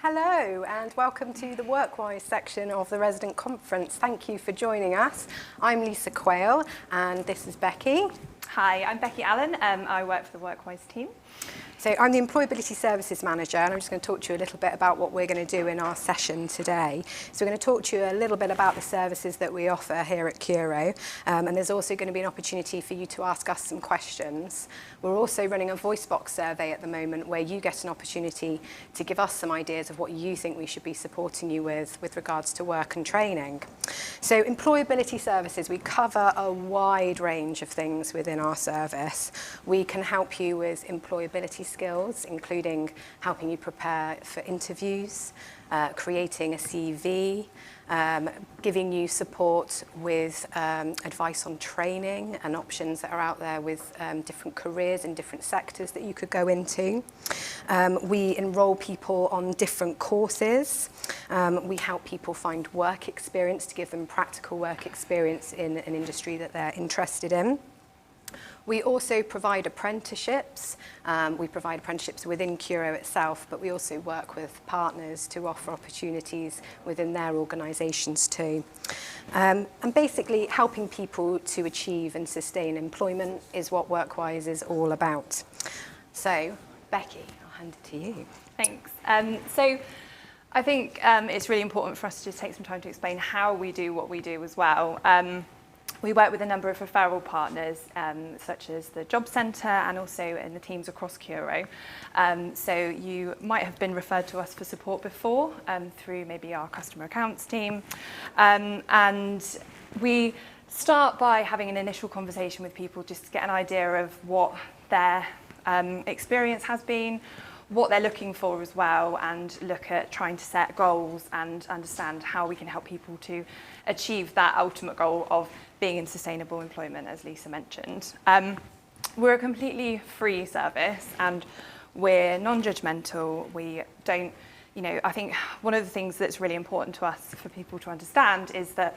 Hello and welcome to the Workwise section of the Resident Conference. Thank you for joining us. I'm Lisa Quayle and this is Becky. Hi, I'm Becky Allen. I work for the Workwise team. So I'm the Employability Services Manager and I'm just going to talk to you a little bit about what we're going to do in our session today. So we're going to talk to you a little bit about the services that we offer here at Curo, and there's also going to be an opportunity for you to ask us some questions. We're also running a voice box survey at the moment where you get an opportunity to give us some ideas of what you think we should be supporting you with regards to work and training. So employability services, we cover a wide range of things within our service. We can help you with employability skills, including helping you prepare for interviews, creating a CV, giving you support with advice on training and options that are out there with different careers in different sectors that you could go into. We enroll people on different courses. We help people find work experience to give them practical work experience in an industry that they're interested in. We also provide apprenticeships. We provide apprenticeships within Curo itself, but we also work with partners to offer opportunities within their organisations too. And basically helping people to achieve and sustain employment is what WorkWise is all about. So, Becky, I'll hand it to you. Thanks. So I think it's really important for us to just take some time to explain how we do what we do as well. We work with a number of referral partners, such as the Job Centre and also in the teams across Curo. So you might have been referred to us for support before through maybe our customer accounts team. And we start by having an initial conversation with people just to get an idea of what their experience has been, what they're looking for as well, and look at trying to set goals and understand how we can help people to achieve that ultimate goal of being in sustainable employment, as Lisa mentioned. We're a completely free service and we're non-judgmental. We don't, I think one of the things that's really important to us for people to understand is that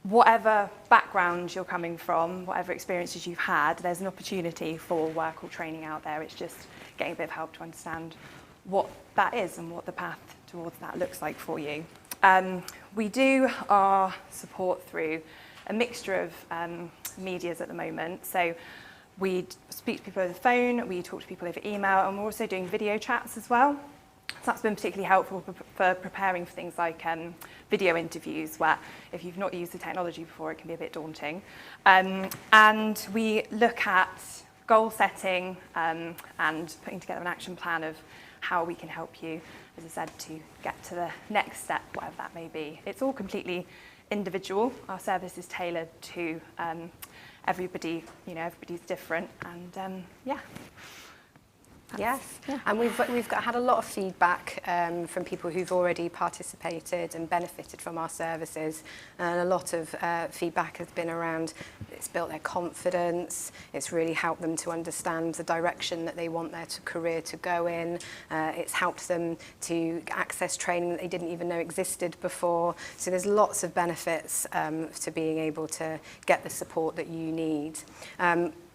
whatever background you're coming from, whatever experiences you've had, there's an opportunity for work or training out there. It's just getting a bit of help to understand what that is and what the path towards that looks like for you. We do our support through a mixture of medias at the moment. So we speak to people over the phone, we talk to people over email, and we're also doing video chats as well. So that's been particularly helpful for preparing for things like video interviews, where if you've not used the technology before, it can be a bit daunting. And we look at goal setting and putting together an action plan of how we can help you, as I said, to get to the next step, whatever that may be. It's all completely individual. Our service is tailored to everybody. Everybody's different, and yeah. Yes, and we've had a lot of feedback from people who've already participated and benefited from our services, and a lot of feedback has been around it's built their confidence, it's really helped them to understand the direction that they want their career to go in, it's helped them to access training that they didn't even know existed before. So there's lots of benefits to being able to get the support that you need.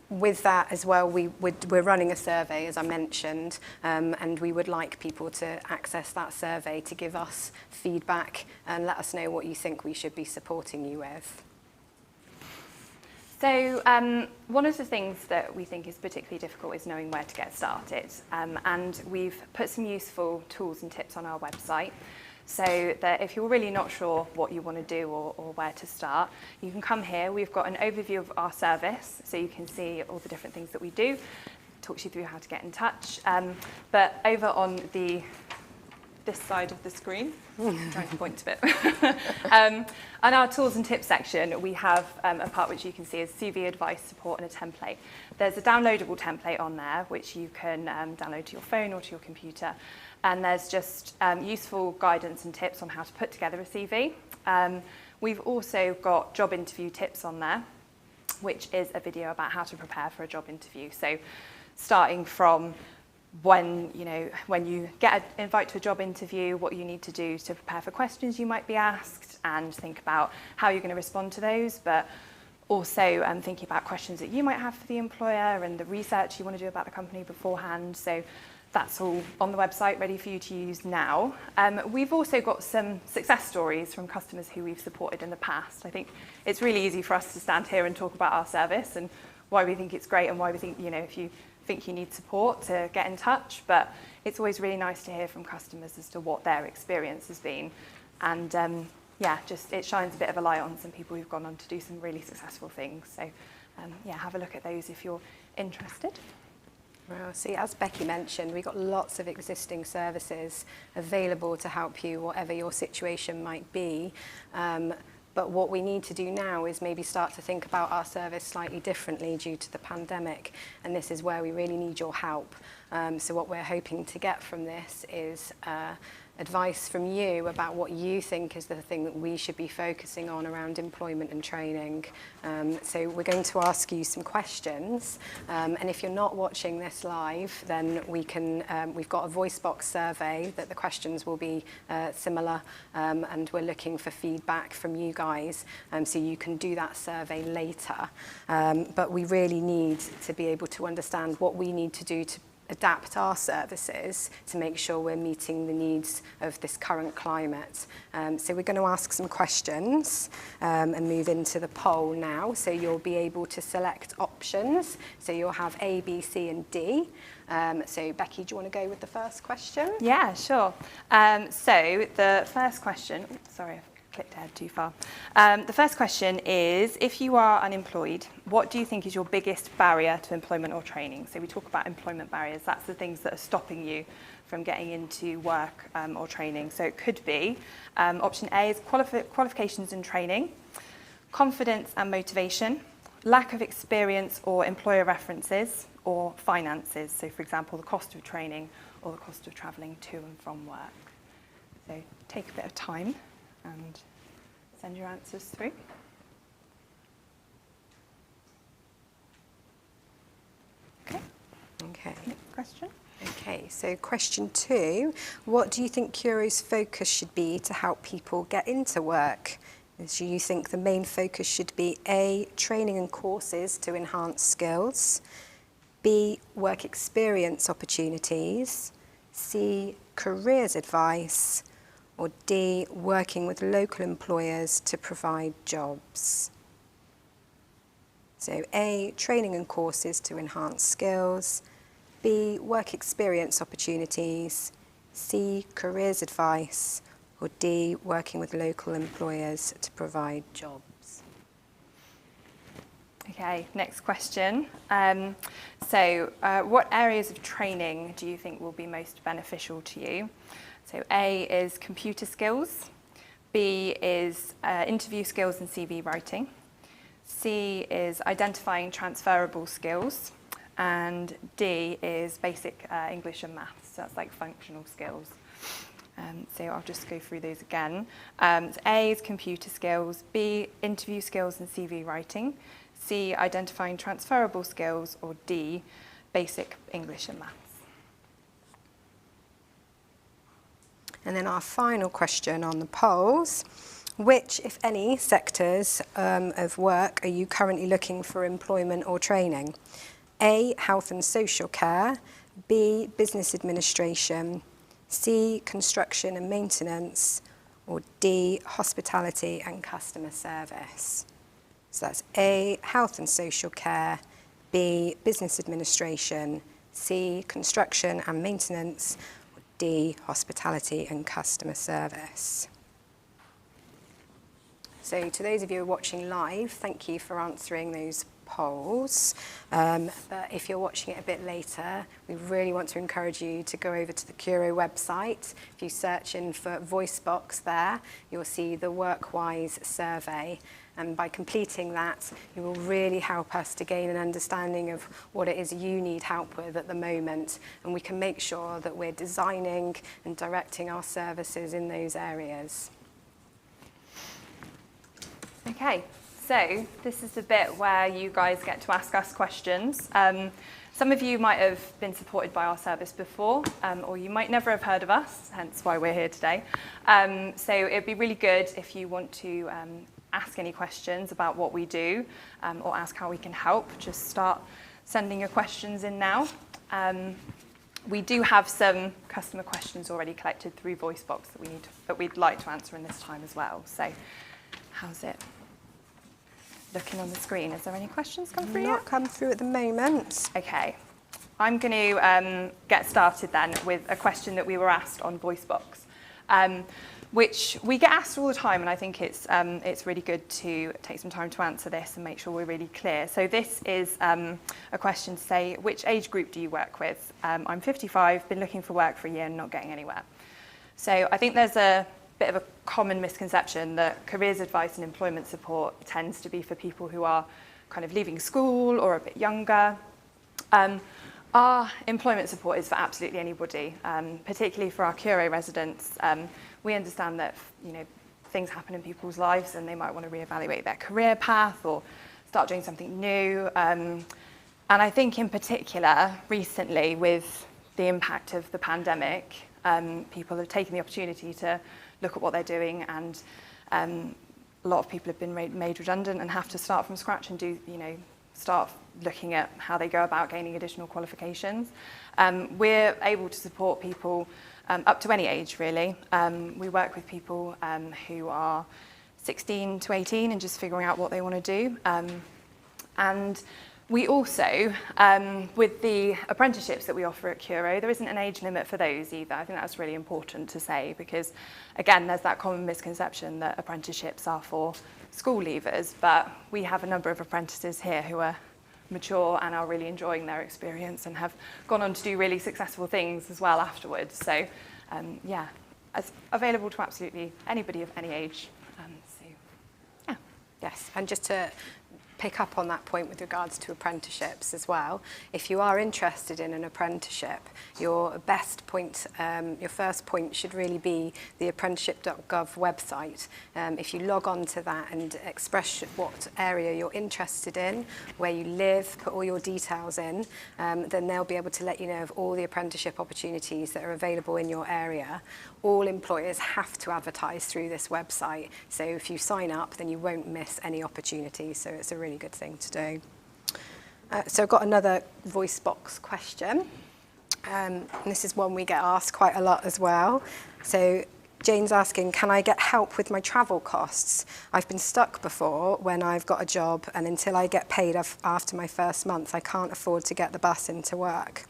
With that as well, we're running a survey, as I mentioned, and we would like people to access that survey to give us feedback and let us know what you think we should be supporting you with. So one of the things that we think is particularly difficult is knowing where to get started. And we've put some useful tools and tips on our website, so that if you're really not sure what you want to do or where to start, you can come here. We've got an overview of our service, so you can see all the different things that we do, talks you through how to get in touch. But over on this side of the screen, I'm trying to point a bit. On our tools and tips section, we have a part which you can see is CV advice, support, and a template. There's a downloadable template on there, which you can download to your phone or to your computer. And there's just useful guidance and tips on how to put together a CV. We've also got job interview tips on there, which is a video about how to prepare for a job interview. So starting from when you get an invite to a job interview, what you need to do to prepare for questions you might be asked, and think about how you're going to respond to those, but also thinking about questions that you might have for the employer and the research you want to do about the company beforehand. So that's all on the website, ready for you to use now. We've also got some success stories from customers who we've supported in the past. I think it's really easy for us to stand here and talk about our service and why we think it's great and why we think, if you think you need support, to get in touch. But it's always really nice to hear from customers as to what their experience has been. And it shines a bit of a light on some people who've gone on to do some really successful things. So have a look at those if you're interested. Well, see, as Becky mentioned, we've got lots of existing services available to help you, whatever your situation might be. But what we need to do now is maybe start to think about our service slightly differently due to the pandemic, and this is where we really need your help. So what we're hoping to get from this is advice from you about what you think is the thing that we should be focusing on around employment and training. So we're going to ask you some questions, and if you're not watching this live, then we've got a voice box survey that the questions will be similar, and we're looking for feedback from you guys, so you can do that survey later. But we really need to be able to understand what we need to do to adapt our services to make sure we're meeting the needs of this current climate. So we're going to ask some questions and move into the poll now. So you'll be able to select options. So you'll have A, B, C and D. So Becky, do you want to go with the first question? Yeah, sure. So the first question, sorry, I've clicked ahead too far. The first question is, if you are unemployed, what do you think is your biggest barrier to employment or training? So we talk about employment barriers, that's the things that are stopping you from getting into work or training. So it could be, option A is qualifications and training, confidence and motivation, lack of experience or employer references, or finances. So for example, the cost of training or the cost of travelling to and from work. So take a bit of time and send your answers through. Okay. Next question. Okay, so question 2, what do you think Curo's focus should be to help people get into work? Do you think the main focus should be A, training and courses to enhance skills, B, work experience opportunities, C, careers advice, or D, working with local employers to provide jobs? So A, training and courses to enhance skills, B, work experience opportunities, C, careers advice, or D, working with local employers to provide jobs. Okay, next question. What areas of training do you think will be most beneficial to you? So A is computer skills, B is interview skills and CV writing, C is identifying transferable skills, and D is basic English and maths, so that's like functional skills. So I'll just go through those again. So A is computer skills, B, interview skills and CV writing, C, identifying transferable skills, or D, basic English and maths. And then our final question on the polls, which, if any, sectors of work are you currently looking for employment or training? A, health and social care, B, business administration, C, construction and maintenance, or D, hospitality and customer service. So that's A, health and social care, B, business administration, C, construction and maintenance, or D, hospitality and customer service. So to those of you who are watching live, thank you for answering those polls. But if you're watching it a bit later, we really want to encourage you to go over to the Curo website. If you search in for voice box there, you'll see the WorkWise survey. And by completing that, you will really help us to gain an understanding of what it is you need help with at the moment. And we can make sure that we're designing and directing our services in those areas. Okay, so this is the bit where you guys get to ask us questions. Some of you might have been supported by our service before, or you might never have heard of us, hence why we're here today. So it'd be really good if you want to ask any questions about what we do, or ask how we can help. Just start sending your questions in now. We do have some customer questions already collected through VoiceBox that we'd like to answer in this time as well. So how's it looking on the screen? Is there any questions come through yet? Not come through at the moment. Okay. I'm going to get started then with a question that we were asked on VoiceBox, which we get asked all the time, and I think it's really good to take some time to answer this and make sure we're really clear. So this is a question to say, which age group do you work with? I'm 55, been looking for work for a year and not getting anywhere. So I think there's a bit of a common misconception that careers advice and employment support tends to be for people who are kind of leaving school or a bit younger. Our employment support is for absolutely anybody, particularly for our Curo residents. We understand that, things happen in people's lives and they might want to reevaluate their career path or start doing something new. And I think in particular, recently, with the impact of the pandemic, people have taken the opportunity to look at what they're doing, and a lot of people have been made redundant and have to start from scratch and start looking at how they go about gaining additional qualifications. We're able to support people up to any age, really. We work with people who are 16 to 18 and just figuring out what they want to do. And we also, with the apprenticeships that we offer at Curo, there isn't an age limit for those either. I think that's really important to say because, again, there's that common misconception that apprenticeships are for school leavers, but we have a number of apprentices here who are mature and are really enjoying their experience and have gone on to do really successful things as well afterwards. So, yeah, it's available to absolutely anybody of any age. So, yeah. Yes, and just to pick up on that point with regards to apprenticeships as well. If you are interested in an apprenticeship, your best point, your first point should really be the apprenticeship.gov website. If you log on to that and express what area you're interested in, where you live, put all your details in, then they'll be able to let you know of all the apprenticeship opportunities that are available in your area. All employers have to advertise through this website. So if you sign up, then you won't miss any opportunities. So it's a really good thing to do. So I've got another voice box question. And this is one we get asked quite a lot as well. So Jane's asking, can I get help with my travel costs? I've been stuck before when I've got a job, and until I get paid after my first month, I can't afford to get the bus into work.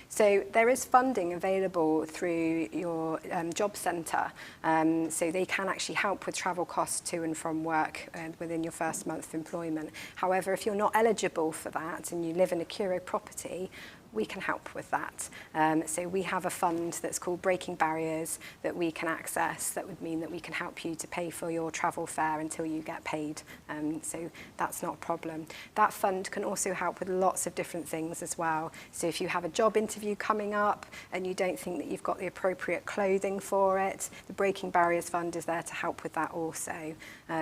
So there is funding available through your job centre, so they can actually help with travel costs to and from work within your first month of employment. However, if you're not eligible for that and you live in a Curo property, we can help with that. So we have a fund that's called Breaking Barriers that we can access. That would mean that we can help you to pay for your travel fare until you get paid. So that's not a problem. That fund can also help with lots of different things as well. So if you have a job interview coming up and you don't think that you've got the appropriate clothing for it, the Breaking Barriers Fund is there to help with that also.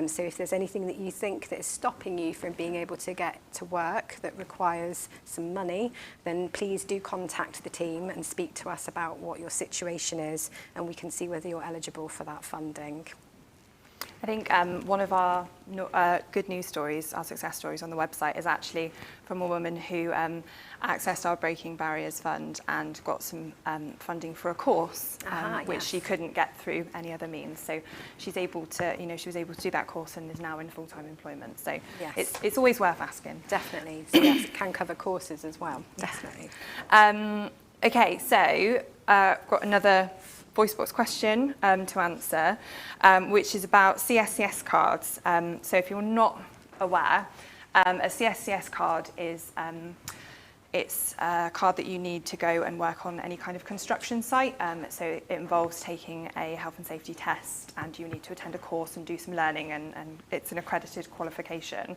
So if there's anything that you think that is stopping you from being able to get to work that requires some money, then please do contact the team and speak to us about what your situation is, and we can see whether you're eligible for that funding. I think one of our good news stories, our success stories on the website, is actually from a woman who accessed our Breaking Barriers Fund and got some funding for a course, which she couldn't get through any other means. So she's able to, she was able to do that course and is now in full-time employment. So yes, it's always worth asking. Definitely. So yes, it can cover courses as well. Definitely. Okay, so got another voice box question to answer, which is about CSCS cards. So if you're not aware, a CSCS card is it's a card that you need to go and work on any kind of construction site. So it involves taking a health and safety test, and you need to attend a course and do some learning, and it's an accredited qualification.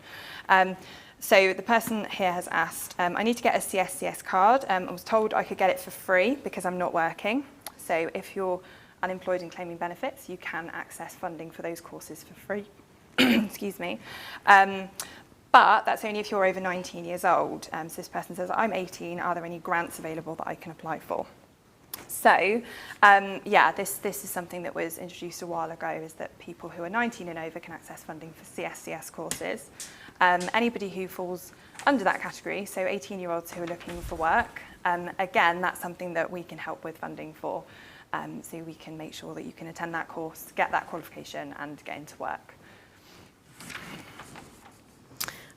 So the person here has asked, I need to get a CSCS card. I was told I could get it for free because I'm not working. So if you're unemployed and claiming benefits, you can access funding for those courses for free. Excuse me. But that's only if you're over 19 years old. So this person says, I'm 18, are there any grants available that I can apply for? So, yeah, this is something that was introduced a while ago, is that people who are 19 and over can access funding for CSCS courses. Anybody who falls under that category, so 18-year-olds who are looking for work, again, that's something that we can help with funding for. So we can make sure that you can attend that course, get that qualification, and get into work.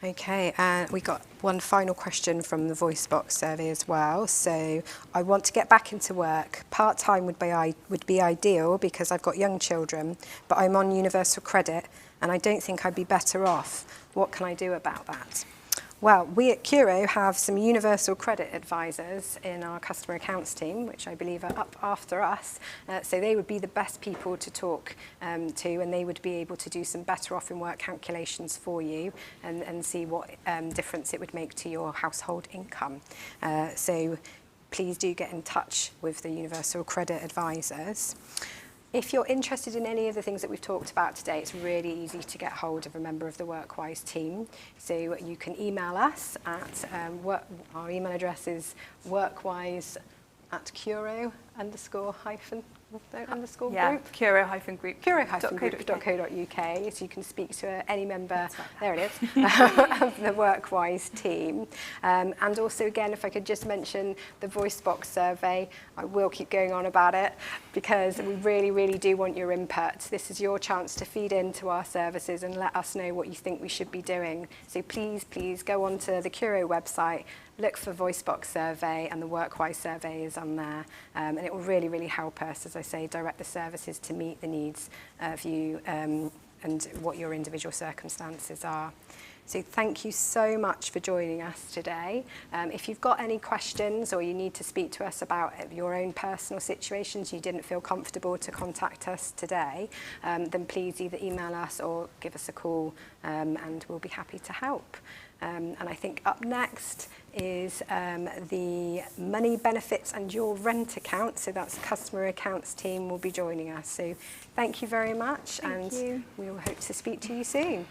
Okay, and we got one final question from the voice box survey as well. So I want to get back into work. Part-time would be ideal because I've got young children, but I'm on universal credit and I don't think I'd be better off. What can I do about that? Well, we at Curo have some universal credit advisors in our customer accounts team, which I believe are up after us. So they would be the best people to talk to, and they would be able to do some better off in work calculations for you and see what difference it would make to your household income. So please do get in touch with the universal credit advisors. If you're interested in any of the things that we've talked about today, it's really easy to get hold of a member of the WorkWise team. So you can email us at, our email address is workwise@curo_group. Curo-group. Curo-group.co.uk, so you can speak to any member, there it is, of the WorkWise team. And also, again, if I could just mention the voice box survey, I will keep going on about it because we really, really do want your input. This is your chance to feed into our services and let us know what you think we should be doing. So please, please go onto the Curo website, look for voice box survey, and the WorkWise survey is on there. And it will really, really help us, as I say, direct the services to meet the needs of you and what your individual circumstances are. So thank you so much for joining us today. If you've got any questions or you need to speak to us about your own personal situations, you didn't feel comfortable to contact us today, then please either email us or give us a call and we'll be happy to help. And I think up next is the money benefits and your rent account. So that's the customer accounts team will be joining us. So thank you very much. Thank you. We will hope to speak to you soon.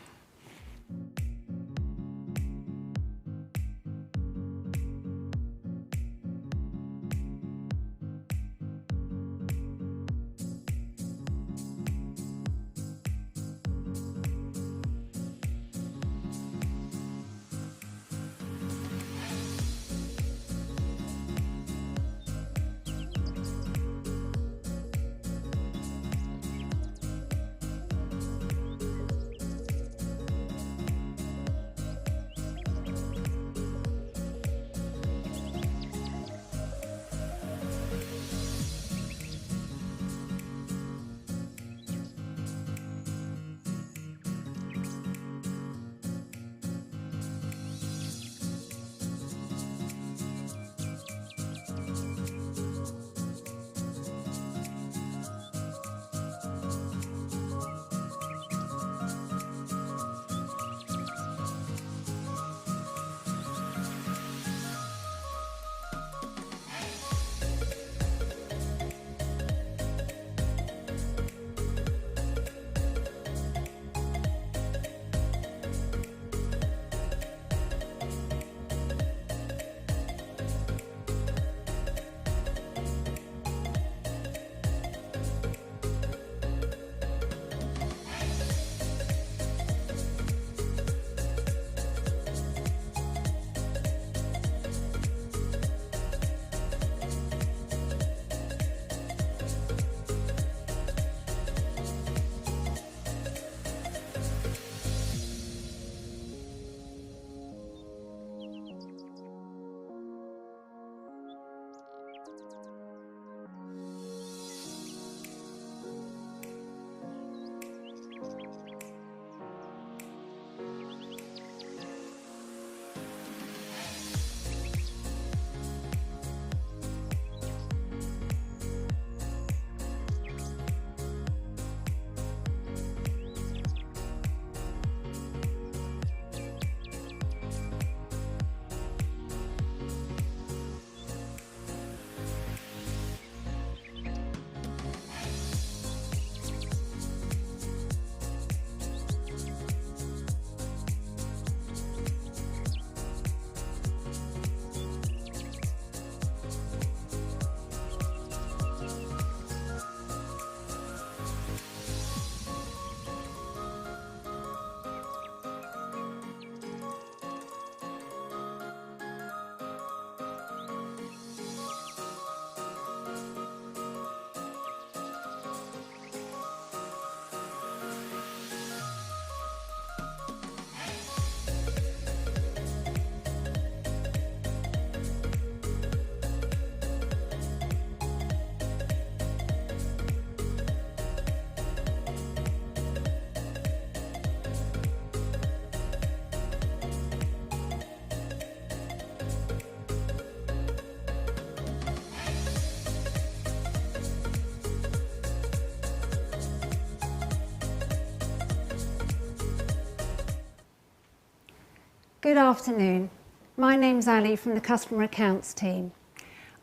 Good afternoon. My name's Ali from the Customer Accounts team.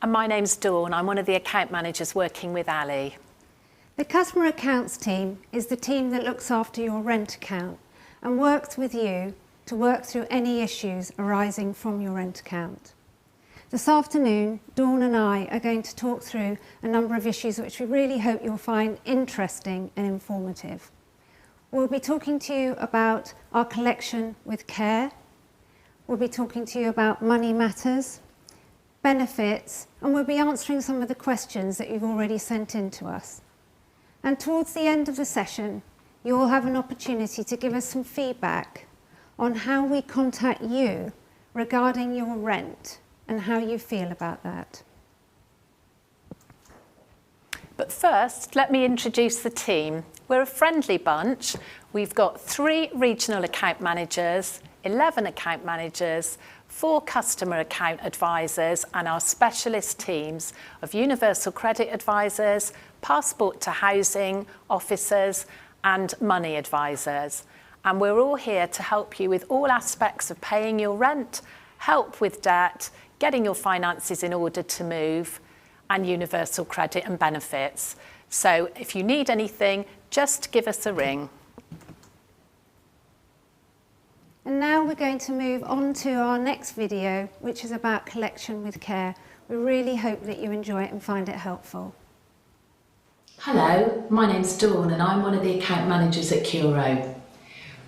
And my name's Dawn. I'm one of the account managers working with Ali. The Customer Accounts team is the team that looks after your rent account and works with you to work through any issues arising from your rent account. This afternoon, Dawn and I are going to talk through a number of issues which we really hope you'll find interesting and informative. We'll be talking to you about our collection with care. We'll be talking to you about money matters, benefits, and we'll be answering some of the questions that you've already sent in to us. And towards the end of the session, you will have an opportunity to give us some feedback on how we contact you regarding your rent and how you feel about that. But first, let me introduce the team. We're a friendly bunch. We've got 3 regional account managers, 11 account managers, 4 customer account advisors, and our specialist teams of universal credit advisors, passport to housing officers, and money advisors. And we're all here to help you with all aspects of paying your rent, help with debt, getting your finances in order to move, and universal credit and benefits. So if you need anything, just give us a ring. And now we're going to move on to our next video, which is about collection with care. We really hope that you enjoy it and find it helpful. Hello, my name's Dawn and I'm one of the account managers at Curo.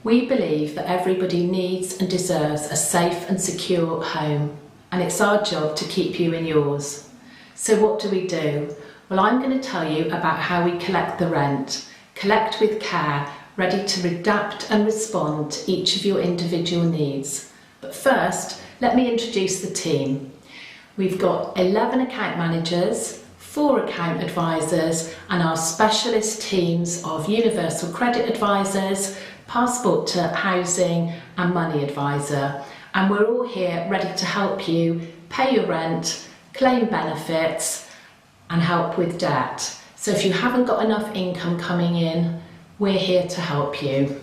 We believe that everybody needs and deserves a safe and secure home, and it's our job to keep you in yours. So what do? Well, I'm going to tell you about how we collect the rent, collect with care, ready to adapt and respond to each of your individual needs. But first, let me introduce the team. We've got 11 account managers, 4 account advisors, and our specialist teams of universal credit advisors, passport to housing, and money advisor. And we're all here ready to help you pay your rent, claim benefits, and help with debt. So if you haven't got enough income coming in, we're here to help you.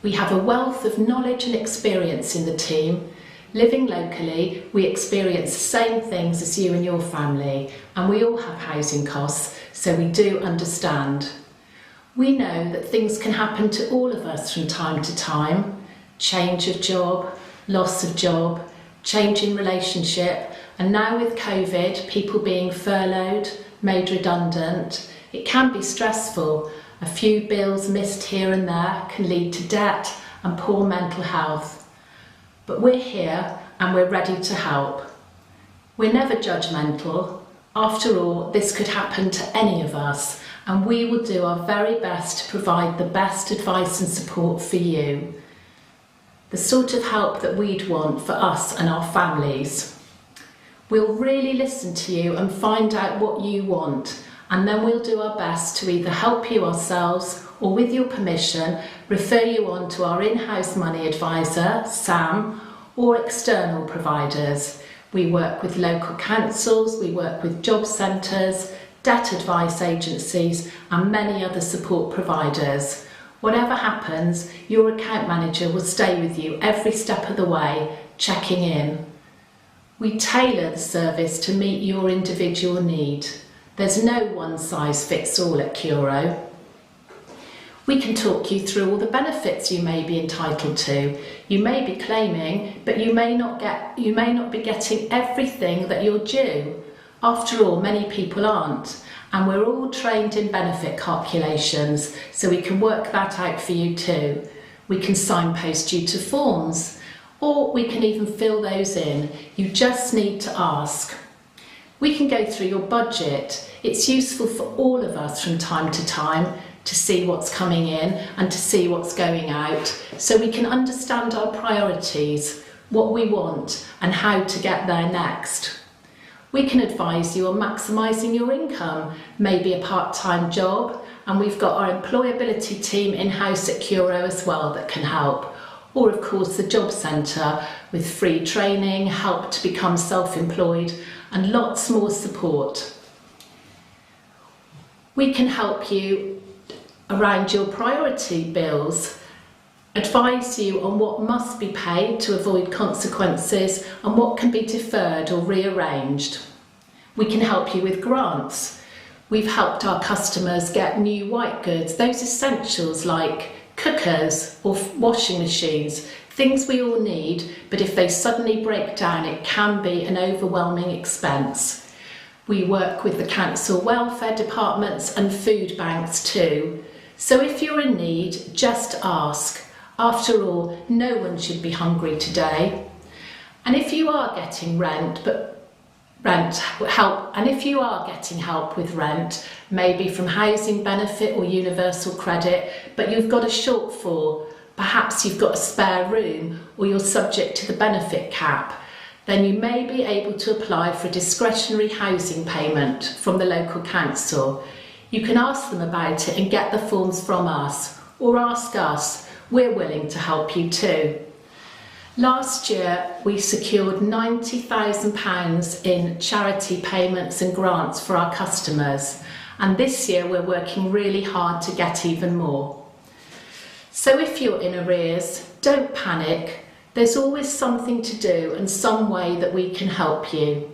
We have a wealth of knowledge and experience in the team. Living locally, we experience the same things as you and your family, and we all have housing costs, so we do understand. We know that things can happen to all of us from time to time. Change of job, loss of job, change in relationship, and now with COVID, people being furloughed, made redundant, it can be stressful. A few bills missed here and there can lead to debt and poor mental health. But we're here and we're ready to help. We're never judgmental. After all, this could happen to any of us, and we will do our very best to provide the best advice and support for you. The sort of help that we'd want for us and our families. We'll really listen to you and find out what you want, and then we'll do our best to either help you ourselves or, with your permission, refer you on to our in-house money advisor, Sam, or external providers. We work with local councils, we work with job centres, debt advice agencies, and many other support providers. Whatever happens, your account manager will stay with you every step of the way, checking in. We tailor the service to meet your individual need. There's no one-size-fits-all at Curo. We can talk you through all the benefits you may be entitled to. You may be claiming, but you may not be getting everything that you're due. After all, many people aren't, and we're all trained in benefit calculations, so we can work that out for you too. We can signpost you to forms, or we can even fill those in. You just need to ask. We can go through your budget. It's useful for all of us from time to time to see what's coming in and to see what's going out, so we can understand our priorities, what we want, and how to get there next. We can advise you on maximising your income, maybe a part-time job, and we've got our employability team in-house at Curo as well that can help. Or of course the job centre with free training, help to become self-employed, and lots more support. We can help you around your priority bills. advise you on what must be paid to avoid consequences and what can be deferred or rearranged. We can help you with grants. We've helped our customers get new white goods, those essentials like cookers or washing machines, things we all need, but if they suddenly break down, it can be an overwhelming expense. We work with the council welfare departments and food banks too. So if you're in need, just ask. After all, no one should be hungry today. And if you are getting help with rent, maybe from housing benefit or universal credit, but you've got a shortfall, perhaps you've got a spare room or you're subject to the benefit cap, then you may be able to apply for a discretionary housing payment from the local council. You can ask them about it and get the forms from us, or ask us. We're willing to help you too. Last year, we secured £90,000 in charity payments and grants for our customers, and this year we're working really hard to get even more. So if you're in arrears, don't panic. There's always something to do and some way that we can help you.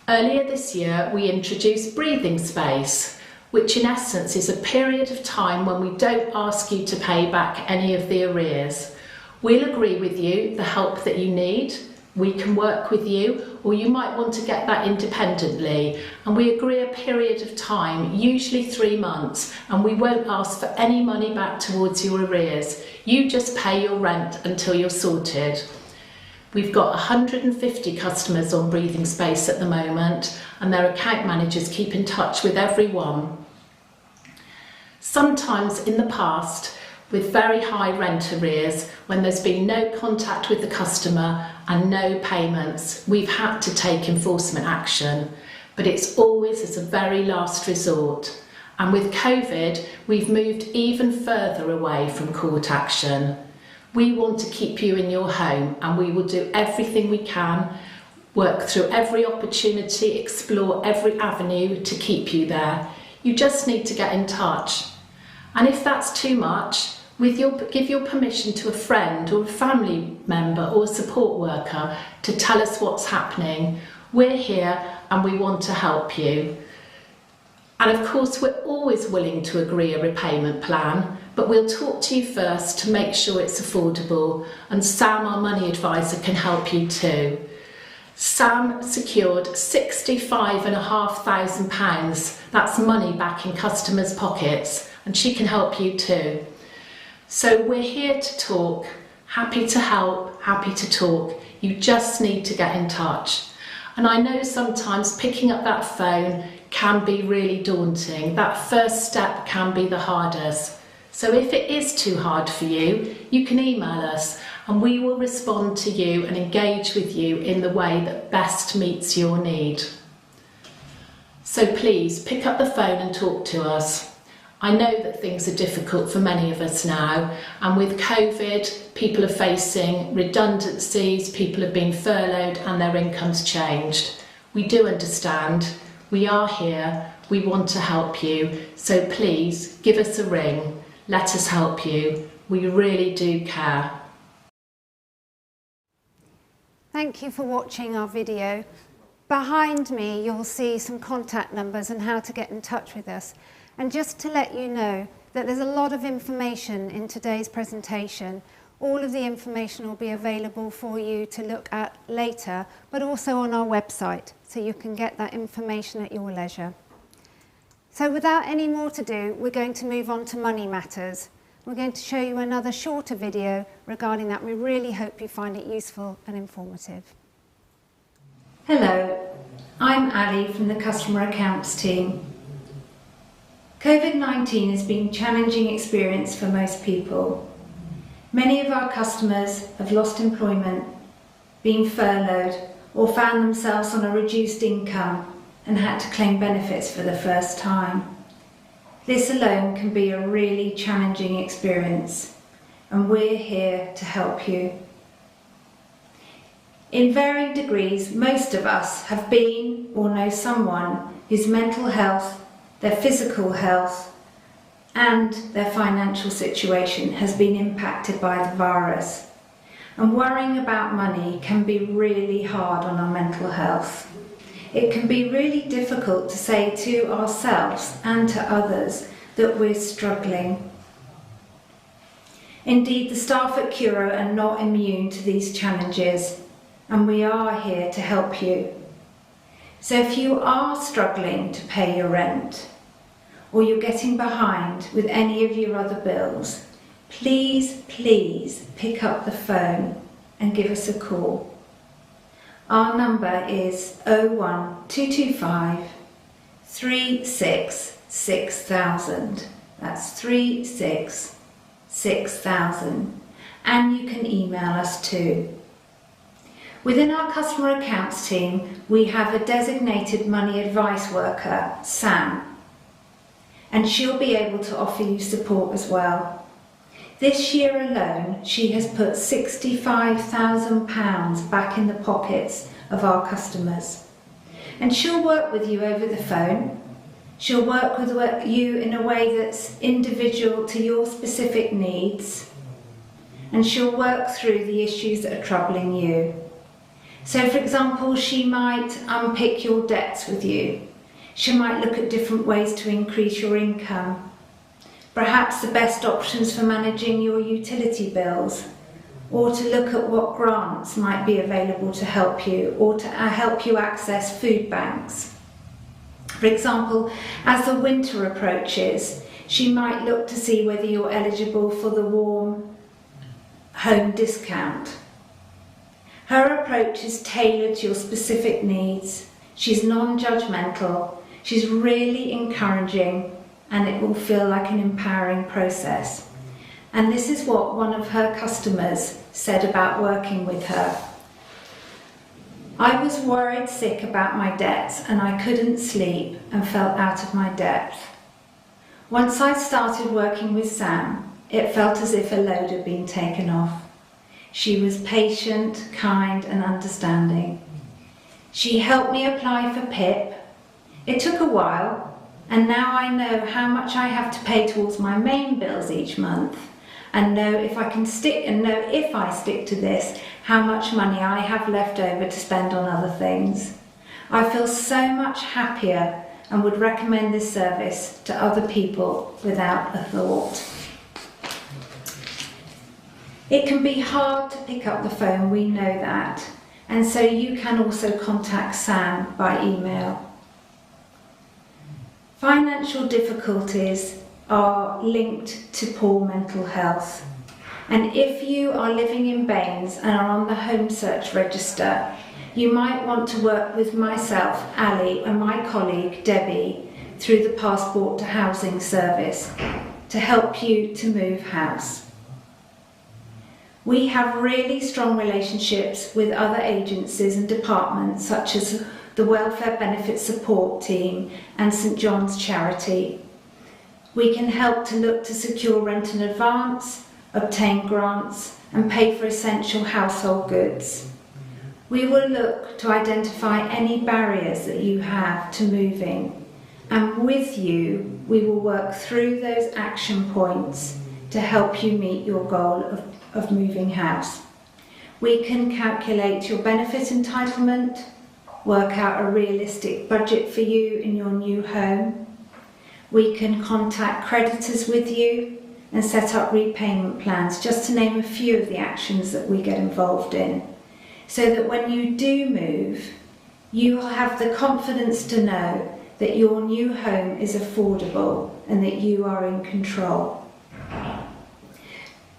Earlier this year, we introduced breathing space, which in essence is a period of time when we don't ask you to pay back any of the arrears. We'll agree with you the help that you need, we can work with you, or you might want to get that independently, and we agree a period of time, usually 3 months, and we won't ask for any money back towards your arrears. You just pay your rent until you're sorted. We've got 150 customers on breathing space at the moment, and their account managers keep in touch with everyone. Sometimes in the past, with very high rent arrears, when there's been no contact with the customer and no payments, we've had to take enforcement action, but it's always as a very last resort. And with COVID, we've moved even further away from court action. We want to keep you in your home, and we will do everything we can, work through every opportunity, explore every avenue to keep you there. You just need to get in touch. And if that's too much, give your permission to a friend or a family member or a support worker to tell us what's happening. We're here and we want to help you. And of course, we're always willing to agree a repayment plan, but we'll talk to you first to make sure it's affordable, and Sam, our money advisor, can help you too. Sam secured £65,500, that's money back in customers' pockets, and she can help you too. So we're here to talk, happy to help, happy to talk. You just need to get in touch. And I know sometimes picking up that phone can be really daunting. That first step can be the hardest. So if it is too hard for you, you can email us and we will respond to you and engage with you in the way that best meets your need. So please pick up the phone and talk to us. I know that things are difficult for many of us now, and with COVID, people are facing redundancies, people have been furloughed and their income's changed. We do understand, we are here, we want to help you, so please give us a ring, let us help you, we really do care. Thank you for watching our video. Behind me you'll see some contact numbers and how to get in touch with us. And just to let you know that there's a lot of information in today's presentation. All of the information will be available for you to look at later, but also on our website, so you can get that information at your leisure. So without any more to do, we're going to move on to money matters. We're going to show you another shorter video regarding that. We really hope you find it useful and informative. Hello, I'm Ali from the Customer Accounts team. COVID-19 has been a challenging experience for most people. Many of our customers have lost employment, been furloughed, or found themselves on a reduced income and had to claim benefits for the first time. This alone can be a really challenging experience, and we're here to help you. In varying degrees, most of us have been or know someone whose mental health, their physical health and their financial situation has been impacted by the virus. And worrying about money can be really hard on our mental health. It can be really difficult to say to ourselves and to others that we're struggling. Indeed, the staff at Curo are not immune to these challenges, and we are here to help you. So if you are struggling to pay your rent, or you're getting behind with any of your other bills, please pick up the phone and give us a call. Our number is 01225 36 6000. That's 36 6000. And you can email us too. Within our customer accounts team, we have a designated money advice worker, Sam, and she'll be able to offer you support as well. This year alone, she has put £65,000 back in the pockets of our customers. And she'll work with you over the phone. She'll work with you in a way that's individual to your specific needs. And she'll work through the issues that are troubling you. So, for example, she might unpick your debts with you. She might look at different ways to increase your income. Perhaps the best options for managing your utility bills, or to look at what grants might be available to help you, or to help you access food banks. For example, as the winter approaches, she might look to see whether you're eligible for the warm home discount. Her approach is tailored to your specific needs. She's non-judgmental, she's really encouraging, and it will feel like an empowering process. And this is what one of her customers said about working with her. I was worried sick about my debts and I couldn't sleep and felt out of my depth. Once I started working with Sam, it felt as if a load had been taken off. She was patient, kind and understanding. She helped me apply for PIP. It took a while, and now I know how much I have to pay towards my main bills each month, and know if I stick to this, how much money I have left over to spend on other things. I feel so much happier and would recommend this service to other people without a thought. It can be hard to pick up the phone, we know that, and so you can also contact Sam by email. Financial difficulties are linked to poor mental health, and if you are living in Baines and are on the Home Search Register, you might want to work with myself, Ali, and my colleague, Debbie, through the Passport to Housing service to help you to move house. We have really strong relationships with other agencies and departments such as the Welfare Benefit Support Team and St John's Charity. We can help to look to secure rent in advance, obtain grants and pay for essential household goods. We will look to identify any barriers that you have to moving, and with you we will work through those action points to help you meet your goal of moving house. We can calculate your benefit entitlement, work out a realistic budget for you in your new home. We can contact creditors with you and set up repayment plans, just to name a few of the actions that we get involved in, so that when you do move, you will have the confidence to know that your new home is affordable and that you are in control.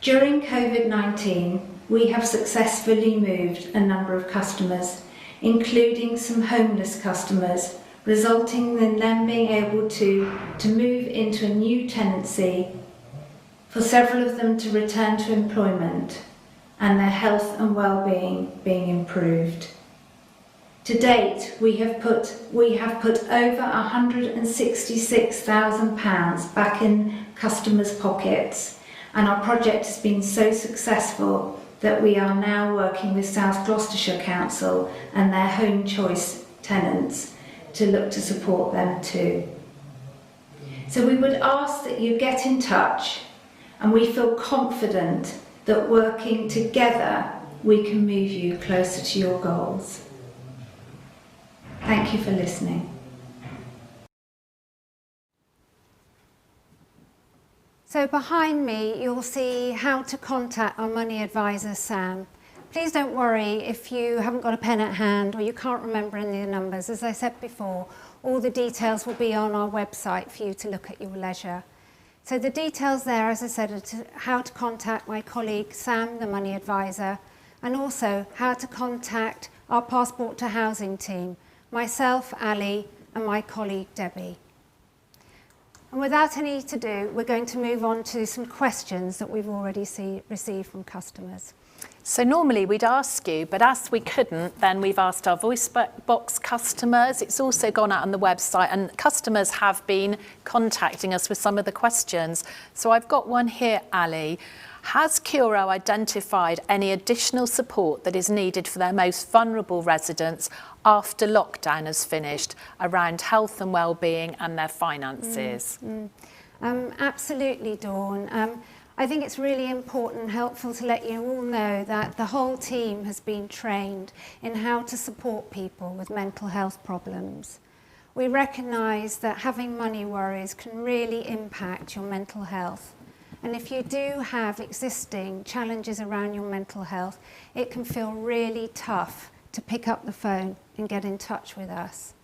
During COVID-19, we have successfully moved a number of customers, including some homeless customers, resulting in them being able to move into a new tenancy, for several of them to return to employment and their health and well-being being improved. To date, we have put over £166,000 back in customers' pockets, and our project has been so successful that we are now working with South Gloucestershire Council and their Home Choice tenants to look to support them too. So we would ask that you get in touch, and we feel confident that working together we can move you closer to your goals. Thank you for listening. So behind me you'll see how to contact our money advisor Sam. Please don't worry if you haven't got a pen at hand or you can't remember any of the numbers. As I said before, all the details will be on our website for you to look at your leisure. So the details there, as I said, are how to contact my colleague Sam, the money advisor, and also how to contact our Passport to Housing team, myself, Ali, and my colleague Debbie. And without any to do, we're going to move on to some questions that we've already received from customers. So normally we'd ask you, but as we couldn't, then we've asked our voice box customers. It's also gone out on the website, and customers have been contacting us with some of the questions. So I've got one here, Ali. Has Curo identified any additional support that is needed for their most vulnerable residents after lockdown has finished around health and well-being and their finances? Absolutely, Dawn. I think it's really important and helpful to let you all know that the whole team has been trained in how to support people with mental health problems. We recognise that having money worries can really impact your mental health. And if you do have existing challenges around your mental health, it can feel really tough to pick up the phone and get in touch with us.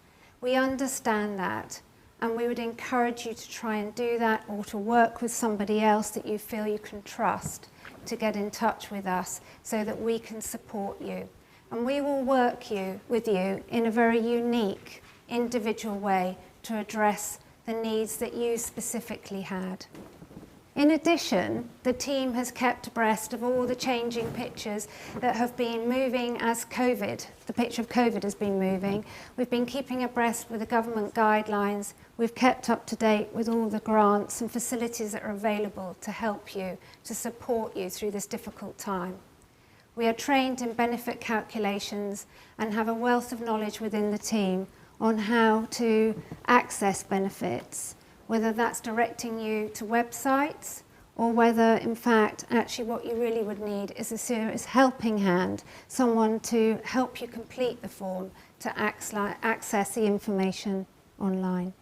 We understand that, and we would encourage you to try and do that, or to work with somebody else that you feel you can trust to get in touch with us so that we can support you. And we will work with you in a very unique, individual way to address the needs that you specifically had. In addition, the team has kept abreast of all the changing pictures that have been moving as the picture of COVID has been moving. We've been keeping abreast with the government guidelines. We've kept up to date with all the grants and facilities that are available to help you, to support you through this difficult time. We are trained in benefit calculations and have a wealth of knowledge within the team on how to access benefits, whether that's directing you to websites or whether, in fact, actually what you really would need is a serious helping hand, someone to help you complete the form to access the information online.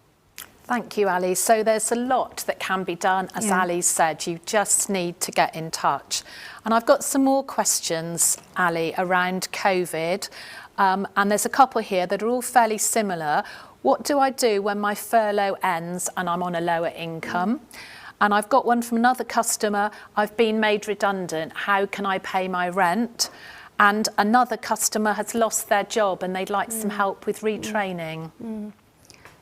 Thank you, Ali. So there's a lot that can be done. As Ali said, you just need to get in touch. And I've got some more questions, Ali, around COVID. And there's a couple here that are all fairly similar. What do I do when my furlough ends and I'm on a lower income? And I've got one from another customer. I've been made redundant. How can I pay my rent? And another customer has lost their job and they'd like some help with retraining.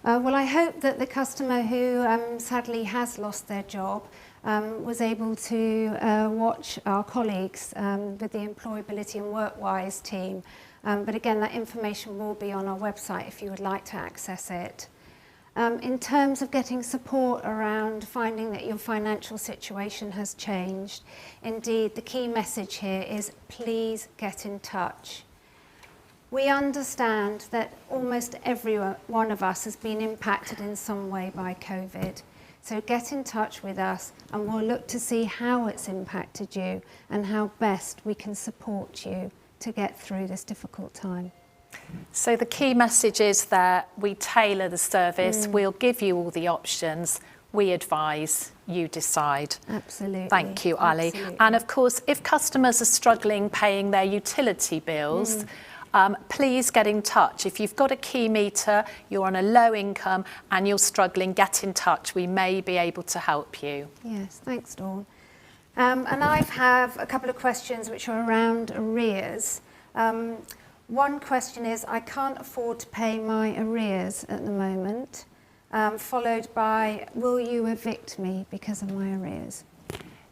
Well, I hope that the customer who sadly has lost their job was able to watch our colleagues with the Employability and WorkWise team. But again, that information will be on our website if you would like to access it. In terms of getting support around finding that your financial situation has changed, indeed, the key message here is please get in touch. We understand that almost every one of us has been impacted in some way by COVID. So get in touch with us and we'll look to see how it's impacted you and how best we can support you to get through this difficult time. So the key message is that we tailor the service, we'll give you all the options, we advise, you decide. Absolutely. Thank you, Ali. Absolutely. And of course, if customers are struggling paying their utility bills, please get in touch. If you've got a key meter, you're on a low income and you're struggling, get in touch. We may be able to help you. Yes, thanks, Dawn. And I have a couple of questions which are around arrears. One question is, I can't afford to pay my arrears at the moment, followed by, will you evict me because of my arrears?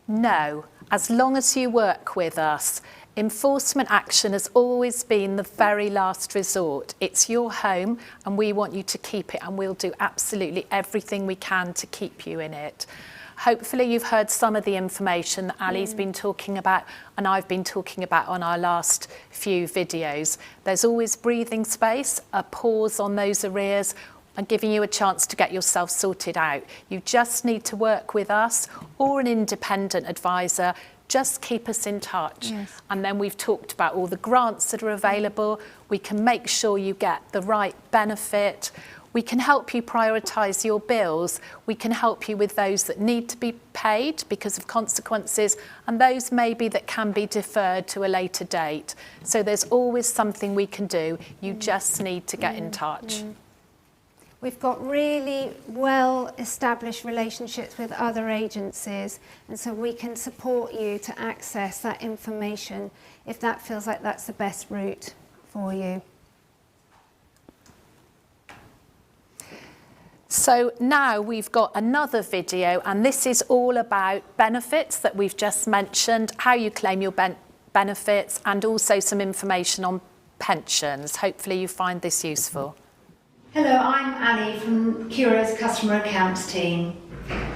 No, as long as you work with us. Enforcement action has always been the very last resort. It's your home and we want you to keep it, and we'll do absolutely everything we can to keep you in it. Hopefully you've heard some of the information that Ali's been talking about and I've been talking about on our last few videos. There's always breathing space, a pause on those arrears, and giving you a chance to get yourself sorted out. You just need to work with us or an independent advisor. Just keep us in touch. Yes. And then we've talked about all the grants that are available. We can make sure you get the right benefit. We can help you prioritise your bills. We can help you with those that need to be paid because of consequences, and those maybe that can be deferred to a later date. So there's always something we can do. You just need to get in touch. We've got really well-established relationships with other agencies, and so we can support you to access that information if that feels like that's the best route for you. So now we've got another video, and this is all about benefits that we've just mentioned, how you claim your benefits, and also some information on pensions. Hopefully you find this useful. Hello, I'm Ali from Curo's customer accounts team.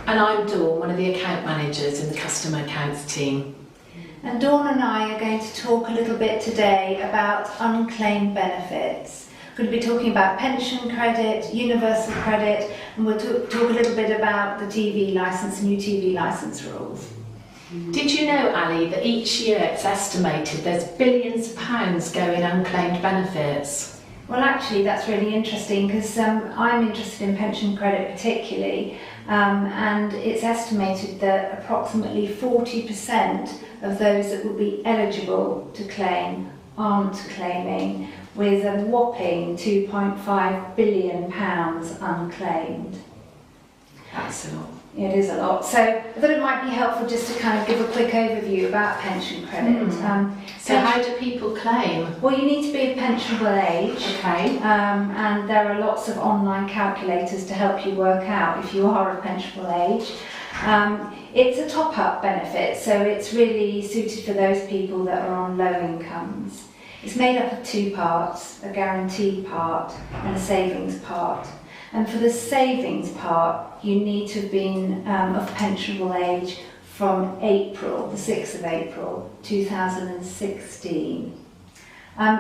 And I'm Dawn, one of the account managers in the customer accounts team. And Dawn and I are going to talk a little bit today about unclaimed benefits. We're going to be talking about pension credit, universal credit, and we'll talk a little bit about the TV licence, new TV licence rules. Did you know, Ali, that each year it's estimated there's billions of pounds go in unclaimed benefits? Well, actually, that's really interesting because I'm interested in pension credit particularly, and it's estimated that approximately 40% of those that will be eligible to claim aren't claiming, with a whopping £2.5 billion unclaimed. That's a lot. It is a lot. So I thought it might be helpful just to kind of give a quick overview about pension credit. So how do people claim? Well, you need to be of pensionable age. Okay. And there are lots of online calculators to help you work out if you are of pensionable age. It's a top-up benefit, so it's really suited for those people that are on low incomes. It's made up of two parts, a guaranteed part and a savings part. And for the savings part, you need to have been of pensionable age from April, the 6th of April, 2016.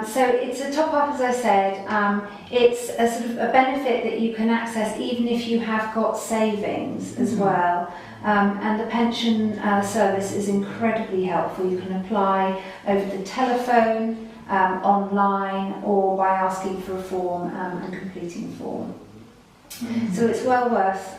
So it's a top-up, as I said. It's a sort of a benefit that you can access even if you have got savings as well. And the pension service is incredibly helpful. You can apply over the telephone, online, or by asking for a form and completing a form. So it's well worth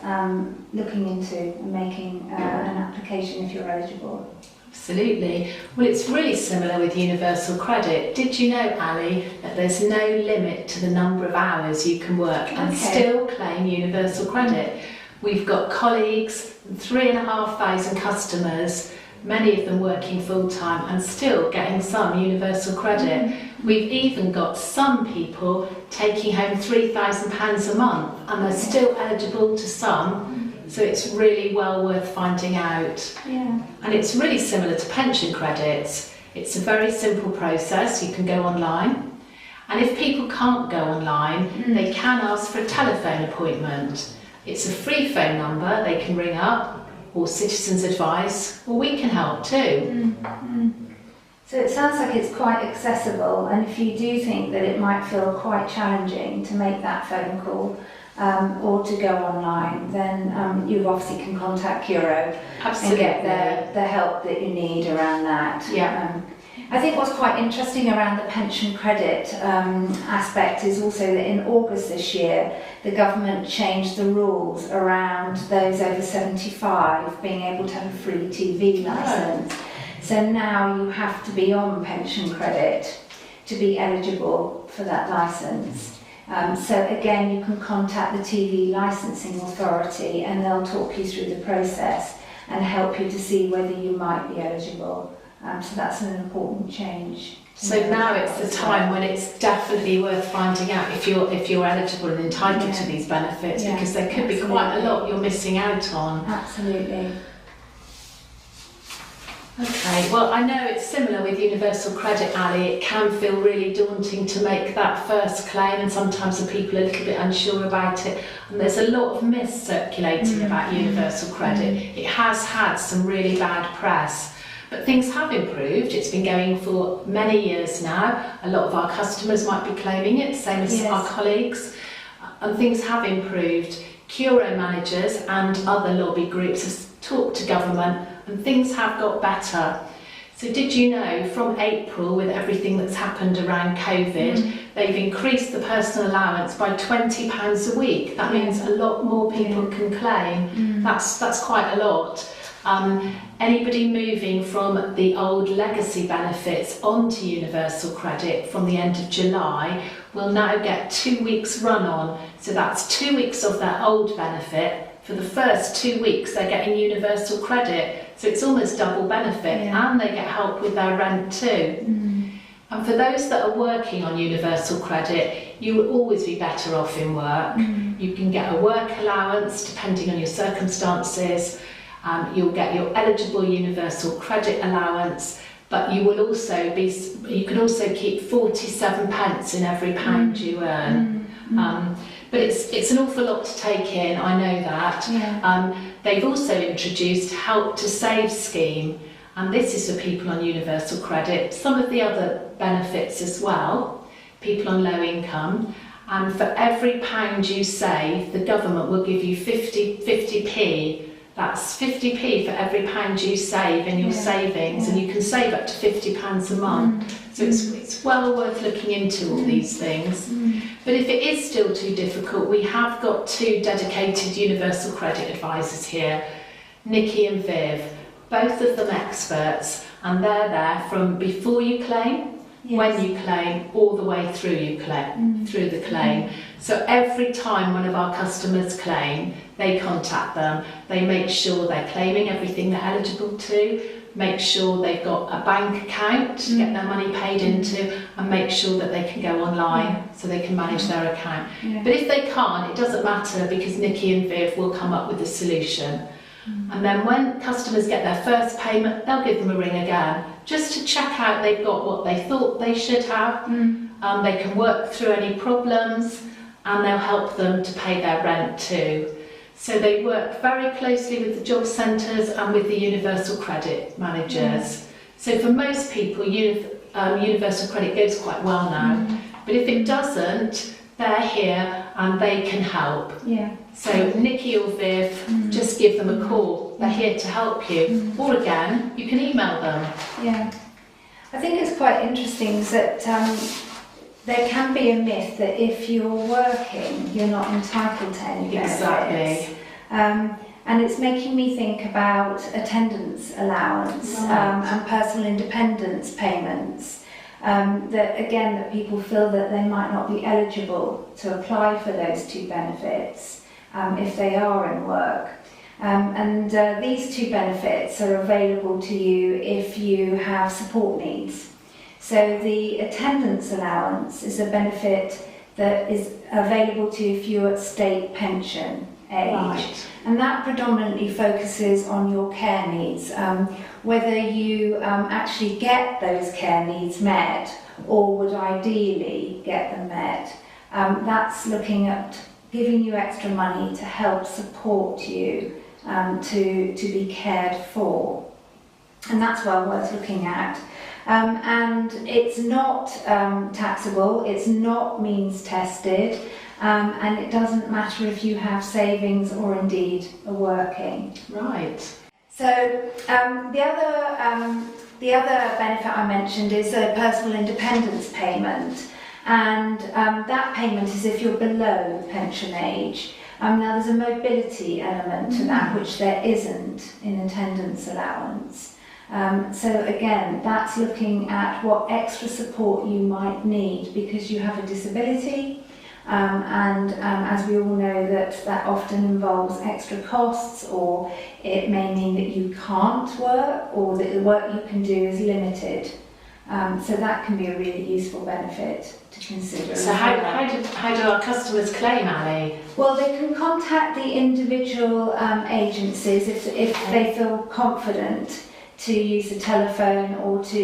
looking into and making an application if you're eligible. Absolutely. Well, it's really similar with universal credit. Did you know, Ali, that there's no limit to the number of hours you can work and still claim universal credit? We've got colleagues, 3,500 customers, many of them working full-time and still getting some universal credit. We've even got some people taking home £3,000 a month and they're still eligible to some. So it's really well worth finding out. Yeah. And it's really similar to pension credits. It's a very simple process. You can go online. And if people can't go online, they can ask for a telephone appointment. It's a free phone number they can ring up, or Citizens Advice, or we can help too. So it sounds like it's quite accessible, and if you do think that it might feel quite challenging to make that phone call or to go online, then you obviously can contact Curo and get the help that you need around that. Yeah. I think what's quite interesting around the pension credit aspect is also that in August this year, the government changed the rules around those over 75 being able to have a free TV licence. So now you have to be on pension credit to be eligible for that licence. So again, you can contact the TV licensing authority and they'll talk you through the process and help you to see whether you might be eligible. So that's an important change. So now it's the time when it's definitely worth finding out if you're eligible and entitled to these benefits, because there could be quite a lot you're missing out on. Absolutely. Okay, well, I know it's similar with universal credit, Ali. It can feel really daunting to make that first claim, and sometimes the people are a little bit unsure about it. And there's a lot of myths circulating about universal credit. It has had some really bad press, but things have improved. It's been going for many years now. A lot of our customers might be claiming it, same as our colleagues. and things have improved. Curo managers and other lobby groups have talked to government and things have got better. So did you know from April, with everything that's happened around COVID, they've increased the personal allowance by £20 a week. That means a lot more people can claim. That's quite a lot. Anybody moving from the old legacy benefits onto universal credit from the end of July will now get 2 weeks run on. So that's 2 weeks of their old benefit. For the first 2 weeks they're getting universal credit. So it's almost double benefit, and they get help with their rent too. And for those that are working on universal credit, you will always be better off in work. You can get a work allowance depending on your circumstances. You'll get your eligible universal credit allowance, but you will also you can also keep 47 pence in every pound you earn. But it's an awful lot to take in, I know that. They've also introduced Help to Save scheme, and this is for people on universal credit. Some of the other benefits as well, people on low income, and for every pound you save, the government will give you 50p. That's 50p for every pound you save in your savings, and you can save up to £50 a month. So it's well worth looking into all these things. But if it is still too difficult, we have got 2 dedicated universal credit advisors here, Nikki and Viv, both of them experts, and they're there from before you claim, when you claim, all the way through through the claim. So every time one of our customers claim, they contact them, they make sure they're claiming everything they're eligible to, make sure they've got a bank account to get their money paid into, and make sure that they can go online so they can manage their account. But if they can't, it doesn't matter, because Nikki and Viv will come up with a solution. And then when customers get their first payment, they'll give them a ring again, just to check out they've got what they thought they should have. They can work through any problems, and they'll help them to pay their rent too. So they work very closely with the job centres and with the universal credit managers. So for most people, universal credit goes quite well now. But if it doesn't, they're here and they can help. So Nikki or Viv, just give them a call. They're here to help you. Or again, you can email them. I think it's quite interesting that there can be a myth that if you're working, you're not entitled to any benefits. Exactly. And it's making me think about attendance allowance and personal independence payments. That people feel that they might not be eligible to apply for those 2 benefits if they are in work. These 2 benefits are available to you if you have support needs. So the attendance allowance is a benefit that is available to you if you're at state pension age. And that predominantly focuses on your care needs, whether you actually get those care needs met or would ideally get them met. That's looking at giving you extra money to help support you to be cared for. And that's well worth looking at. And it's not taxable, it's not means tested, and it doesn't matter if you have savings or indeed are working. Right. So the other benefit I mentioned is a personal independence payment, and that payment is if you're below pension age. Now there's a mobility element to that which there isn't in attendance allowance. So again, that's looking at what extra support you might need because you have a disability, and as we all know that often involves extra costs, or it may mean that you can't work, or that the work you can do is limited. So that can be a really useful benefit to consider. So how do our customers claim, Ali? Well, they can contact the individual agencies if they feel confident to use the telephone or to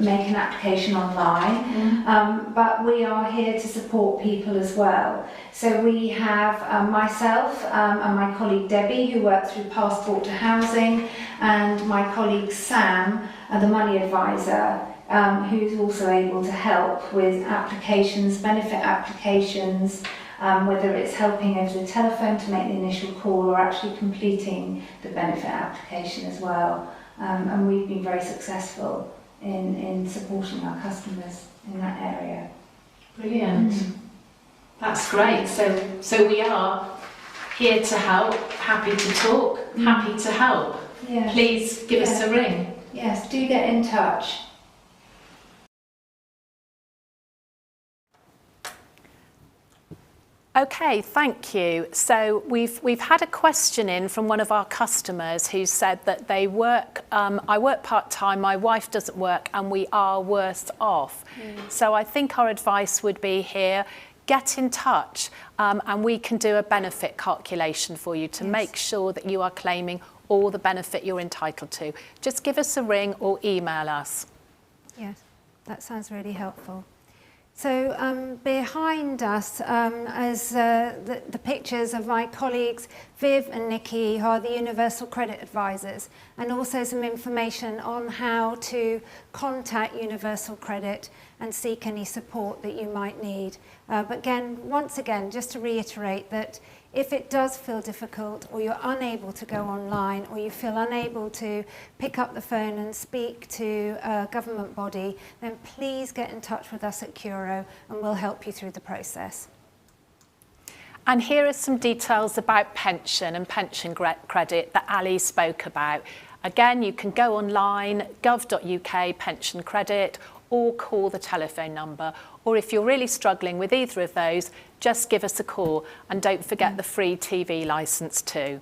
make an application online. But we are here to support people as well. So we have myself and my colleague Debbie, who work through Passport to Housing, and my colleague Sam, the money advisor, who's also able to help with applications, benefit applications, whether it's helping over the telephone to make the initial call or actually completing the benefit application as well. And we've been very successful in supporting our customers in that area. Brilliant. That's great. So we are here to help, happy to talk, happy to help. Yes. Please give us a ring. Yes, do get in touch. Okay, thank you. So we've had a question in from one of our customers who said that they work, I work part-time, my wife doesn't work, and we are worse off. So I think our advice would be here, get in touch, and we can do a benefit calculation for you to make sure that you are claiming all the benefit you're entitled to. Just give us a ring or email us. Yes, that sounds really helpful. So behind us is the pictures of my colleagues Viv and Nikki, who are the Universal Credit Advisors, and also some information on how to contact Universal Credit and seek any support that you might need. But again, once again, just to reiterate that if it does feel difficult, or you're unable to go online, or you feel unable to pick up the phone and speak to a government body, then please get in touch with us at Curo and we'll help you through the process. And here are some details about pension and pension credit that Ali spoke about. Again, you can go online, gov.uk pension credit, or call the telephone number. Or if you're really struggling with either of those, just give us a call, and don't forget the free TV licence too.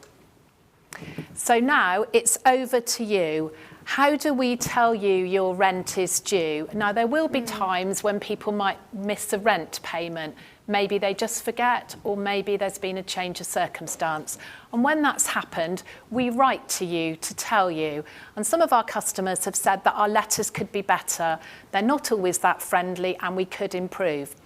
So now it's over to you. How do we tell you your rent is due? Now, there will be times when people might miss a rent payment. Maybe they just forget, or maybe there's been a change of circumstance. And when that's happened, we write to you to tell you. And some of our customers have said that our letters could be better. They're not always that friendly, and we could improve.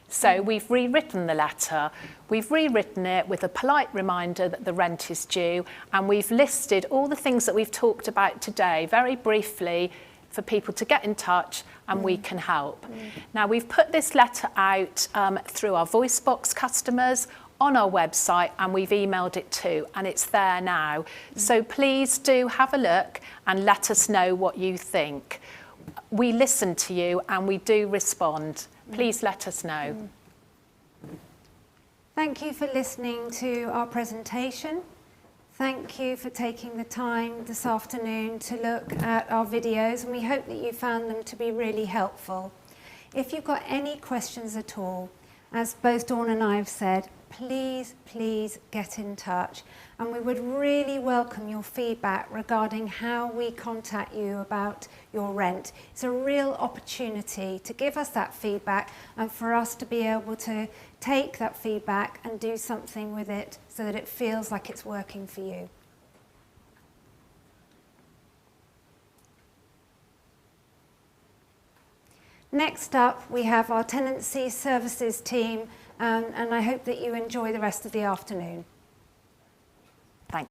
So we've rewritten the letter. We've rewritten it with a polite reminder that the rent is due, and we've listed all the things that we've talked about today very briefly for people to get in touch, and we can help. Now, we've put this letter out through our voice box customers on our website, and we've emailed it too, and it's there now. So please do have a look and let us know what you think. We listen to you and we do respond. Please let us know. Thank you for listening to our presentation. Thank you for taking the time this afternoon to look at our videos, and we hope that you found them to be really helpful. If you've got any questions at all, as both Dawn and I have said, please get in touch, and we would really welcome your feedback regarding how we contact you about your rent. It's a real opportunity to give us that feedback and for us to be able to take that feedback and do something with it so that it feels like it's working for you. Next up, we have our Tenancy Services team, and I hope that you enjoy the rest of the afternoon. Thanks.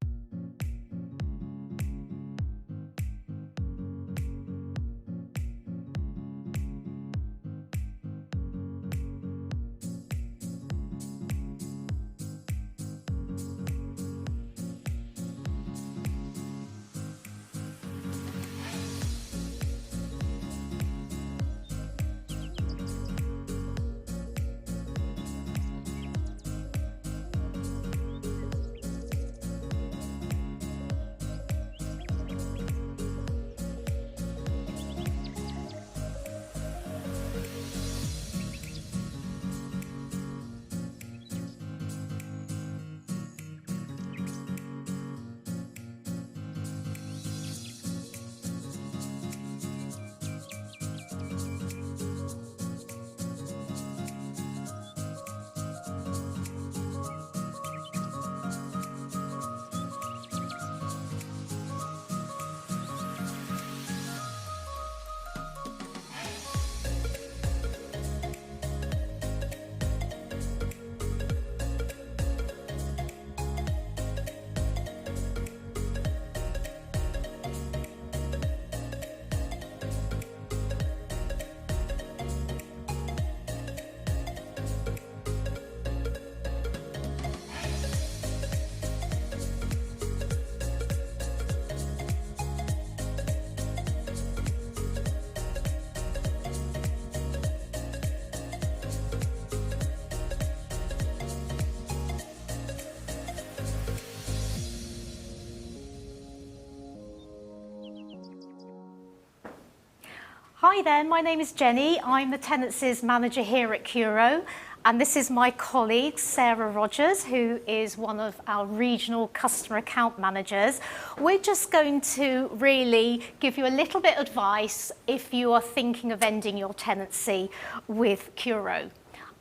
Hi there, my name is Jenny. I'm the Tenancies Manager here at Curo, and this is my colleague Sarah Rogers, who is one of our regional customer account managers. We're just going to really give you a little bit of advice if you are thinking of ending your tenancy with Curo.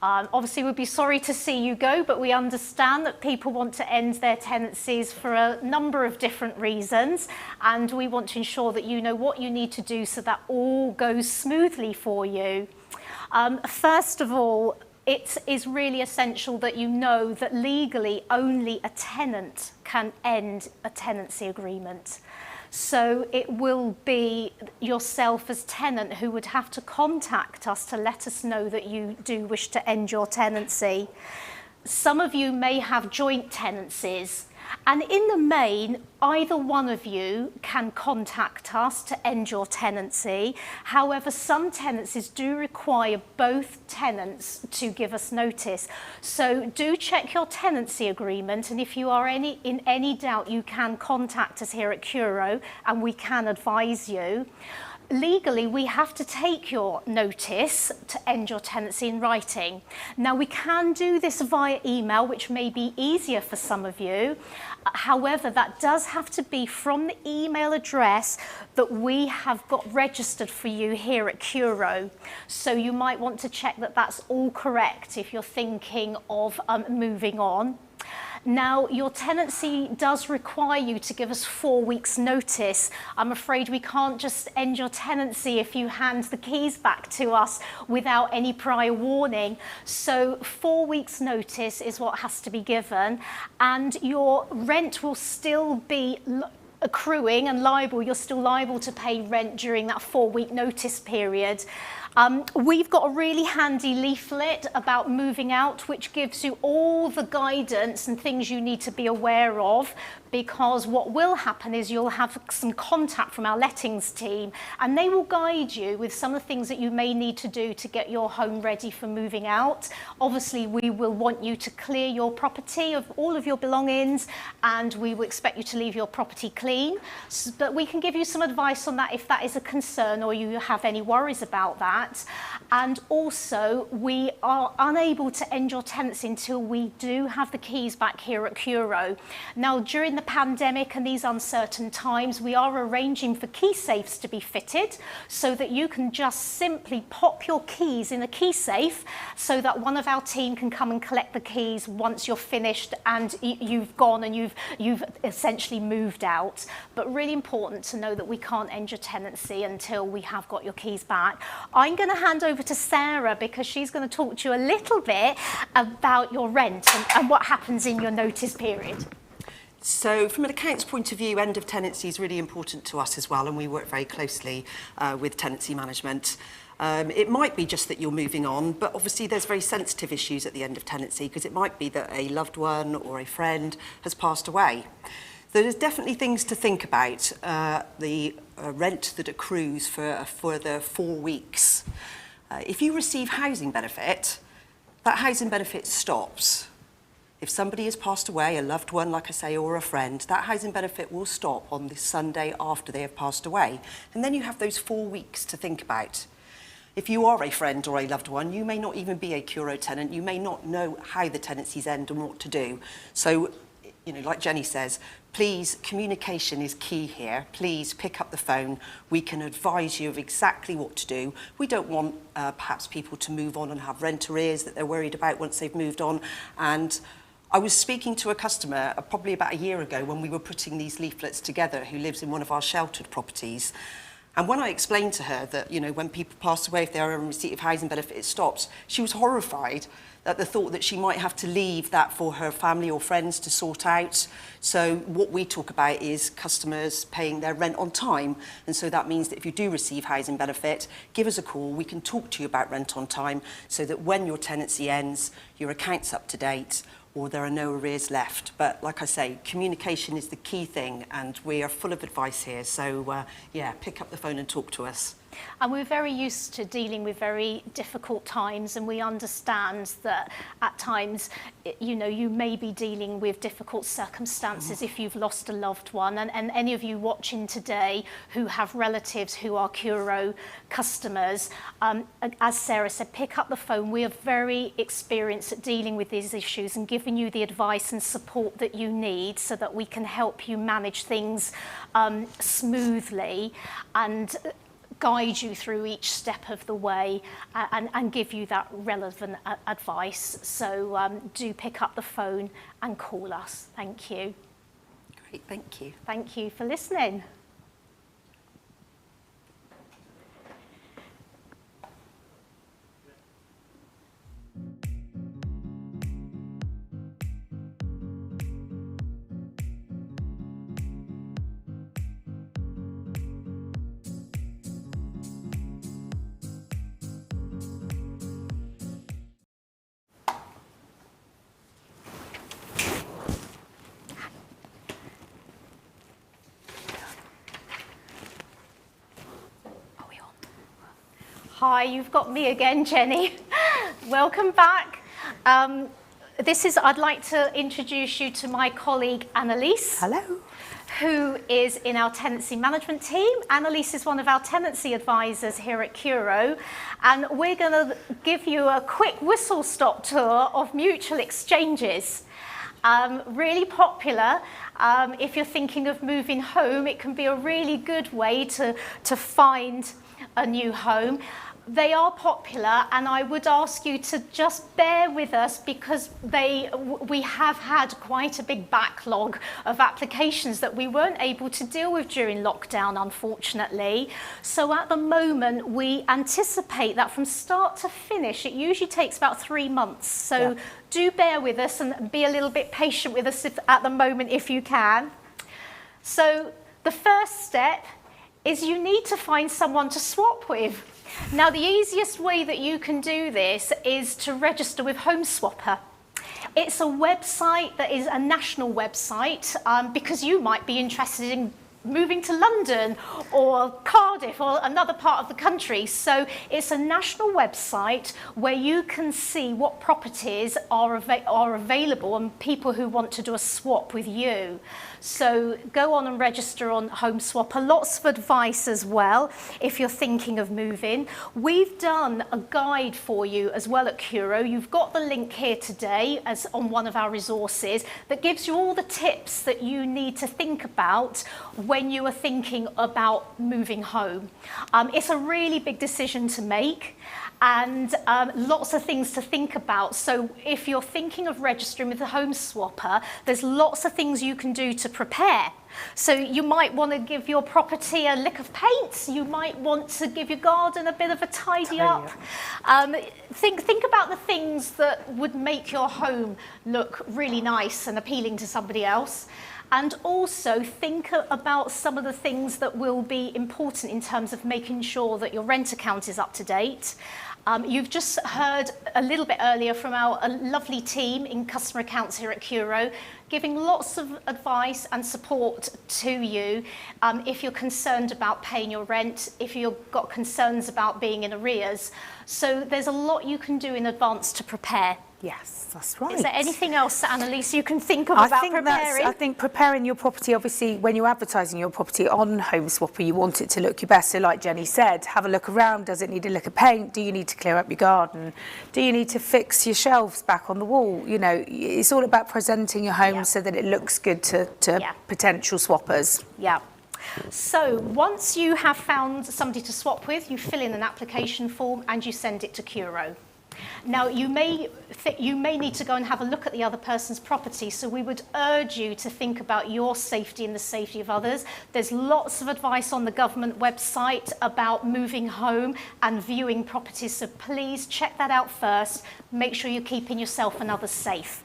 Obviously, we'd be sorry to see you go, but we understand that people want to end their tenancies for a number of different reasons, and we want to ensure that you know what you need to do so that all goes smoothly for you. First of all, it is really essential that you know that legally only a tenant can end a tenancy agreement. So it will be yourself as tenant who would have to contact us to let us know that you do wish to end your tenancy. Some of you may have joint tenancies, and in the main, either one of you can contact us to end your tenancy. However, some tenancies do require both tenants to give us notice. So do check your tenancy agreement, and if you are in any doubt, you can contact us here at Curo and we can advise you. Legally, we have to take your notice to end your tenancy in writing. Now, we can do this via email, which may be easier for some of you. However, that does have to be from the email address that we have got registered for you here at Curo. So you might want to check that that's all correct if you're thinking of moving on. Now, your tenancy does require you to give us 4 weeks' notice. I'm afraid we can't just end your tenancy if you hand the keys back to us without any prior warning. So 4 weeks' notice is what has to be given, and your rent will still be accruing and liable. You're still liable to pay rent during that 4-week notice period. We've got a really handy leaflet about moving out, which gives you all the guidance and things you need to be aware of, because what will happen is you'll have some contact from our lettings team, and they will guide you with some of the things that you may need to do to get your home ready for moving out. Obviously, we will want you to clear your property of all of your belongings, and we will expect you to leave your property clean. But we can give you some advice on that if that is a concern or you have any worries about that. And also, we are unable to end your tenancy until we do have the keys back here at Curo. Now, during the pandemic and these uncertain times, we are arranging for key safes to be fitted so that you can just simply pop your keys in a key safe so that one of our team can come and collect the keys once you're finished and you've gone and you've essentially moved out. But really important to know that we can't end your tenancy until we have got your keys back. I'm going to hand over to Sarah because she's going to talk to you a little bit about your rent and what happens in your notice period. So from an accounts point of view, end of tenancy is really important to us as well, and we work very closely with tenancy management. It might be just that you're moving on, but obviously there's very sensitive issues at the end of tenancy because it might be that a loved one or a friend has passed away. There's definitely things to think about. The rent that accrues for a further 4 weeks. If you receive housing benefit, that housing benefit stops. If somebody has passed away, a loved one, like I say, or a friend, that housing benefit will stop on the Sunday after they have passed away. And then you have those 4 weeks to think about. If you are a friend or a loved one, you may not even be a Curo tenant. You may not know how the tenancies end and what to do. So, you know, like Jenny says, please, communication is key here. Please pick up the phone. We can advise you of exactly what to do. We don't want perhaps people to move on and have rent arrears that they're worried about once they've moved on. And I was speaking to a customer probably about a year ago when we were putting these leaflets together, who lives in one of our sheltered properties. And when I explained to her that, you know, when people pass away, if they are in receipt of housing benefit, it stops, she was horrified at the thought that she might have to leave that for her family or friends to sort out. So what we talk about is customers paying their rent on time. And so that means that if you do receive housing benefit, give us a call. We can talk to you about rent on time so that when your tenancy ends, your account's up to date, or there are no arrears left. But like I say, communication is the key thing, and we are full of advice here. So yeah, pick up the phone and talk to us. And we're very used to dealing with very difficult times, and we understand that at times, you know, you may be dealing with difficult circumstances if you've lost a loved one. And any of you watching today who have relatives who are Curo customers, as Sarah said, pick up the phone. We are very experienced at dealing with these issues and giving you the advice and support that you need so that we can help you manage things smoothly and guide you through each step of the way and give you that relevant advice. So do pick up the phone and call us. Thank you. Great, thank you. Thank you for listening. Hi, you've got me again, Jenny. Welcome back. I'd like to introduce you to my colleague, Annalise. Hello. Who is in our tenancy management team. Annalise is one of our tenancy advisors here at Curo, and we're going to give you a quick whistle-stop tour of mutual exchanges. Really popular. If you're thinking of moving home, it can be a really good way to find a new home. They are popular, and I would ask you to just bear with us because we have had quite a big backlog of applications that we weren't able to deal with during lockdown, unfortunately. So at the moment, we anticipate that from start to finish, it usually takes about 3 months. So do bear with us and be a little bit patient with us at the moment if you can. So the first step is you need to find someone to swap with. Now, the easiest way that you can do this is to register with HomeSwapper. It's a website that is a national website because you might be interested in moving to London or Cardiff or another part of the country. So it's a national website where you can see what properties are available and people who want to do a swap with you. So go on and register on HomeSwapper. Lots of advice as well if you're thinking of moving. We've done a guide for you as well at Curo. You've got the link here today as on one of our resources that gives you all the tips that you need to think about when you are thinking about moving home. It's a really big decision to make, and lots of things to think about. So if you're thinking of registering with the HomeSwapper, there's lots of things you can do to prepare. So you might want to give your property a lick of paint. You might want to give your garden a bit of a tidy up. Think about the things that would make your home look really nice and appealing to somebody else. And also think about some of the things that will be important in terms of making sure that your rent account is up to date. You've just heard a little bit earlier from our lovely team in customer accounts here at Curo, giving lots of advice and support to you if you're concerned about paying your rent, if you've got concerns about being in arrears. So there's a lot you can do in advance to prepare. Yes, that's right. Is there anything else, Annalise, you can think of about preparing? I think preparing your property, obviously, when you're advertising your property on HomeSwapper, you want it to look your best. So like Jenny said, have a look around. Does it need a lick of paint? Do you need to clear up your garden? Do you need to fix your shelves back on the wall? You know, it's all about presenting your home so that it looks good to potential swappers. Yeah. So once you have found somebody to swap with, you fill in an application form and you send it to Curo. Now, you may need to go and have a look at the other person's property, so we would urge you to think about your safety and the safety of others. There's lots of advice on the government website about moving home and viewing properties, so please check that out first. Make sure you're keeping yourself and others safe.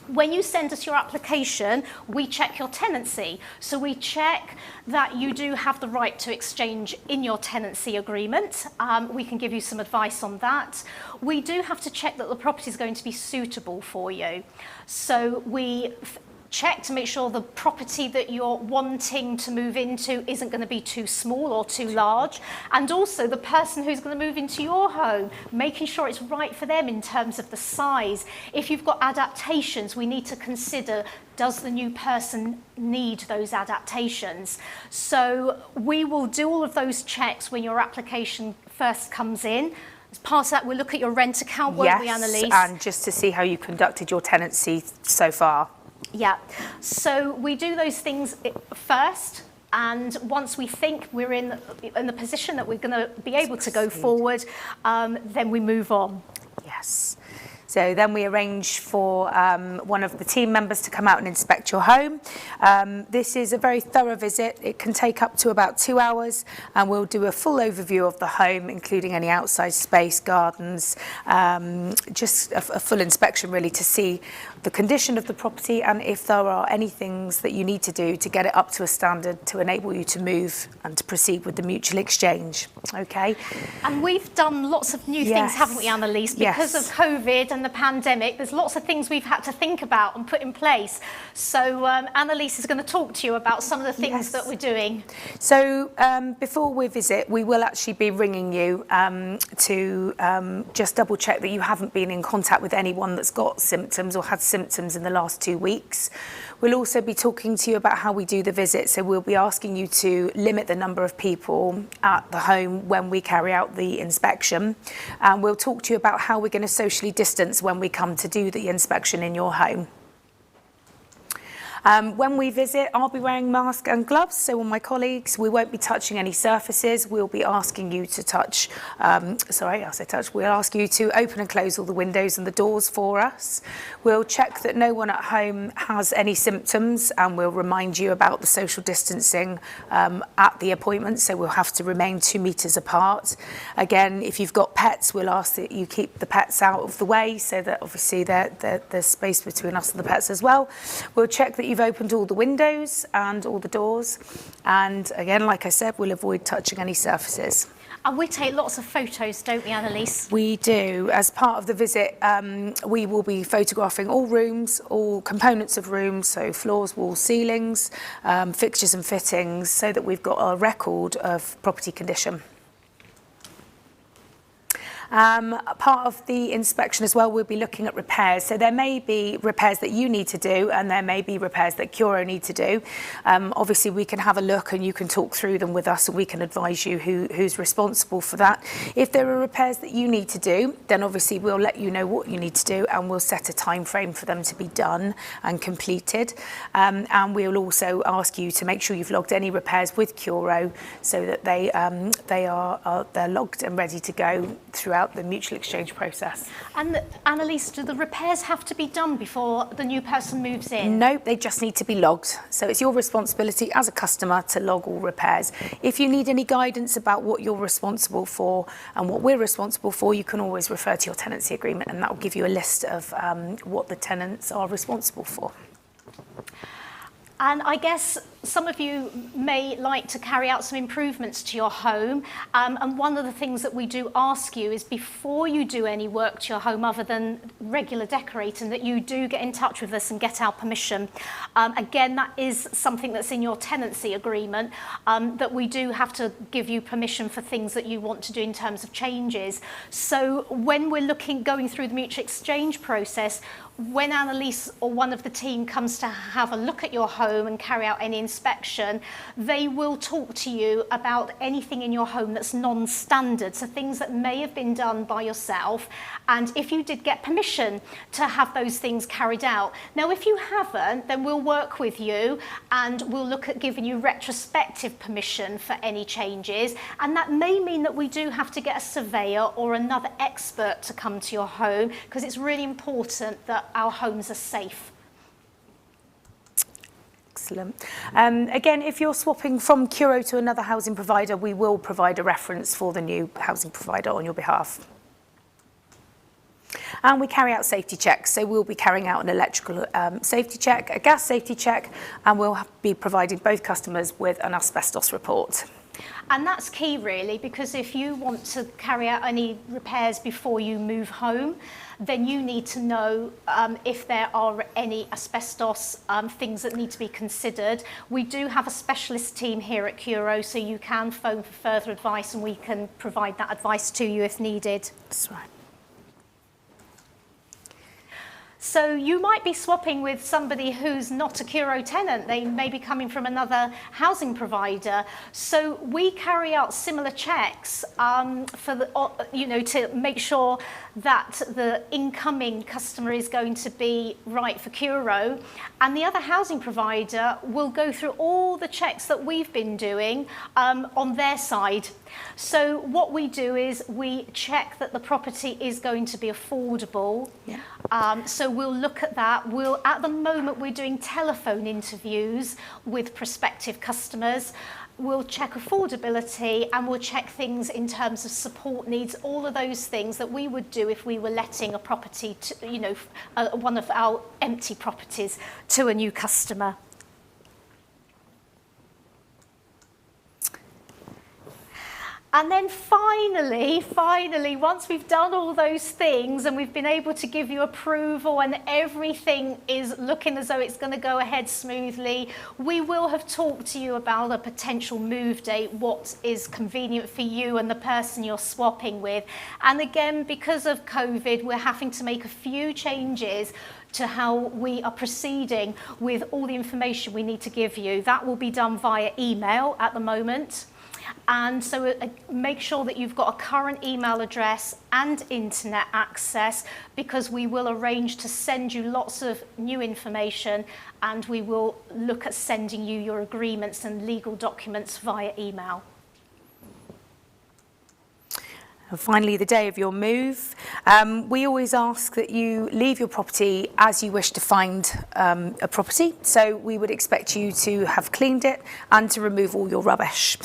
When you send us your application, we check your tenancy. So we check that you do have the right to exchange in your tenancy agreement. We can give you some advice on that. We do have to check that the property is going to be suitable for you. So we check to make sure the property that you're wanting to move into isn't going to be too small or too large, and also the person who's going to move into your home, making sure it's right for them in terms of the size. If you've got adaptations, we need to consider, does the new person need those adaptations? So we will do all of those checks when your application first comes in. As part of that, we'll look at your rent account, won't we, Annalise? Yes, and just to see how you conducted your tenancy so far. Yeah, so we do those things first, and once we think we're in the position that we're going to be able to go forward, then we move on. Yes. So then we arrange for one of the team members to come out and inspect your home. This is a very thorough visit. It can take up to about 2 hours, and we'll do a full overview of the home, including any outside space, gardens, just a full inspection really to see the condition of the property and if there are any things that you need to do to get it up to a standard to enable you to move and to proceed with the mutual exchange. Okay. And we've done lots of new things, haven't we, Annalise? Because of COVID and the pandemic, there's lots of things we've had to think about and put in place. So Annalise is going to talk to you about some of the things that we're doing. So before we visit, we will actually be ringing you to just double check that you haven't been in contact with anyone that's got symptoms or had symptoms in the last 2 weeks. We'll also be talking to you about how we do the visit. So we'll be asking you to limit the number of people at the home when we carry out the inspection. And we'll talk to you about how we're going to socially distance when we come to do the inspection in your home. When we visit, I'll be wearing mask and gloves, so will my colleagues. We won't be touching any surfaces. We'll be asking you to touch, we'll ask you to open and close all the windows and the doors for us. We'll check that no one at home has any symptoms, and we'll remind you about the social distancing at the appointment, so we'll have to remain 2 metres apart. Again, if you've got pets, we'll ask that you keep the pets out of the way, so that obviously there's space between us and the pets as well. We'll check that you've opened all the windows and all the doors, and again, like I said, we'll avoid touching any surfaces. And we take lots of photos, don't we, Annalise? We do. As part of the visit, we will be photographing all rooms, all components of rooms, so floors, walls, ceilings, fixtures and fittings, so that we've got a record of property condition. Part of the inspection as well, we'll be looking at repairs. So there may be repairs that you need to do, and there may be repairs that Curo need to do. Obviously, we can have a look and you can talk through them with us, and we can advise you who's responsible for that. If there are repairs that you need to do, then obviously we'll let you know what you need to do, and we'll set a time frame for them to be done and completed. And we'll also ask you to make sure you've logged any repairs with Curo, so that they're logged and ready to go throughout the mutual exchange process. And Annalise, do the repairs have to be done before the new person moves in? No, they just need to be logged. So it's your responsibility as a customer to log all repairs. If you need any guidance about what you're responsible for and what we're responsible for, you can always refer to your tenancy agreement, and that will give you a list of what the tenants are responsible for. And I guess some of you may like to carry out some improvements to your home. And one of the things that we do ask you is, before you do any work to your home other than regular decorating, that you do get in touch with us and get our permission. Again, that is something that's in your tenancy agreement, that we do have to give you permission for things that you want to do in terms of changes. So when we're going through the mutual exchange process, when Annalise or one of the team comes to have a look at your home and carry out any inspection, they will talk to you about anything in your home that's non-standard, so things that may have been done by yourself, and if you did get permission to have those things carried out. Now, if you haven't, then we'll work with you and we'll look at giving you retrospective permission for any changes, and that may mean that we do have to get a surveyor or another expert to come to your home, because it's really important that our homes are safe. Excellent. Again, if you're swapping from Curo to another housing provider, we will provide a reference for the new housing provider on your behalf. And we carry out safety checks, so we'll be carrying out an electrical safety check, a gas safety check, and we'll be providing both customers with an asbestos report. And that's key really, because if you want to carry out any repairs before you move home, then you need to know if there are any asbestos things that need to be considered. We do have a specialist team here at Curo, so you can phone for further advice and we can provide that advice to you if needed. That's right. So you might be swapping with somebody who's not a Curo tenant. They may be coming from another housing provider. So we carry out similar checks for the, to make sure that the incoming customer is going to be right for Curo. And the other housing provider will go through all the checks that we've been doing on their side. So what we do is we check that the property is going to be affordable. Yeah. So we'll look at that. At the moment, we're doing telephone interviews with prospective customers. We'll check affordability and we'll check things in terms of support needs, all of those things that we would do if we were letting a property to, one of our empty properties to a new customer. And then finally, once we've done all those things and we've been able to give you approval and everything is looking as though it's going to go ahead smoothly, we will have talked to you about a potential move date, what is convenient for you and the person you're swapping with. And again, because of COVID, we're having to make a few changes to how we are proceeding with all the information we need to give you. That will be done via email at the moment. And so make sure that you've got a current email address and internet access, because we will arrange to send you lots of new information and we will look at sending you your agreements and legal documents via email. And finally, the day of your move, we always ask that you leave your property as you wish to find a property. So we would expect you to have cleaned it and to remove all your rubbish.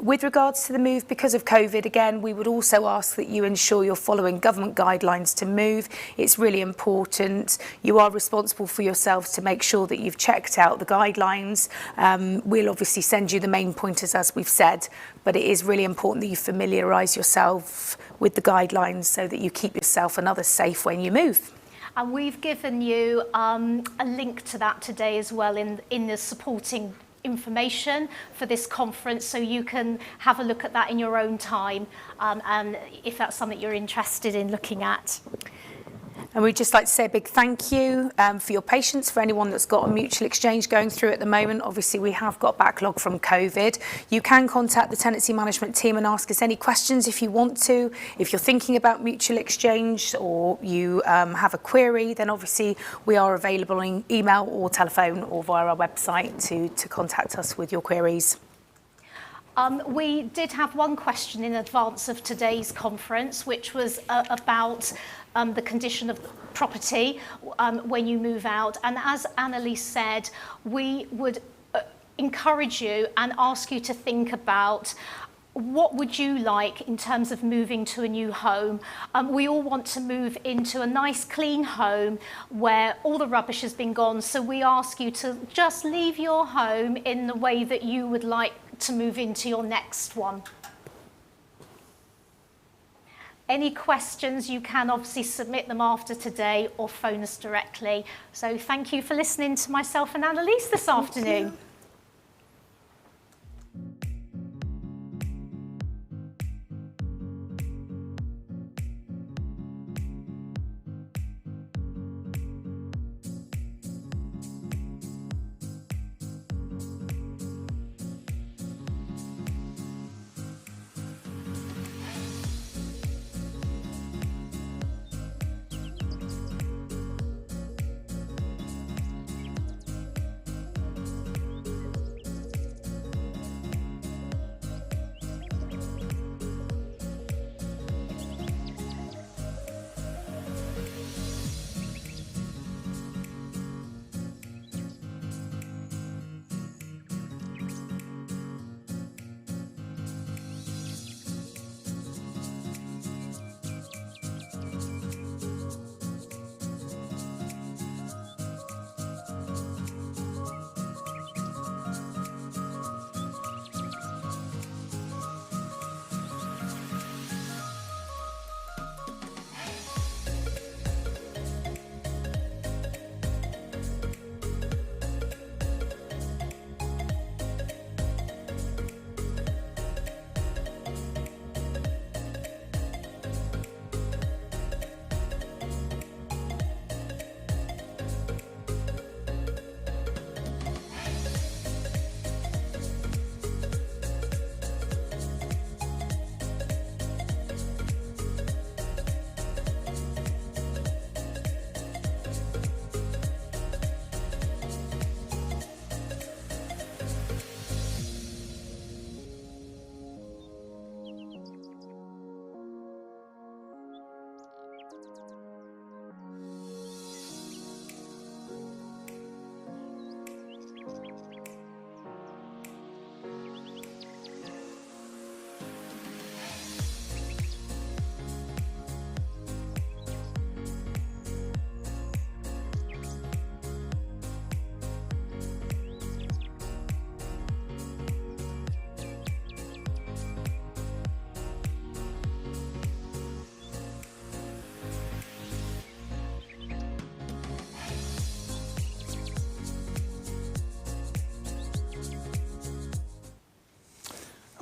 With regards to the move, because of COVID, again, we would also ask that you ensure you're following government guidelines to move. It's really important. You are responsible for yourselves to make sure that you've checked out the guidelines. We'll obviously send you the main pointers, as we've said, but it is really important that you familiarise yourself with the guidelines so that you keep yourself and others safe when you move. And we've given you a link to that today as well in the supporting information for this conference, so you can have a look at that in your own time and if that's something you're interested in looking at. And we'd just like to say a big thank you for your patience, for anyone that's got a mutual exchange going through at the moment. Obviously, we have got backlog from COVID. You can contact the tenancy management team and ask us any questions if you want to. If you're thinking about mutual exchange or you have a query, then obviously we are available in email or telephone or via our website to contact us with your queries. We did have one question in advance of today's conference, which was about the condition of the property when you move out. And as Annalise said, we would encourage you and ask you to think about what would you like in terms of moving to a new home. We all want to move into a nice clean home where all the rubbish has been gone. So we ask you to just leave your home in the way that you would like to move into your next one. Any questions, you can obviously submit them after today or phone us directly. So thank you for listening to myself and Annalise this afternoon.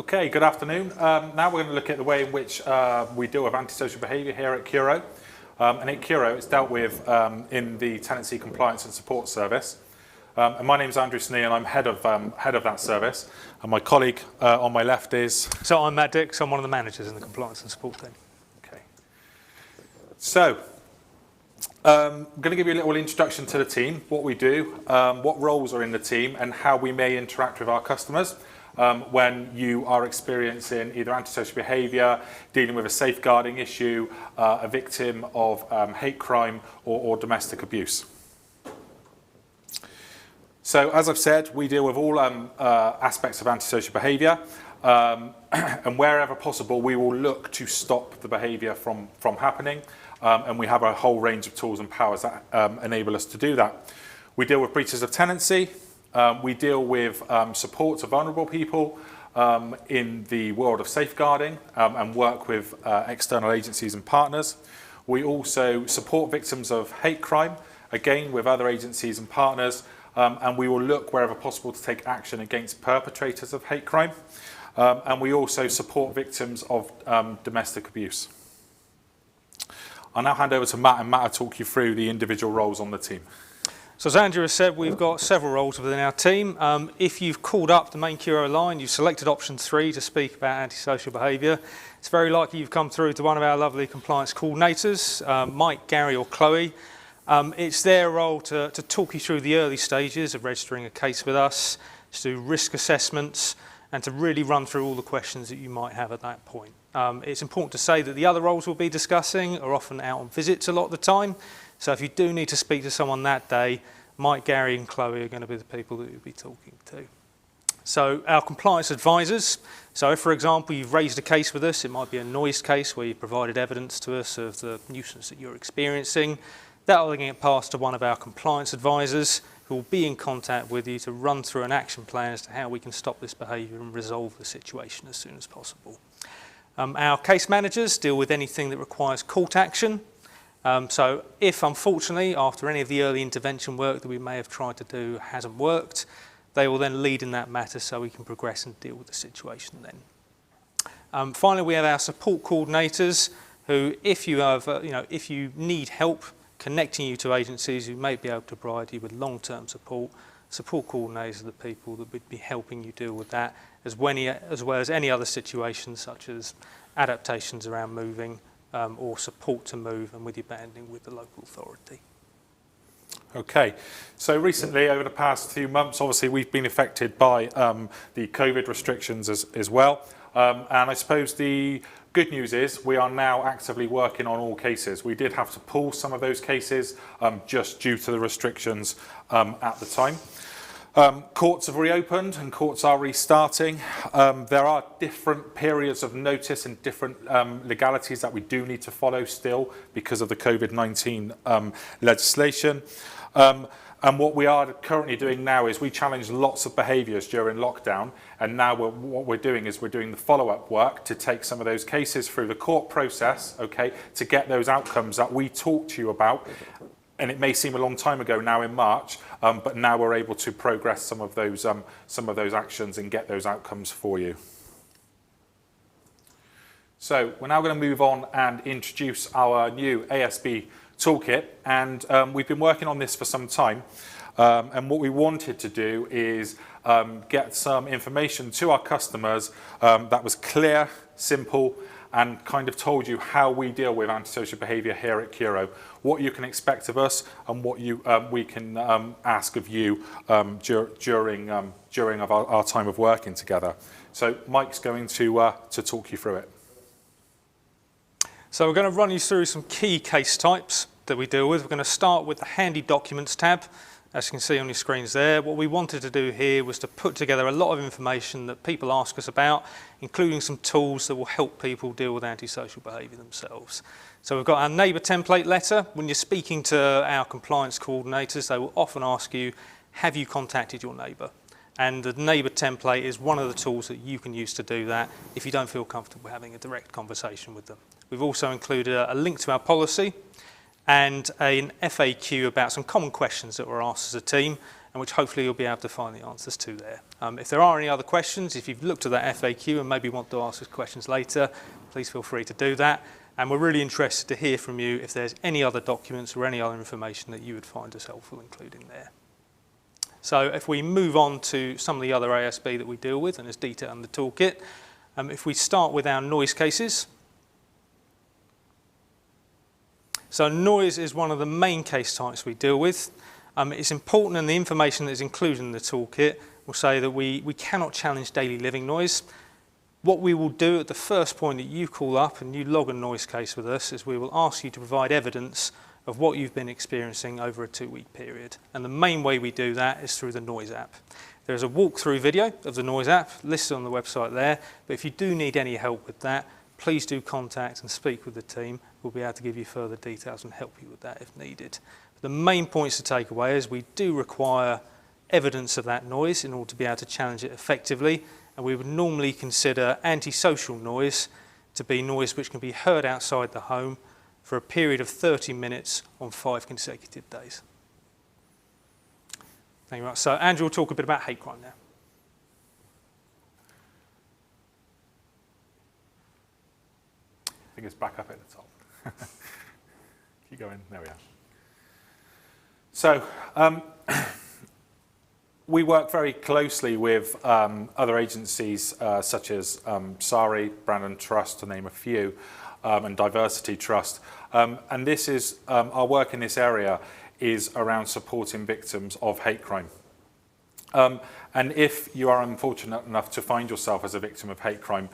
Okay, good afternoon. Now we're going to look at the way in which we deal with antisocial behaviour here at Curo. And at Curo, it's dealt with in the Tenancy Compliance and Support Service. And my name's Andrew Snee, and I'm head of that service. And my colleague on my left is... So I'm Matt Dix, I'm one of the managers in the Compliance and Support team. Okay. So, I'm going to give you a little introduction to the team, what we do, what roles are in the team, and how we may interact with our customers. When you are experiencing either antisocial behaviour, dealing with a safeguarding issue, a victim of hate crime or domestic abuse. So, as I've said, we deal with all aspects of antisocial behaviour, and wherever possible, we will look to stop the behaviour from happening, and we have a whole range of tools and powers that enable us to do that. We deal with breaches of tenancy. We deal with support to vulnerable people in the world of safeguarding and work with external agencies and partners. We also support victims of hate crime, again with other agencies and partners, and we will look wherever possible to take action against perpetrators of hate crime. And we also support victims of domestic abuse. I'll now hand over to Matt, and Matt will talk you through the individual roles on the team. So as Andrew has said, we've got several roles within our team. If you've called up the main Curo line, you've selected option 3 to speak about antisocial behaviour, it's very likely you've come through to one of our lovely compliance coordinators, Mike, Gary or Chloe. It's their role to talk you through the early stages of registering a case with us, to do risk assessments, and to really run through all the questions that you might have at that point. It's important to say that the other roles we'll be discussing are often out on visits a lot of the time. So if you do need to speak to someone that day, Mike, Gary and Chloe are going to be the people that you'll be talking to. So our compliance advisors, so if for example you've raised a case with us, it might be a noise case where you provided evidence to us of the nuisance that you're experiencing, that will then get passed to one of our compliance advisors who will be in contact with you to run through an action plan as to how we can stop this behaviour and resolve the situation as soon as possible. Our case managers deal with anything that requires court action. So if, unfortunately, after any of the early intervention work that we may have tried to do hasn't worked, they will then lead in that matter so we can progress and deal with the situation then. Finally, we have our support coordinators who, if you have, if you need help connecting you to agencies who may be able to provide you with long-term support, support coordinators are the people that would be helping you deal with that, as well as any other situations such as adaptations around moving, or support to move and with your banding with the local authority. Okay, so recently over the past few months, obviously we've been affected by the COVID restrictions as well. And I suppose the good news is we are now actively working on all cases. We did have to pull some of those cases just due to the restrictions at the time. Courts have reopened and courts are restarting. There are different periods of notice and different legalities that we do need to follow still because of the COVID-19 legislation. And what we are currently doing now is we challenge lots of behaviours during lockdown, and now what we're doing is we're doing the follow-up work to take some of those cases through the court process, okay, to get those outcomes that we talked to you about. And it may seem a long time ago now in March, but now we're able to progress some of those actions and get those outcomes for you. So we're now going to move on and introduce our new ASB toolkit, and we've been working on this for some time. And what we wanted to do is get some information to our customers that was clear, simple, and kind of told you how we deal with antisocial behaviour here at Curo, what you can expect of us, and what we can ask of you during our time of working together. So Mike's going to talk you through it. So we're going to run you through some key case types that we deal with. We're going to start with the Handy Documents tab. As you can see on your screens there, what we wanted to do here was to put together a lot of information that people ask us about, including some tools that will help people deal with antisocial behaviour themselves. So we've got our neighbour template letter. When you're speaking to our compliance coordinators, they will often ask you, have you contacted your neighbour? And the neighbour template is one of the tools that you can use to do that if you don't feel comfortable having a direct conversation with them. We've also included a link to our policy and an FAQ about some common questions that were asked as a team, and which hopefully you'll be able to find the answers to there. If there are any other questions, if you've looked at that FAQ and maybe want to ask us questions later, please feel free to do that. And we're really interested to hear from you if there's any other documents or any other information that you would find us helpful including there. So if we move on to some of the other ASB that we deal with and as detailed in the toolkit, if we start with our noise cases. So noise is one of the main case types we deal with. It's important, and the information that is included in the toolkit will say that we cannot challenge daily living noise. What we will do at the first point that you call up and you log a noise case with us is we will ask you to provide evidence of what you've been experiencing over a 2-week period. And the main way we do that is through the Noise app. There's a walkthrough video of the Noise app listed on the website there, but if you do need any help with that, please do contact and speak with the team. We'll be able to give you further details and help you with that if needed. The main points to take away is we do require evidence of that noise in order to be able to challenge it effectively, and we would normally consider antisocial noise to be noise which can be heard outside the home for a period of 30 minutes on 5 consecutive days. Thank you very much. So Andrew will talk a bit about hate crime now. I think it's back up at the top. Keep going, there we are. So, we work very closely with other agencies such as SARI, Brandon Trust, to name a few, and Diversity Trust. And this is, our work in this area is around supporting victims of hate crime. And if you are unfortunate enough to find yourself as a victim of hate crime,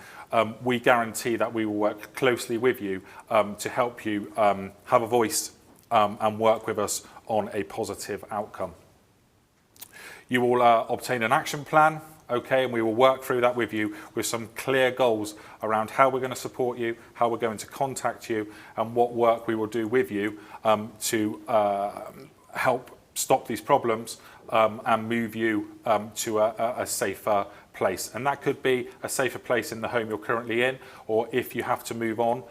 we guarantee that we will work closely with you to help you have a voice and work with us on a positive outcome. You will obtain an action plan, okay, and we will work through that with you with some clear goals around how we're going to support you, how we're going to contact you, and what work we will do with you to help stop these problems and move you to a safer place. And that could be a safer place in the home you're currently in, or if you have to move on,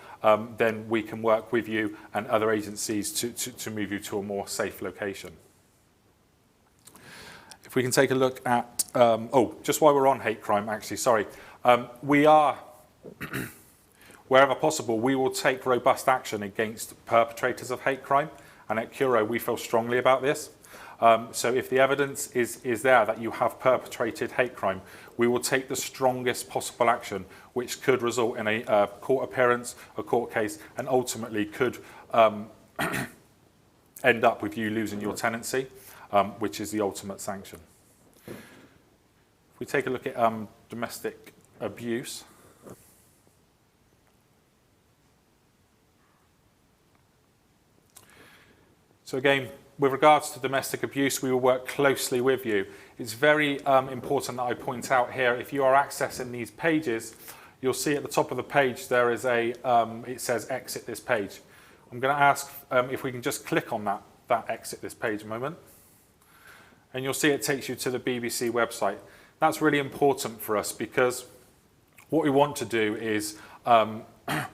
then we can work with you and other agencies to move you to a more safe location. If we can take a look at, just while we're on hate crime, actually, sorry, we are, wherever possible, we will take robust action against perpetrators of hate crime, and at Curo we feel strongly about this. So if the evidence is there that you have perpetrated hate crime, we will take the strongest possible action, which could result in a court appearance, a court case, and ultimately could end up with you losing your tenancy, which is the ultimate sanction. If we take a look at domestic abuse. So again, with regards to domestic abuse, we will work closely with you. It's very important that I point out here, if you are accessing these pages, you'll see at the top of the page there is a, it says exit this page. I'm going to ask if we can just click on that exit this page a moment. And you'll see it takes you to the BBC website. That's really important for us because what we want to do is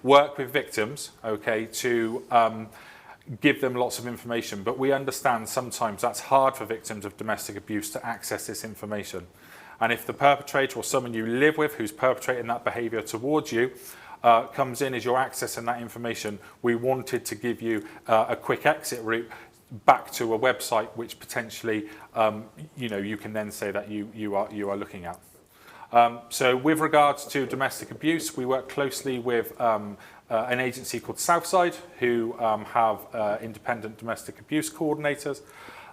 work with victims, okay, to give them lots of information, but we understand sometimes that's hard for victims of domestic abuse to access this information. And if the perpetrator or someone you live with who's perpetrating that behaviour towards you comes in as you're accessing that information, we wanted to give you a quick exit route back to a website which potentially you can then say that you are looking at. So with regards to domestic abuse, we work closely with an agency called Southside, who have independent domestic abuse coordinators,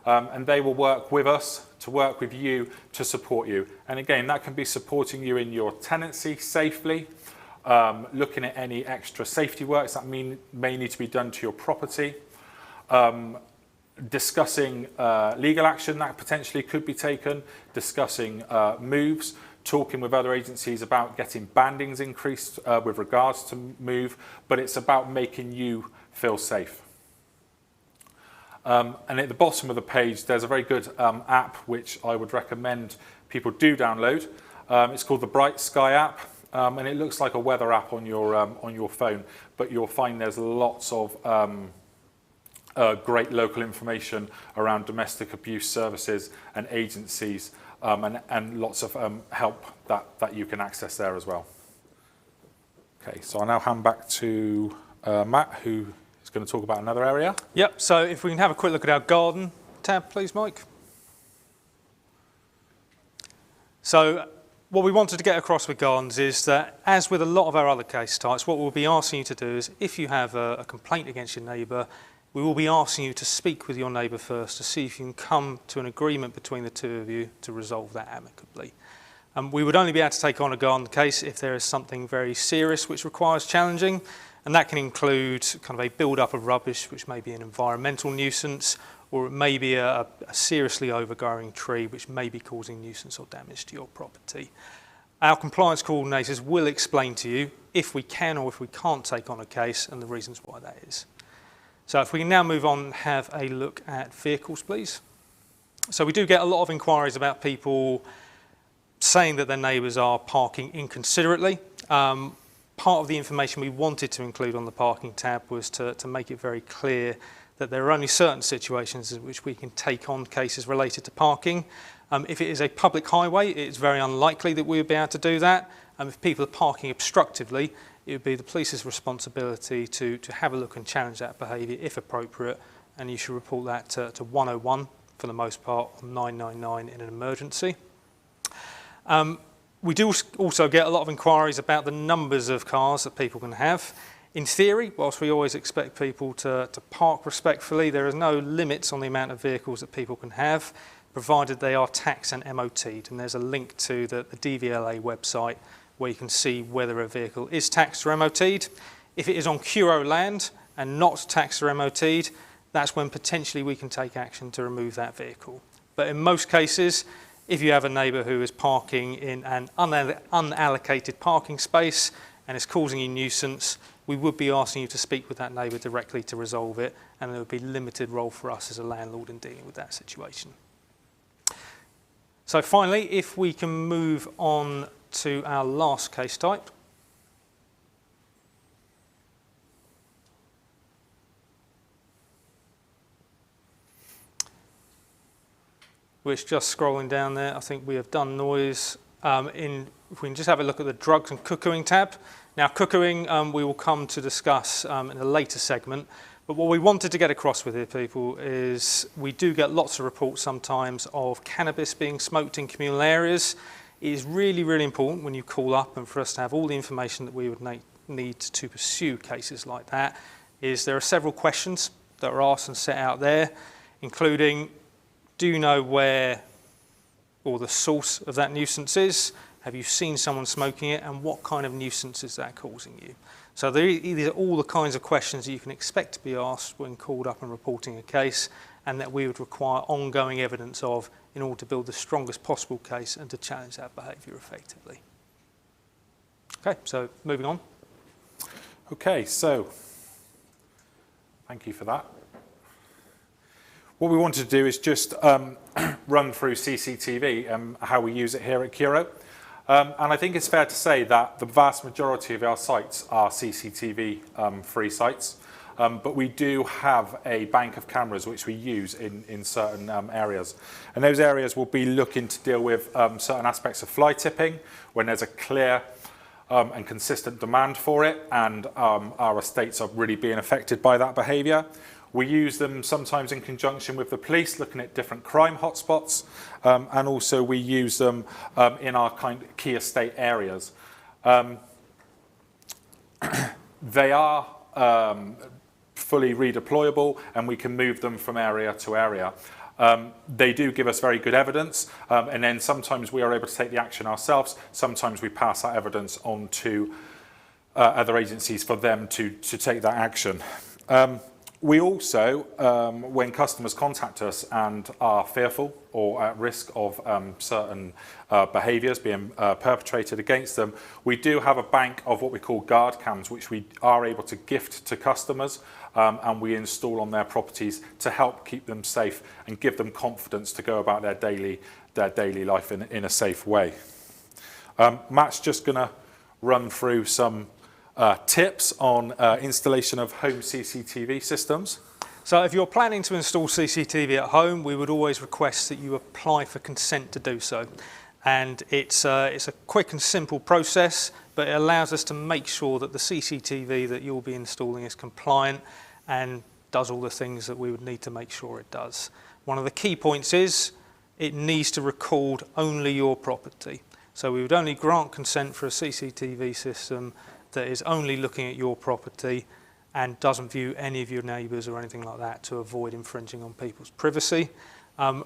and they will work with us to work with you to support you. And again, that can be supporting you in your tenancy safely, looking at any extra safety works that may need to be done to your property, discussing legal action that potentially could be taken, discussing moves, talking with other agencies about getting bandings increased with regards to move, but it's about making you feel safe. And at the bottom of the page, there's a very good app which I would recommend people do download. It's called the Bright Sky app, and it looks like a weather app on your phone, but you'll find there's lots of great local information around domestic abuse services and agencies, and lots of help that you can access there as well. Okay, so I'll now hand back to Matt, who is going to talk about another area. Yep, so if we can have a quick look at our garden tab, please, Mike. So what we wanted to get across with gardens is that, as with a lot of our other case types, what we'll be asking you to do is, if you have a complaint against your neighbour, we will be asking you to speak with your neighbour first to see if you can come to an agreement between the two of you to resolve that amicably. We would only be able to take on a garden case if there is something very serious which requires challenging, and that can include kind of a build-up of rubbish, which may be an environmental nuisance, or it may be a seriously overgrowing tree which may be causing nuisance or damage to your property. Our compliance coordinators will explain to you if we can or if we can't take on a case and the reasons why that is. So if we can now move on and have a look at vehicles, please. So we do get a lot of inquiries about people saying that their neighbours are parking inconsiderately. Part of the information we wanted to include on the parking tab was to make it very clear that there are only certain situations in which we can take on cases related to parking. If it is a public highway, it's very unlikely that we would be able to do that. If people are parking obstructively, it would be the police's responsibility to have a look and challenge that behaviour if appropriate, and you should report that to 101 for the most part, or 999 in an emergency. We do also get a lot of inquiries about the numbers of cars that people can have. In theory, whilst we always expect people to park respectfully, there is no limits on the amount of vehicles that people can have, provided they are taxed and MOT'd. And there's a link to the DVLA website where you can see whether a vehicle is taxed or MOT'd. If it is on Curo land and not taxed or MOT'd, that's when potentially we can take action to remove that vehicle. But in most cases, if you have a neighbour who is parking in an unallocated parking space and is causing you nuisance, we would be asking you to speak with that neighbour directly to resolve it, and there would be limited role for us as a landlord in dealing with that situation. So finally, if we can move on to our last case type. Which, just scrolling down there, I think we have done noise. If we can just have a look at the drugs and cuckooing tab. Now, cuckooing we will come to discuss in a later segment, but what we wanted to get across with here, people, is we do get lots of reports sometimes of cannabis being smoked in communal areas. It is really, really important when you call up and for us to have all the information that we would need to pursue cases like that, is there are several questions that are asked and set out there, including, do you know where or the source of that nuisance is? Have you seen someone smoking it, and what kind of nuisance is that causing you? So these are all the kinds of questions that you can expect to be asked when called up and reporting a case, and that we would require ongoing evidence of in order to build the strongest possible case and to challenge that behaviour effectively. Okay, so moving on. Okay, so thank you for that. What we wanted to do is just run through CCTV and how we use it here at Curo. And I think it's fair to say that the vast majority of our sites are CCTV free sites. But we do have a bank of cameras which we use in certain areas. And those areas will be looking to deal with certain aspects of fly tipping when there's a clear and consistent demand for it, and our estates are really being affected by that behaviour. We use them sometimes in conjunction with the police, looking at different crime hotspots, and also we use them in our key estate areas. They are fully redeployable, and we can move them from area to area. They do give us very good evidence, and then sometimes we are able to take the action ourselves. Sometimes we pass that evidence on to other agencies for them to take that action. We also, when customers contact us and are fearful or at risk of certain behaviours being perpetrated against them, we do have a bank of what we call guard cams, which we are able to gift to customers, and we install on their properties to help keep them safe and give them confidence to go about their daily life in a safe way. Matt's just going to run through some tips on installation of home CCTV systems. So if you're planning to install CCTV at home, we would always request that you apply for consent to do so. And it's a quick and simple process, but it allows us to make sure that the CCTV that you'll be installing is compliant and does all the things that we would need to make sure it does. One of the key points is it needs to record only your property. So we would only grant consent for a CCTV system that is only looking at your property and doesn't view any of your neighbours or anything like that to avoid infringing on people's privacy.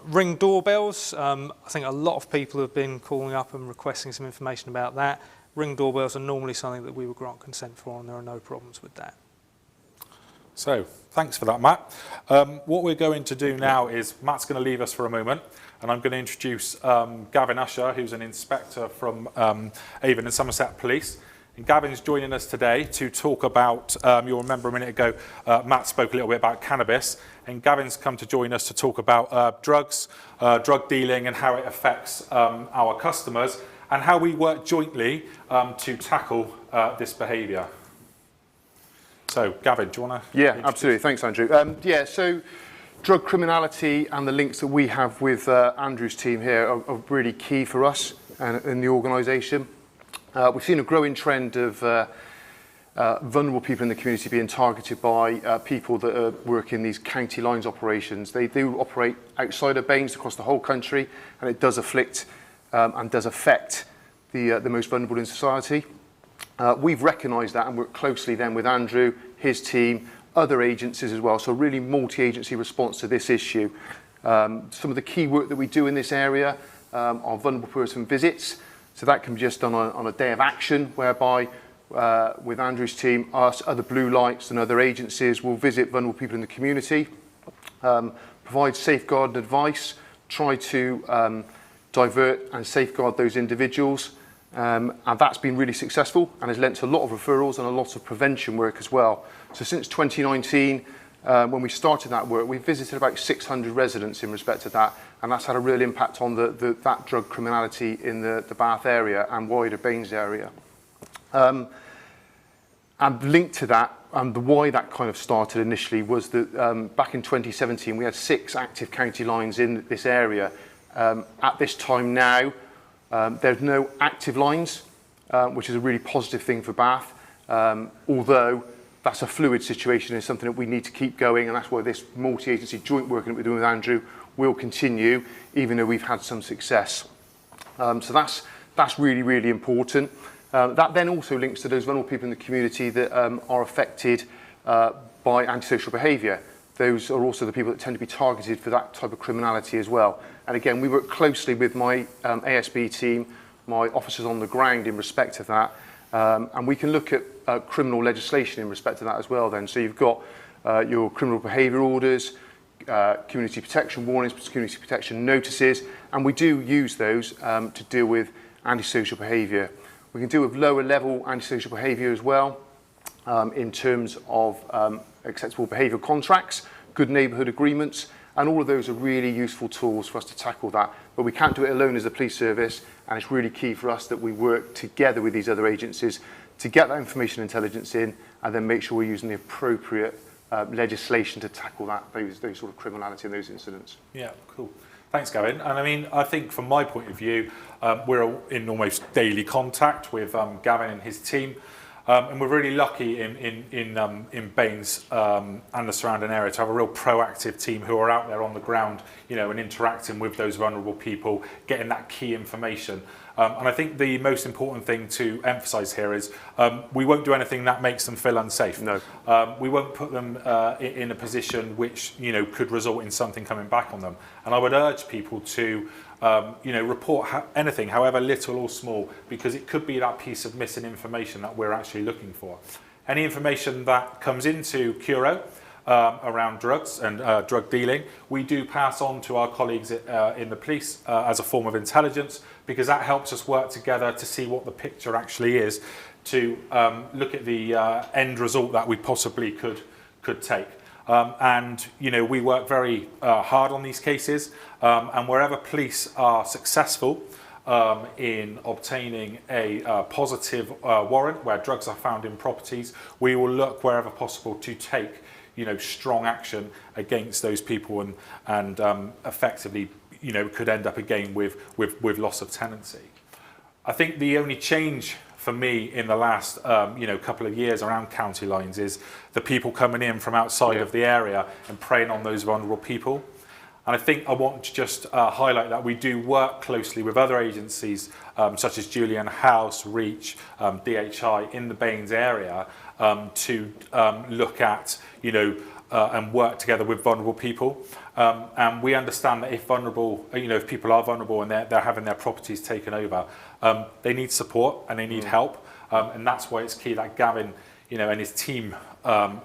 Ring doorbells, I think a lot of people have been calling up and requesting some information about that. Ring doorbells are normally something that we would grant consent for, and there are no problems with that. So, thanks for that, Matt. What we're going to do now is Matt's going to leave us for a moment, and I'm going to introduce Gavin Usher, who's an inspector from Avon and Somerset Police. And Gavin's joining us today to talk about, you'll remember a minute ago, Matt spoke a little bit about cannabis, and Gavin's come to join us to talk about drugs, drug dealing, and how it affects our customers, and how we work jointly to tackle this behaviour. So, Gavin, do you want to? Yeah, absolutely. Thanks, Andrew. So drug criminality and the links that we have with Andrew's team here are really key for us and in the organisation. We've seen a growing trend of vulnerable people in the community being targeted by people that work in these county lines operations. They do operate outside of Bains across the whole country, and it does afflict and does affect the most vulnerable in society. We've recognised that and worked closely then with Andrew, his team, other agencies as well, so really multi-agency response to this issue. Some of the key work that we do in this area are vulnerable person visits. So that can be just done on a day of action, whereby with Andrew's team, us, other blue lights and other agencies will visit vulnerable people in the community, provide safeguard advice, try to divert and safeguard those individuals. And that's been really successful and has lent to a lot of referrals and a lot of prevention work as well. So since 2019, when we started that work, we've visited about 600 residents in respect to that, and that's had a real impact on that drug criminality in the Bath area and wider Bains area. And linked to that, and why that kind of started initially was that back in 2017 we had 6 active county lines in this area. At this time now, there's no active lines, which is a really positive thing for Bath, although that's a fluid situation and something that we need to keep going, and that's why this multi-agency joint working that we're doing with Andrew will continue, even though we've had some success. So that's really, really important. That then also links to those vulnerable people in the community that are affected by antisocial behaviour. Those are also the people that tend to be targeted for that type of criminality as well. And again, we work closely with my ASB team, my officers on the ground in respect of that. And we can look at criminal legislation in respect to that as well then. So you've got your criminal behaviour orders, community protection warnings, community protection notices, and we do use those to deal with antisocial behaviour. We can deal with lower level antisocial behaviour as well in terms of acceptable behaviour contracts, good neighbourhood agreements, and all of those are really useful tools for us to tackle that. But we can't do it alone as a police service, and it's really key for us that we work together with these other agencies to get that information intelligence in and then make sure we're using the appropriate legislation to tackle those sort of criminality and those incidents. Yeah, cool. Thanks, Gavin. And I mean, I think from my point of view, we're in almost daily contact with Gavin and his team. And we're really lucky in Bains and the surrounding area to have a real proactive team who are out there on the ground, you know, and interacting with those vulnerable people, getting that key information. And I think the most important thing to emphasise here is we won't do anything that makes them feel unsafe. No. We won't put them in a position which, you know, could result in something coming back on them. And I would urge people to you know, report anything, however little or small, because it could be that piece of missing information that we're actually looking for. Any information that comes into Curo around drugs and drug dealing, we do pass on to our colleagues in the police as a form of intelligence, because that helps us work together to see what the picture actually is, to look at the end result that we possibly could take. And, you know, we work very hard on these cases, and wherever police are successful in obtaining a positive warrant where drugs are found in properties, we will look wherever possible to take, strong action against those people and effectively, could end up again with loss of tenancy. I think the only change for me in the last couple of years around county lines is the people coming in from outside of the area and preying on those vulnerable people. And I think I want to just highlight that we do work closely with other agencies such as Julian House, Reach, DHI in the Baines area to look at, and work together with vulnerable people. And we understand that if people are vulnerable and they're having their properties taken over, they need support and they need help. And that's why it's key that Gavin, and his team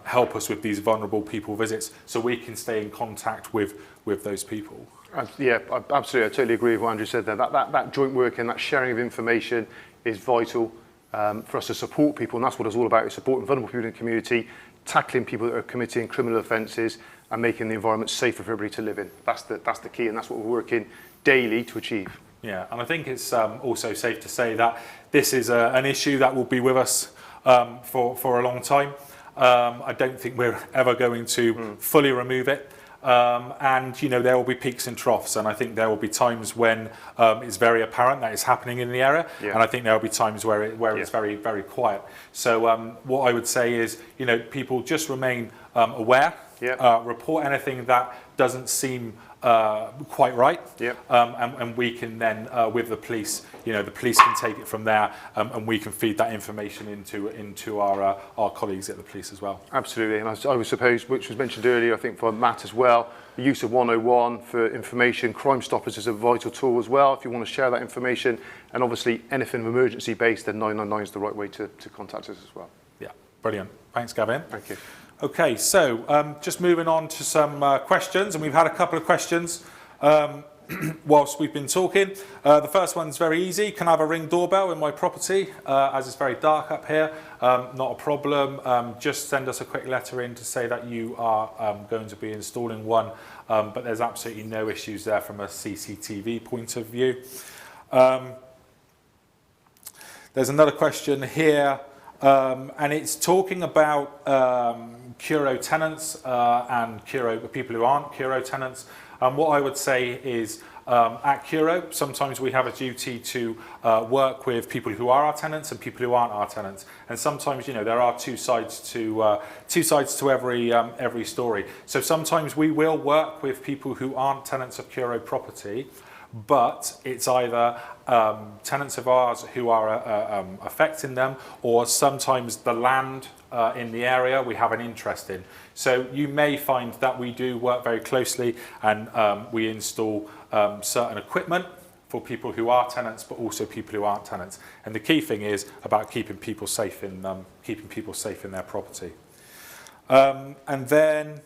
help us with these vulnerable people visits so we can stay in contact with those people. Yeah, absolutely. I totally agree with what Andrew said there. That joint work and that sharing of information is vital for us to support people, and that's what it's all about, is supporting vulnerable people in the community, tackling people that are committing criminal offences and making the environment safer for everybody to live in. That's the key, and that's what we're working daily to achieve. Yeah, and I think it's also safe to say that this is an issue that will be with us for a long time. I don't think we're ever going to fully remove it. And there will be peaks and troughs, and I think there will be times when it's very apparent that it's happening in the area, and I think there will be times where it's very, very quiet. So what I would say is, people just remain aware, report anything that doesn't seem quite right, and we can then with the police, the police can take it from there, and we can feed that information into our colleagues at the police as well. Absolutely, and I would suppose, which was mentioned earlier, I think for Matt as well, the use of 101 for information. Crime Stoppers is a vital tool as well if you want to share that information, and obviously anything emergency based, then 999 is the right way to contact us as well. Yeah, brilliant. Thanks, Gavin. Thank you. Okay, so just moving on to some questions, and we've had a couple of questions whilst we've been talking. The first one's very easy. Can I have a Ring doorbell in my property as it's very dark up here? Not a problem. Just send us a quick letter in to say that you are going to be installing one, but there's absolutely no issues there from a CCTV point of view. There's another question here, and it's talking about Curo tenants and Curo people who aren't Curo tenants. And what I would say is at Curo, sometimes we have a duty to work with people who are our tenants and people who aren't our tenants. And sometimes, there are two sides to every story. So sometimes we will work with people who aren't tenants of Curo property, but it's either tenants of ours who are affecting them, or sometimes the land in the area we have an interest in. So you may find that we do work very closely, and we install certain equipment for people who are tenants, but also people who aren't tenants. And the key thing is about keeping people safe in their property. And then,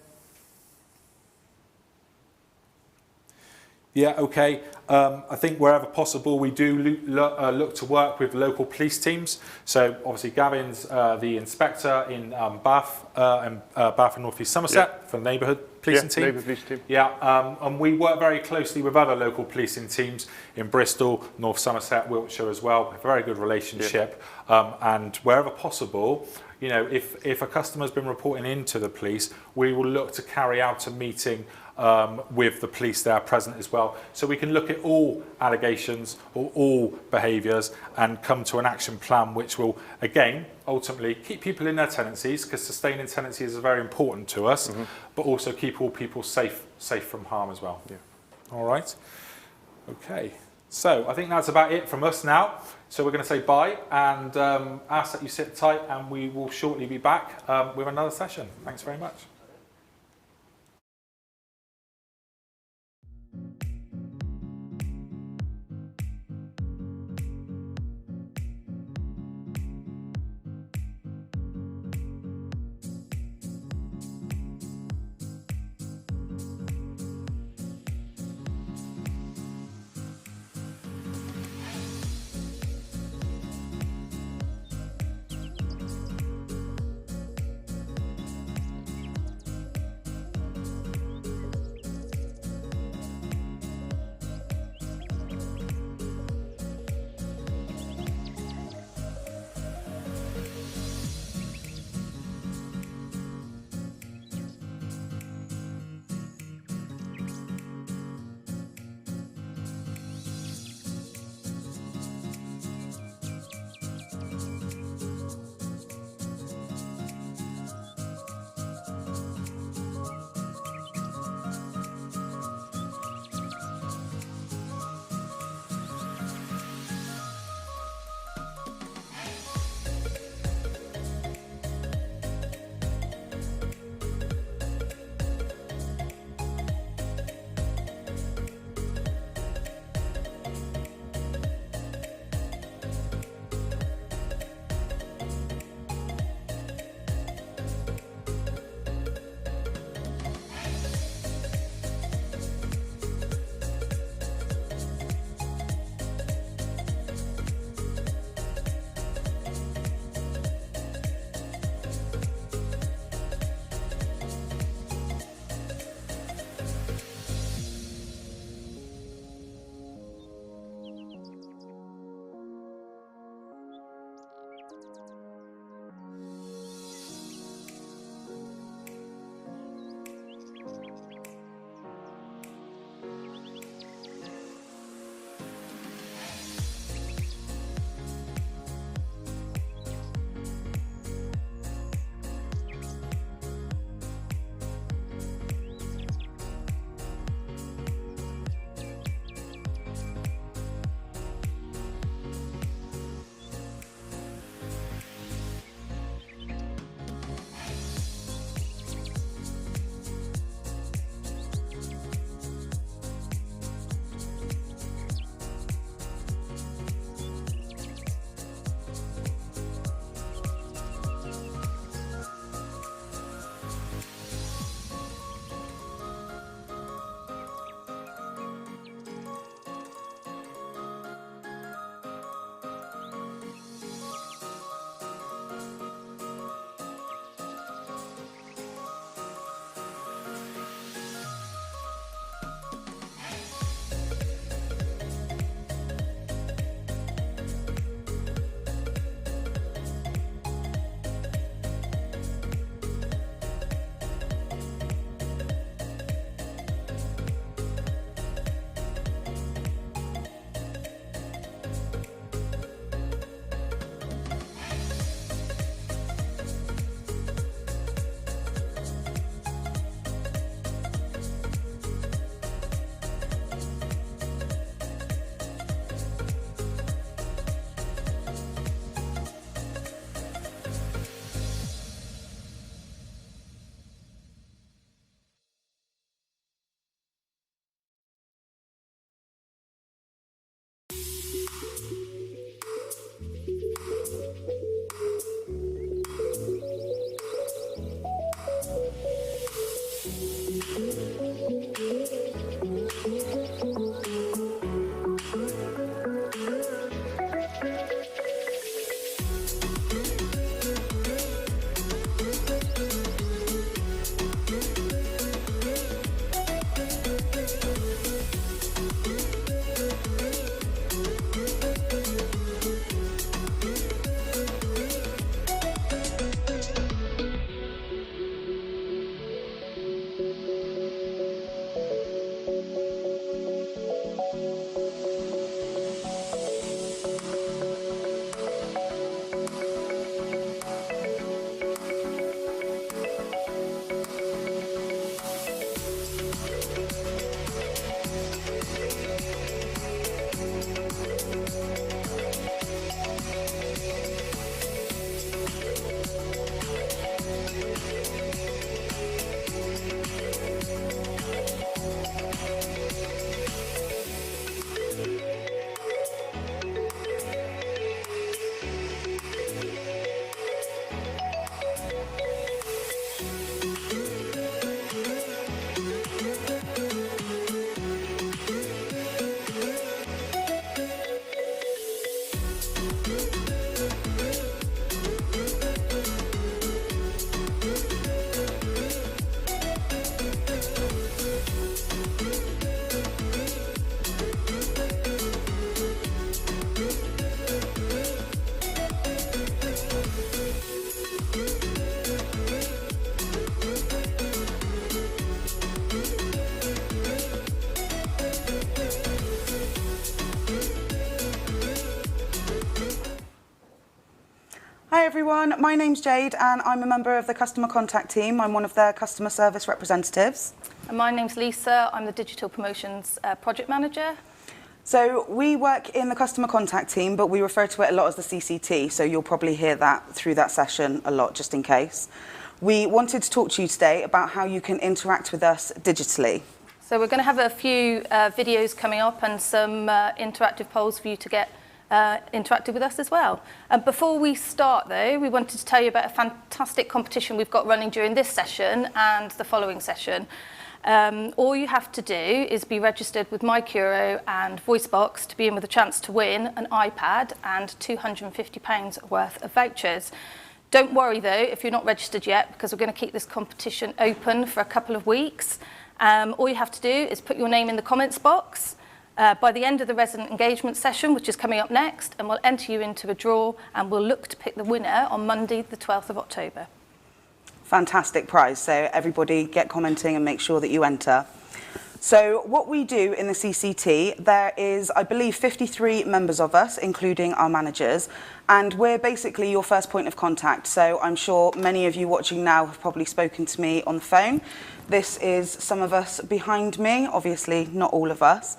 yeah, okay. I think wherever possible, we do look to work with local police teams. So obviously, Gavin's the inspector in Bath and North East Somerset for the neighbourhood policing team. Neighbourhood police team. Yeah, and we work very closely with other local policing teams in Bristol, North Somerset, Wiltshire as well. We have a very good relationship, and wherever possible, if a customer's been reporting into the police, we will look to carry out a meeting with the police there present as well. So we can look at all allegations or all behaviours and come to an action plan which will, again, ultimately keep people in their tenancies, because sustaining tenancies is very important to us, but also keep all people safe from harm as well. Yeah. All right. Okay. So I think that's about it from us now. So we're going to say bye and ask that you sit tight, and we will shortly be back with another session. Thanks very much. everyone, my name's Jade and I'm a member of the customer contact team. I'm one of their customer service representatives. And my name's Lisa, I'm the digital promotions project manager. So we work in the customer contact team, but we refer to it a lot as the CCT, so you'll probably hear that through that session a lot, just in case. We wanted to talk to you today about how you can interact with us digitally. So we're going to have a few videos coming up and some interactive polls for you to get interactive with us as well. Before we start though, we wanted to tell you about a fantastic competition we've got running during this session and the following session. All you have to do is be registered with My Curo and VoiceBox to be in with a chance to win an iPad and £250 worth of vouchers. Don't worry though if you're not registered yet, because we're going to keep this competition open for a couple of weeks. All you have to do is put your name in the comments box by the end of the resident engagement session, which is coming up next, and we'll enter you into a draw and we'll look to pick the winner on Monday the 12th of October. Fantastic prize, so everybody get commenting and make sure that you enter. So what we do in the CCT, there is, I believe, 53 members of us, including our managers, and we're basically your first point of contact. So I'm sure many of you watching now have probably spoken to me on the phone. This is some of us behind me, obviously not all of us.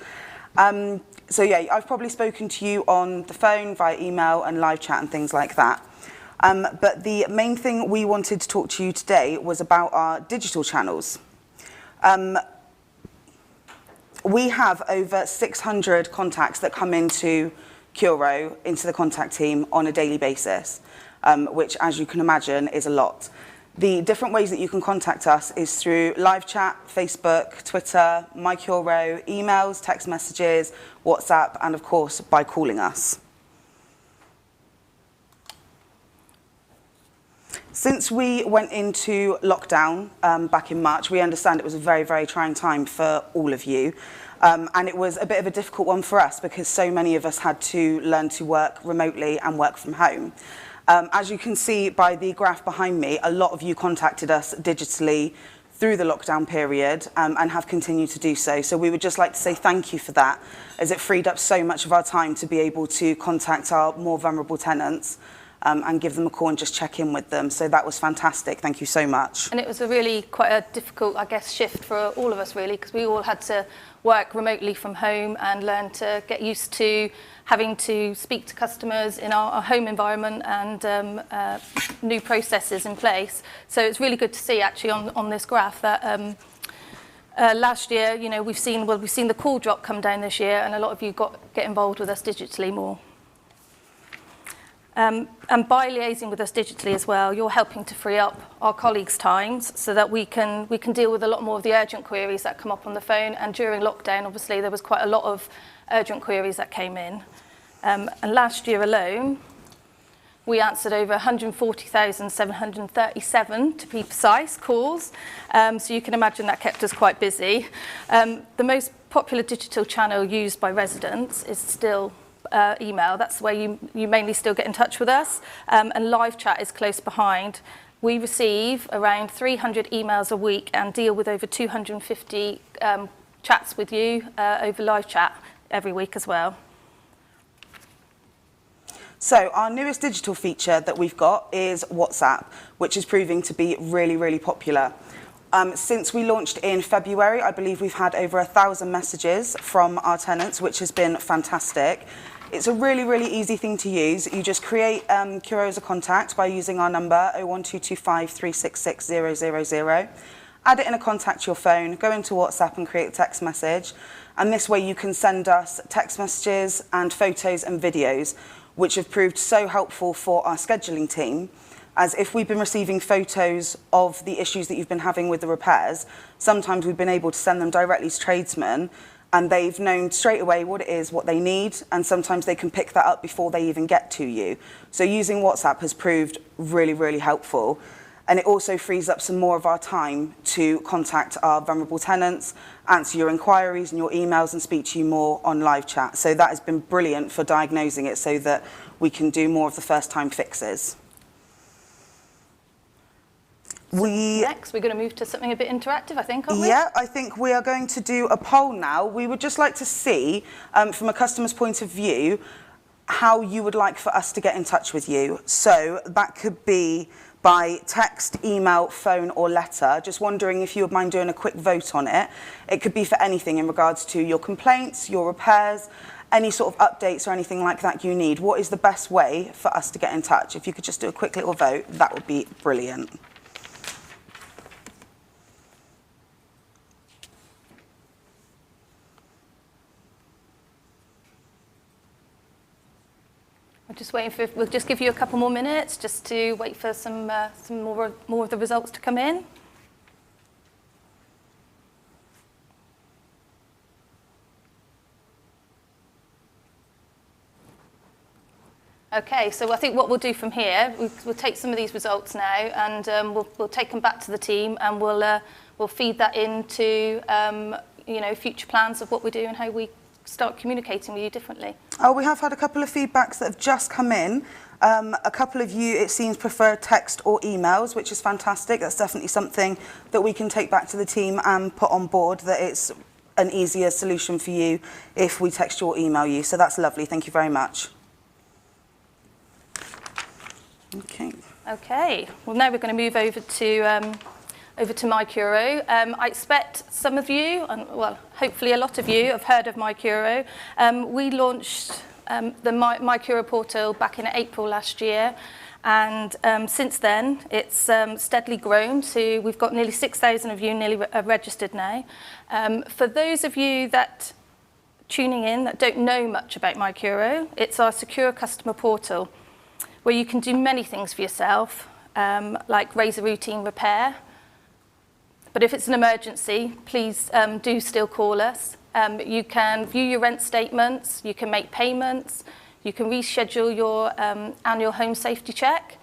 So yeah, I've probably spoken to you on the phone, via email and live chat and things like that. But the main thing we wanted to talk to you today was about our digital channels. We have over 600 contacts that come into Curo, into the contact team on a daily basis, which, as you can imagine, is a lot. The different ways that you can contact us is through live chat, Facebook, Twitter, My Curo, emails, text messages, WhatsApp, and of course, by calling us. Since we went into lockdown back in March, we understand it was a very, very trying time for all of you. And it was a bit of a difficult one for us because so many of us had to learn to work remotely and work from home. As you can see by the graph behind me, a lot of you contacted us digitally through the lockdown period and have continued to do so. So we would just like to say thank you for that, as it freed up so much of our time to be able to contact our more vulnerable tenants and give them a call and just check in with them. So that was fantastic. Thank you so much. And it was a really quite a difficult, I guess, shift for all of us really, because we all had to work remotely from home and learn to get used to having to speak to customers in our home environment and new processes in place. So it's really good to see actually on this graph that last year, you know, we've seen the call drop come down this year, and a lot of you get involved with us digitally more. And by liaising with us digitally as well, you're helping to free up our colleagues' times so that we can deal with a lot more of the urgent queries that come up on the phone. And during lockdown, obviously, there was quite a lot of urgent queries that came in. And last year alone, we answered over 140,737, to be precise, calls. So you can imagine that kept us quite busy. The most popular digital channel used by residents is still email. That's where you mainly still get in touch with us, and live chat is close behind. We receive around 300 emails a week and deal with over 250 chats with you over live chat every week as well. So our newest digital feature that we've got is WhatsApp, which is proving to be really, really popular. Since we launched in February, I believe we've had over 1,000 messages from our tenants, which has been fantastic. It's a really, really easy thing to use. You just create Curo as a contact by using our number 01225 366 000. Add it in a contact to your phone, go into WhatsApp and create a text message. And this way you can send us text messages and photos and videos, which have proved so helpful for our scheduling team. As if we've been receiving photos of the issues that you've been having with the repairs, sometimes we've been able to send them directly to tradesmen, and they've known straight away what it is, what they need, and sometimes they can pick that up before they even get to you. So using WhatsApp has proved really, really helpful. And it also frees up some more of our time to contact our vulnerable tenants, answer your inquiries and your emails, and speak to you more on live chat. So that has been brilliant for diagnosing it so that we can do more of the first-time fixes. Next, we're going to move to something a bit interactive, I think, aren't we? Yeah, I think we are going to do a poll now. We would just like to see, from a customer's point of view, how you would like for us to get in touch with you. So that could be by text, email, phone or letter. Just wondering if you would mind doing a quick vote on it. It could be for anything in regards to your complaints, your repairs, any sort of updates or anything like that you need. What is the best way for us to get in touch? If you could just do a quick little vote, that would be brilliant. I'm just waiting for, we'll just give you a couple more minutes just to wait for some more of the results to come in. Okay, so I think what we'll do from here, we'll take some of these results now and we'll take them back to the team and we'll feed that into future plans of what we do and how we start communicating with you differently. Oh, we have had a couple of feedbacks that have just come in. A couple of you, it seems, prefer text or emails, which is fantastic. That's definitely something that we can take back to the team and put on board, that it's an easier solution for you if we text you or email you. So that's lovely. Thank you very much. Okay. Well, now we're going to move over to My Curo. I expect some of you, and well, hopefully a lot of you, have heard of My Curo. We launched the My Curo portal back in April last year, and since then it's steadily grown to, we've got nearly 6,000 of you nearly registered now. For those of you that tuning in that don't know much about My Curo, it's our secure customer portal where you can do many things for yourself, like raise a routine repair. But if it's an emergency, please do still call us. You can view your rent statements, you can make payments, you can reschedule your annual home safety check,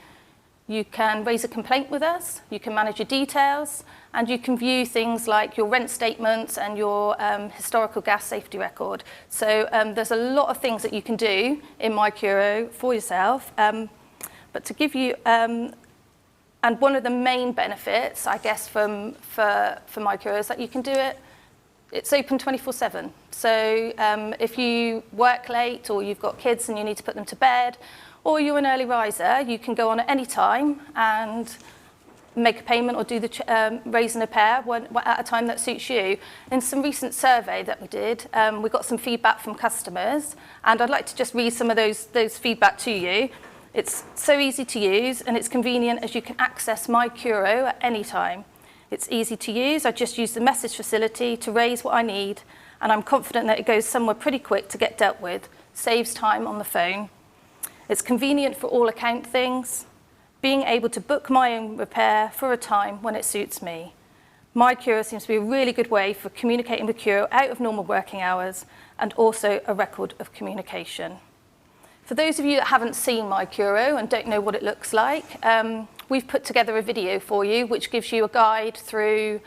you can raise a complaint with us, you can manage your details, and you can view things like your rent statements and your historical gas safety record. So there's a lot of things that you can do in My Curo for yourself. But to give you, and one of the main benefits, I guess, for My Curo is that you can do it, it's open 24/7. So if you work late or you've got kids and you need to put them to bed, or you're an early riser, you can go on at any time and make a payment or do the raise and repair at a time that suits you. In some recent survey that we did, we got some feedback from customers, and I'd like to just read some of those feedback to you. It's so easy to use and it's convenient as you can access My Curo at any time. It's easy to use. I just use the message facility to raise what I need, and I'm confident that it goes somewhere pretty quick to get dealt with. Saves time on the phone. It's convenient for all account things. Being able to book my own repair for a time when it suits me. My Curo seems to be a really good way for communicating with Curo out of normal working hours, and also a record of communication. For those of you that haven't seen My Curo and don't know what it looks like, we've put together a video for you which gives you a guide through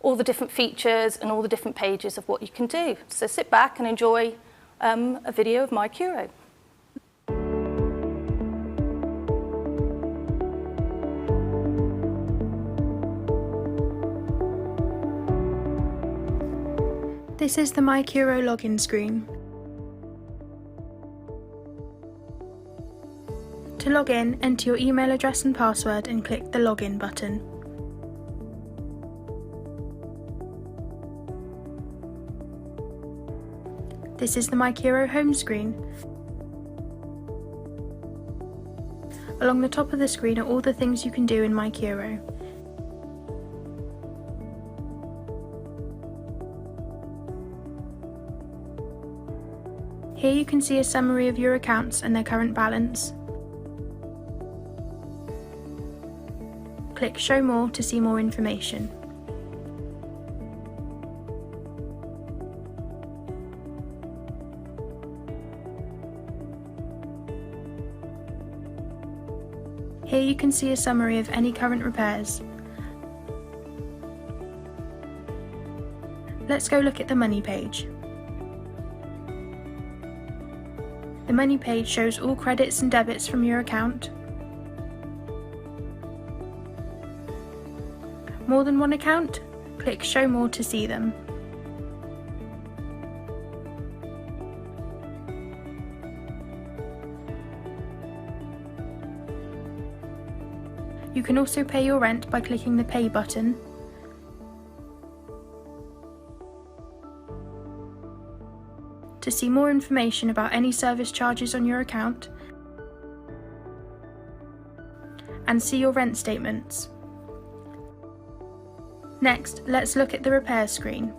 all the different features and all the different pages of what you can do. So sit back and enjoy a video of My Curo. This is the My Curo login screen. To log in, enter your email address and password and click the login button. This is the My Curo home screen. Along the top of the screen are all the things you can do in My Curo. Here you can see a summary of your accounts and their current balance. Click Show More to see more information. Here you can see a summary of any current repairs. Let's go look at the Money page. The Money page shows all credits and debits from your account. More than one account? Click Show More to see them. You can also pay your rent by clicking the Pay button. To see more information about any service charges on your account, and see your rent statements. Next, let's look at the repair screen.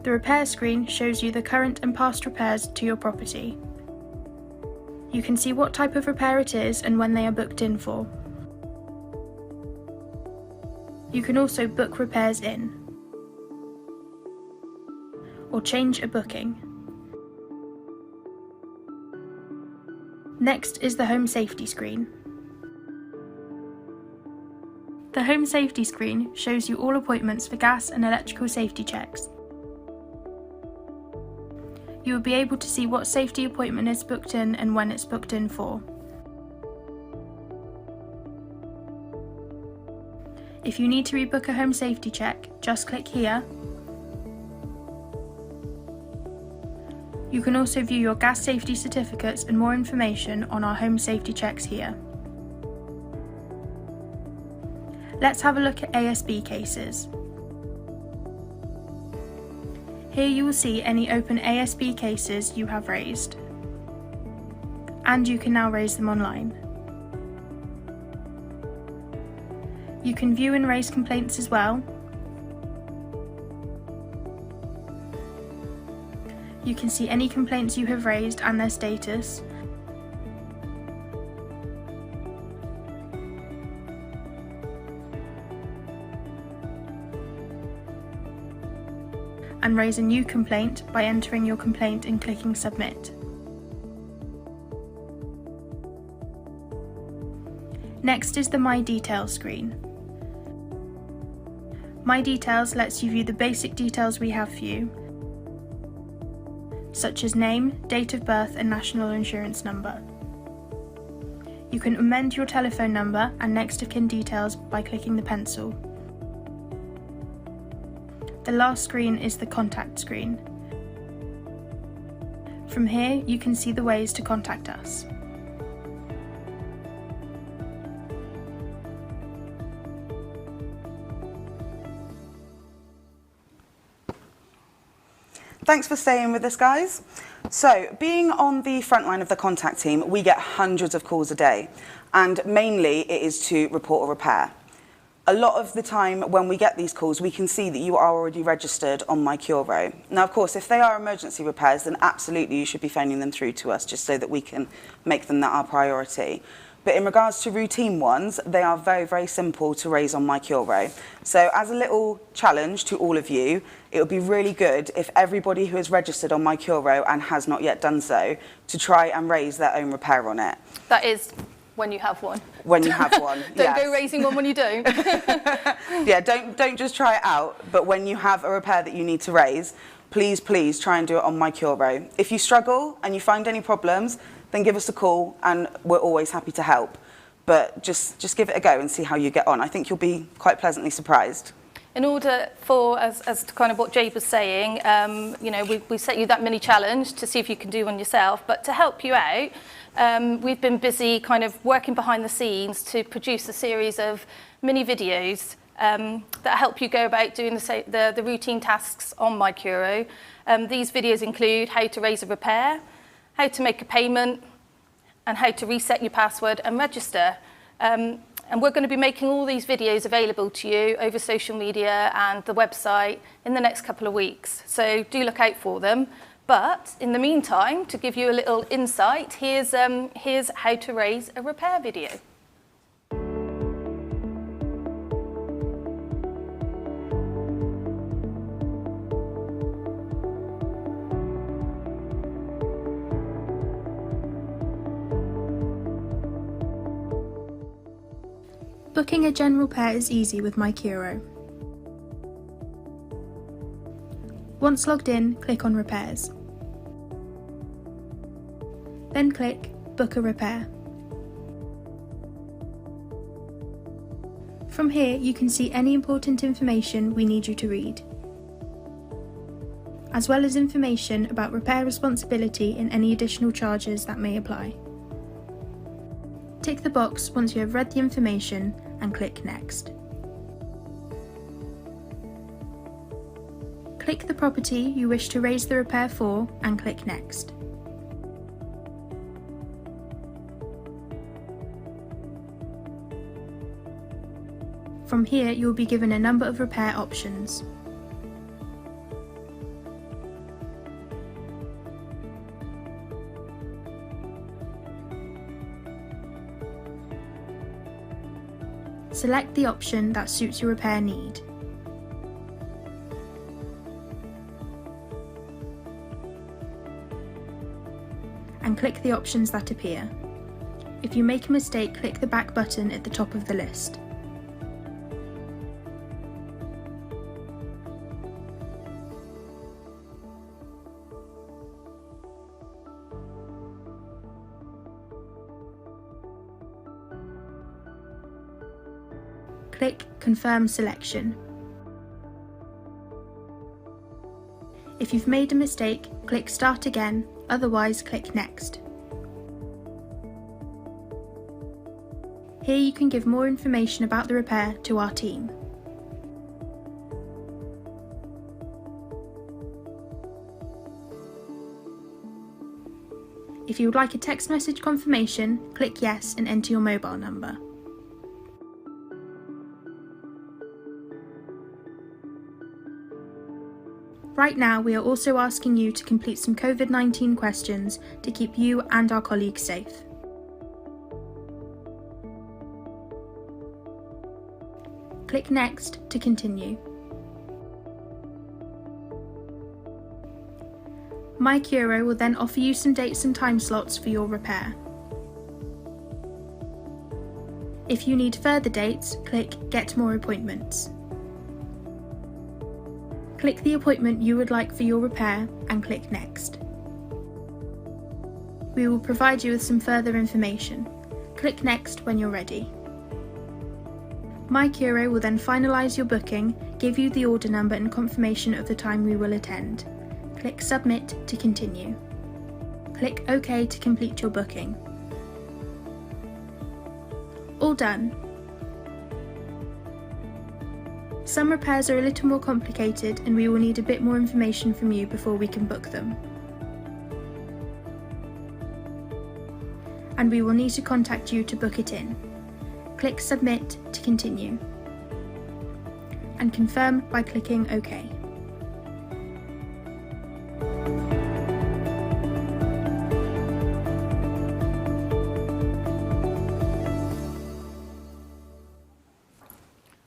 The repair screen shows you the current and past repairs to your property. You can see what type of repair it is and when they are booked in for. You can also book repairs in, or change a booking. Next is the Home Safety screen. The Home Safety screen shows you all appointments for gas and electrical safety checks. You will be able to see what safety appointment is booked in and when it's booked in for. If you need to rebook a home safety check, just click here. You can also view your gas safety certificates and more information on our home safety checks here. Let's have a look at ASB cases. Here you will see any open ASB cases you have raised, and you can now raise them online. You can view and raise complaints as well. You can see any complaints you have raised and their status. And raise a new complaint by entering your complaint and clicking Submit. Next is the My Details screen. My Details lets you view the basic details we have for you, such as name, date of birth and national insurance number. You can amend your telephone number and next of kin details by clicking the pencil. The last screen is the Contact screen. From here you can see the ways to contact us. Thanks for staying with us, guys. So, being on the front line of the contact team, we get hundreds of calls a day, and mainly it is to report a repair. A lot of the time when we get these calls, we can see that you are already registered on My Curo. Now, of course, if they are emergency repairs, then absolutely you should be phoning them through to us just so that we can make them that our priority. But in regards to routine ones, they are very, very simple to raise on My Curo. So as a little challenge to all of you, it would be really good if everybody who is registered on My Curo and has not yet done so, to try and raise their own repair on it. That is when you have one. When you have one, Don't go raising one when you don't. Yeah, don't just try it out, but when you have a repair that you need to raise, please try and do it on My Curo. If you struggle and you find any problems, then give us a call and we're always happy to help. But just give it a go and see how you get on. I think you'll be quite pleasantly surprised. In order for, as to kind of what Jade was saying, you know, we set you that mini challenge to see if you can do one yourself, but to help you out, we've been busy kind of working behind the scenes to produce a series of mini videos that help you go about doing the routine tasks on My Curo. These videos include how to raise a repair, how to make a payment, and how to reset your password and register. And we're going to be making all these videos available to you over social media and the website in the next couple of weeks. So do look out for them. But in the meantime, to give you a little insight, here's how to raise a repair video. Booking a general repair is easy with My Curo. Once logged in, click on Repairs. Then click Book a Repair. From here you can see any important information we need you to read, as well as information about repair responsibility and any additional charges that may apply. Tick the box once you have read the information and click Next. Click the property you wish to raise the repair for and click Next. From here, you will be given a number of repair options. Select the option that suits your repair need. And click the options that appear. If you make a mistake, click the back button at the top of the list. Click Confirm Selection. If you've made a mistake, click Start Again, otherwise click Next. Here you can give more information about the repair to our team. If you would like a text message confirmation, click Yes and enter your mobile number. Right now, we are also asking you to complete some COVID-19 questions to keep you and our colleagues safe. Click Next to continue. My Curo will then offer you some dates and time slots for your repair. If you need further dates, click Get More Appointments. Click the appointment you would like for your repair and click Next. We will provide you with some further information. Click Next when you're ready. My Curo will then finalise your booking, give you the order number and confirmation of the time we will attend. Click Submit to continue. Click OK to complete your booking. All done. Some repairs are a little more complicated and we will need a bit more information from you before we can book them. And we will need to contact you to book it in. Click Submit to continue. And confirm by clicking OK.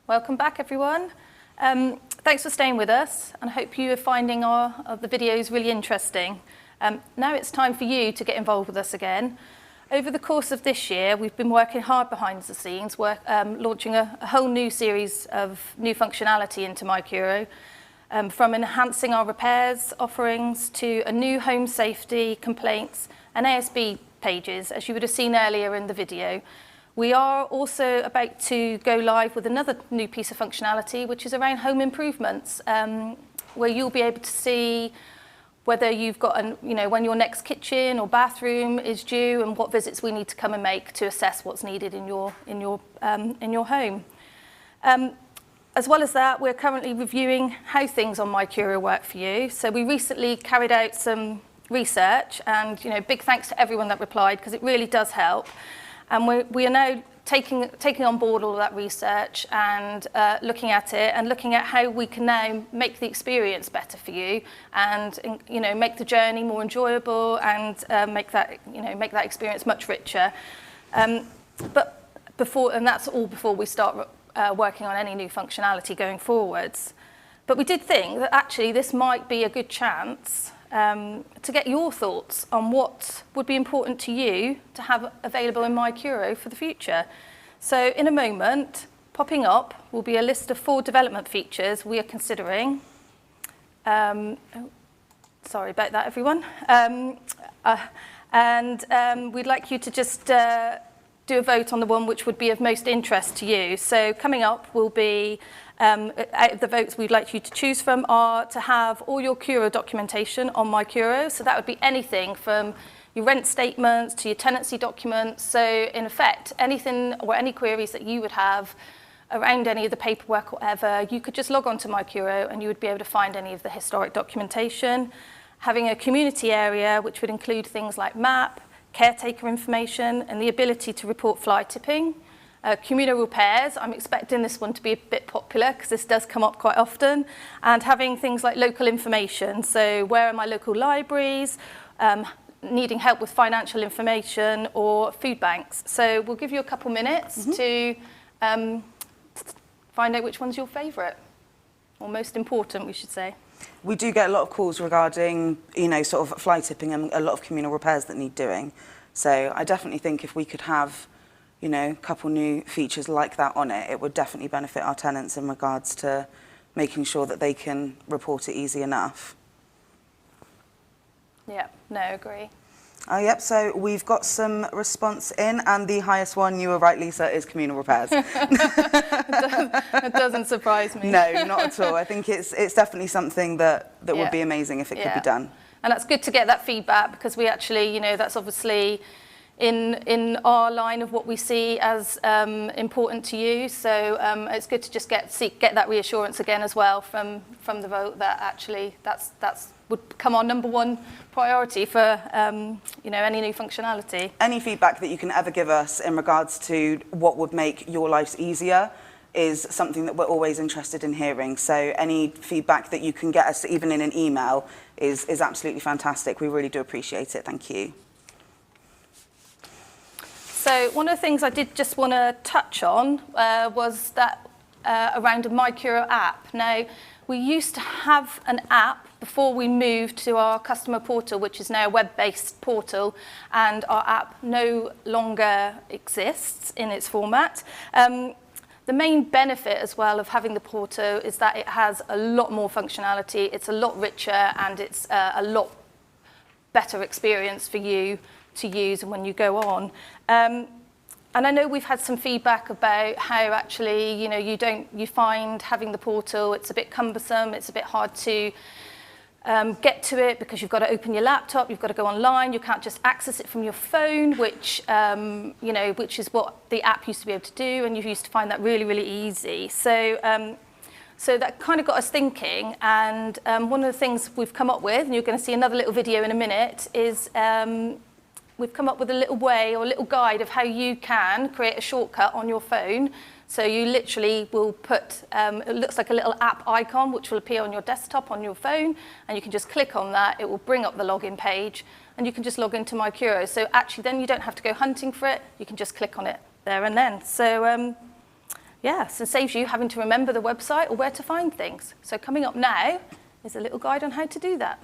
Welcome back, everyone. Thanks for staying with us, and I hope you are finding the videos really interesting. Now it's time for you to get involved with us again. Over the course of this year, we've been working hard behind the scenes, launching a whole new series of new functionality into My Curo, from enhancing our repairs offerings to a new home safety, complaints and ASB pages, as you would have seen earlier in the video. We are also about to go live with another new piece of functionality, which is around home improvements, where you'll be able to see whether you've got, when your next kitchen or bathroom is due, and what visits we need to come and make to assess what's needed in your home. As well as that, we're currently reviewing how things on My Curo work for you. So we recently carried out some research, and big thanks to everyone that replied, because it really does help. And we are now taking on board all of that research and looking at it and looking at how we can now make the experience better for you, and make the journey more enjoyable and make that experience much richer. But that's all before we start working on any new functionality going forwards. But we did think that actually this might be a good chance to get your thoughts on what would be important to you to have available in My Curo for the future. So in a moment, popping up will be a list of 4 development features we are considering. Sorry about that, everyone. We'd like you to just do a vote on the one which would be of most interest to you. So coming up will be out of the votes we'd like you to choose from are to have all your Curo documentation on My Curo. So that would be anything from your rent statements to your tenancy documents. So in effect, anything or any queries that you would have around any of the paperwork or whatever, you could just log on to My Curo and you would be able to find any of the historic documentation. Having a community area, which would include things like map, caretaker information, and the ability to report fly tipping. Communal repairs, I'm expecting this one to be a bit popular because this does come up quite often. And having things like local information, so where are my local libraries, needing help with financial information or food banks. So we'll give you a couple minutes to find out which one's your favourite, or most important, we should say. We do get a lot of calls regarding, you know, sort of fly tipping and a lot of communal repairs that need doing. So I definitely think if we could have, you know, a couple new features like that on it, it would definitely benefit our tenants in regards to making sure that they can report it easy enough. Yeah, no, agree. Oh, yep, so we've got some response in, and the highest one, you were right, Lisa, is communal repairs. It doesn't surprise me. No, not at all. I think it's definitely something that would be amazing if it could be done. And that's good to get that feedback, because we actually, you know, that's obviously in our line of what we see as important to you. So it's good to just get that reassurance again as well from the vote that actually that's would become our #1 priority for you know, any new functionality. Any feedback that you can ever give us in regards to what would make your lives easier is something that we're always interested in hearing. So any feedback that you can get us, even in an email, is absolutely fantastic. We really do appreciate it. Thank you. So one of the things I did just want to touch on was that around a My Curo app. Now, we used to have an app before we moved to our customer portal, which is now a web-based portal, and our app no longer exists in its format. The main benefit as well of having the portal is that it has a lot more functionality, it's a lot richer, and it's a lot better experience for you to use when you go on. And I know we've had some feedback about how actually, you know, you find having the portal, it's a bit cumbersome, it's a bit hard to get to it because you've got to open your laptop, you've got to go online, you can't just access it from your phone, which, you know, which is what the app used to be able to do, and you used to find that really, really easy. So, so that kind of got us thinking, and one of the things we've come up with, and you're going to see another little video in a minute, is we've come up with a little way or a little guide of how you can create a shortcut on your phone. So you literally will put, it looks like a little app icon which will appear on your desktop on your phone, and you can just click on that, it will bring up the login page, and you can just log into My Curo. So actually then you don't have to go hunting for it, you can just click on it there and then. So yeah, so it saves you having to remember the website or where to find things. So coming up now is a little guide on how to do that.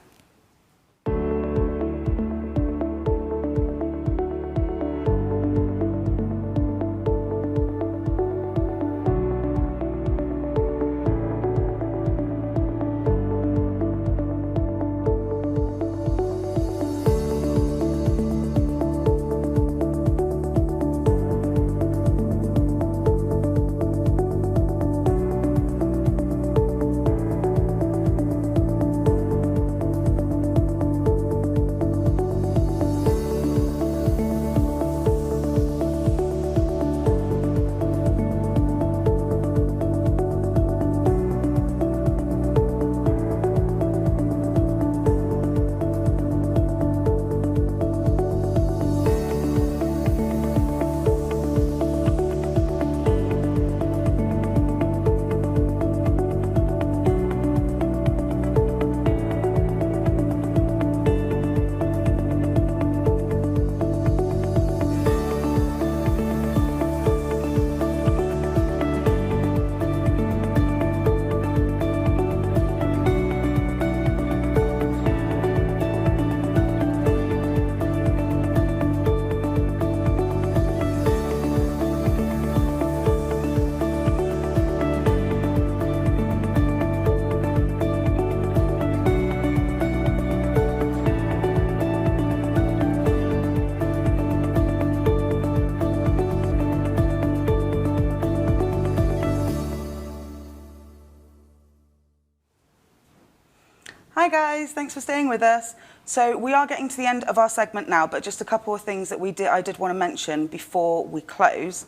Hi guys, thanks for staying with us. So we are getting to the end of our segment now, but just a couple of things that I did want to mention before we close.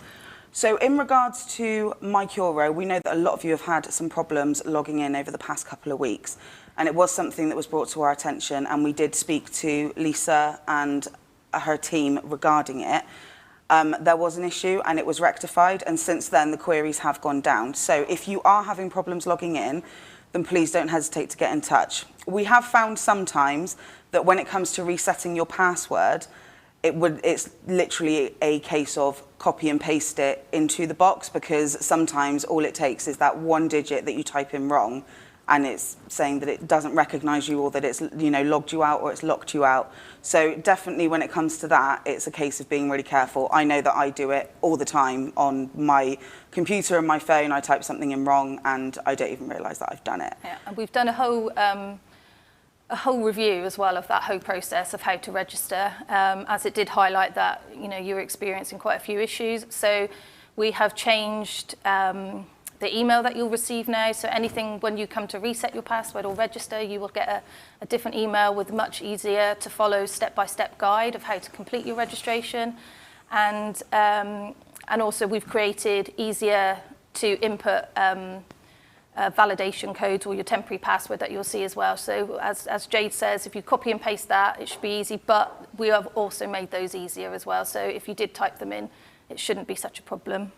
So in regards to Curo, we know that a lot of you have had some problems logging in over the past couple of weeks, and it was something that was brought to our attention, and we did speak to Lisa and her team regarding it. There was an issue and it was rectified, and since then the queries have gone down. So if you are having problems logging in, then please don't hesitate to get in touch. We have found sometimes that when it comes to resetting your password, it's literally a case of copy and paste it into the box, because sometimes all it takes is that one digit that you type in wrong and it's saying that it doesn't recognize you, or that it's, you know, logged you out or it's locked you out. So definitely when it comes to that, it's a case of being really careful. I know that I do it all the time on my computer and my phone. I type something in wrong and I don't even realize that I've done it. Yeah, and we've done a whole review as well of that whole process of how to register, as it did highlight that, you know, you were experiencing quite a few issues. So we have changed the email that you'll receive now. So anything when you come to reset your password or register, you will get a different email with much easier to follow step-by-step guide of how to complete your registration. And also we've created easier to input validation codes or your temporary password that you'll see as well. So as Jade says, if you copy and paste that, it should be easy, but we have also made those easier as well. So if you did type them in, it shouldn't be such a problem.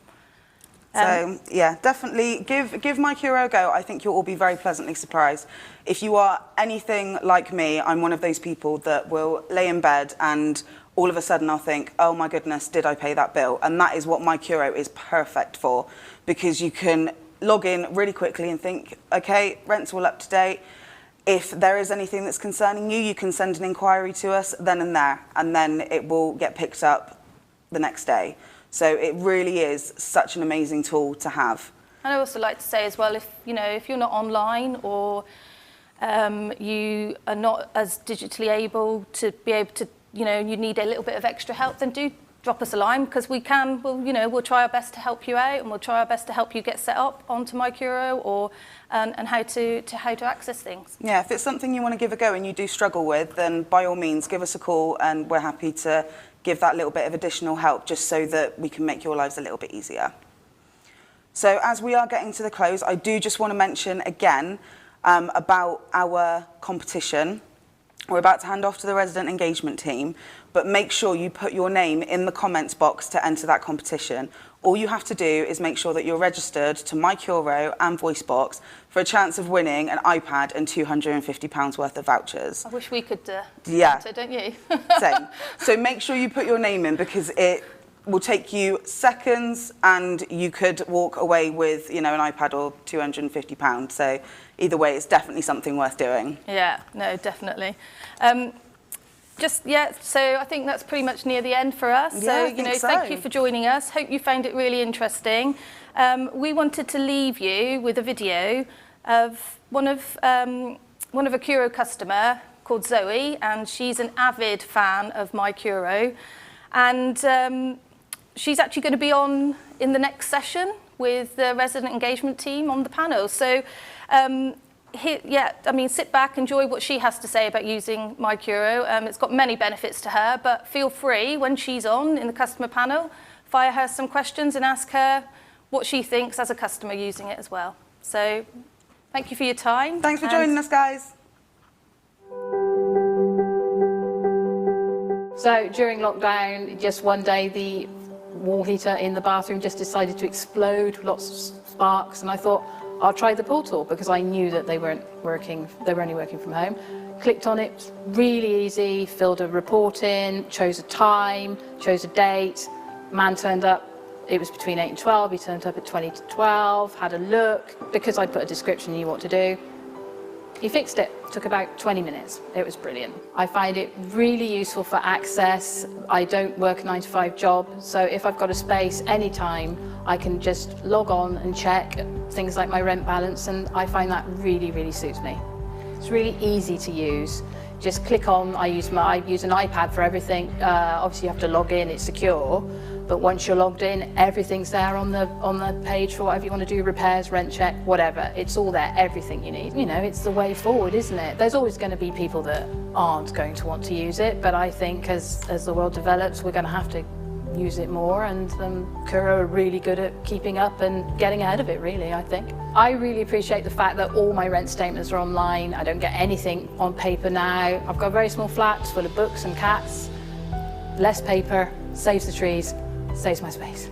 So yeah, definitely give Curo a go. I think you'll all be very pleasantly surprised. If you are anything like me, I'm one of those people that will lay in bed and all of a sudden I'll think, oh my goodness, did I pay that bill? And that is what Curo is perfect for, because you can log in really quickly and think, okay, rent's all up to date. If there is anything that's concerning you, you can send an inquiry to us then and there, and then it will get picked up the next day. So it really is such an amazing tool to have. And I also like to say as well, if you're not online or you are not as digitally able to be able to, you need a little bit of extra help, then do drop us a line, because we'll try our best to help you out, and we'll try our best to help you get set up onto Curo or and how to access things. Yeah, if it's something you want to give a go and you do struggle with, then by all means give us a call, and we're happy to give that little bit of additional help, just so that we can make your lives a little bit easier. So as we are getting to the close, I do just want to mention again about our competition. We're about to hand off to the resident engagement team, but make sure you put your name in the comments box to enter that competition. All you have to do is make sure that you're registered to Curo and VoiceBox for a chance of winning an iPad and £250 worth of vouchers. I wish we could yeah. enter, don't you? Same. So make sure you put your name in, because it will take you seconds and you could walk away with, an iPad or £250. So either way, it's definitely something worth doing. Yeah, no, definitely. So I think that's pretty much near the end for us. Yeah, So, thank you for joining us. Hope you found it really interesting. We wanted to leave you with a video of one of a Curo customer called Zoe, and she's an avid fan of Curo. And she's actually going to be on in the next session with the resident engagement team on the panel. So, sit back, enjoy what she has to say about using Curo. It's got many benefits to her, but feel free when she's on in the customer panel, fire her some questions and ask her what she thinks as a customer using it as well. So, thank you for your time. Thanks for joining us, guys. So during lockdown, just one day, the wall heater in the bathroom just decided to explode, lots of sparks, and I thought, I'll try the portal, because I knew that they weren't working, they were only working from home. Clicked on it, really easy, filled a report in, chose a time, chose a date. Man turned up, it was between 8 and 12, he turned up at 20 to 12, had a look. Because I put a description, knew what to do. He fixed it, took about 20 minutes. It was brilliant. I find it really useful for access. I don't work a 9-to-5 job, so if I've got a space anytime, I can just log on and check things like my rent balance, and I find that really, really suits me. It's really easy to use. Just click on, I use an iPad for everything. Obviously you have to log in, it's secure, But once you're logged in, everything's there on the page for whatever you want to do, repairs, rent check, whatever. It's all there, everything you need. You know, it's the way forward, isn't it? There's always going to be people that aren't going to want to use it, but I think as the world develops, we're going to have to use it more, and Curo are really good at keeping up and getting ahead of it, really, I think. I really appreciate the fact that all my rent statements are online. I don't get anything on paper now. I've got a very small flat full of books and cats. Less paper, saves the trees, saves my space.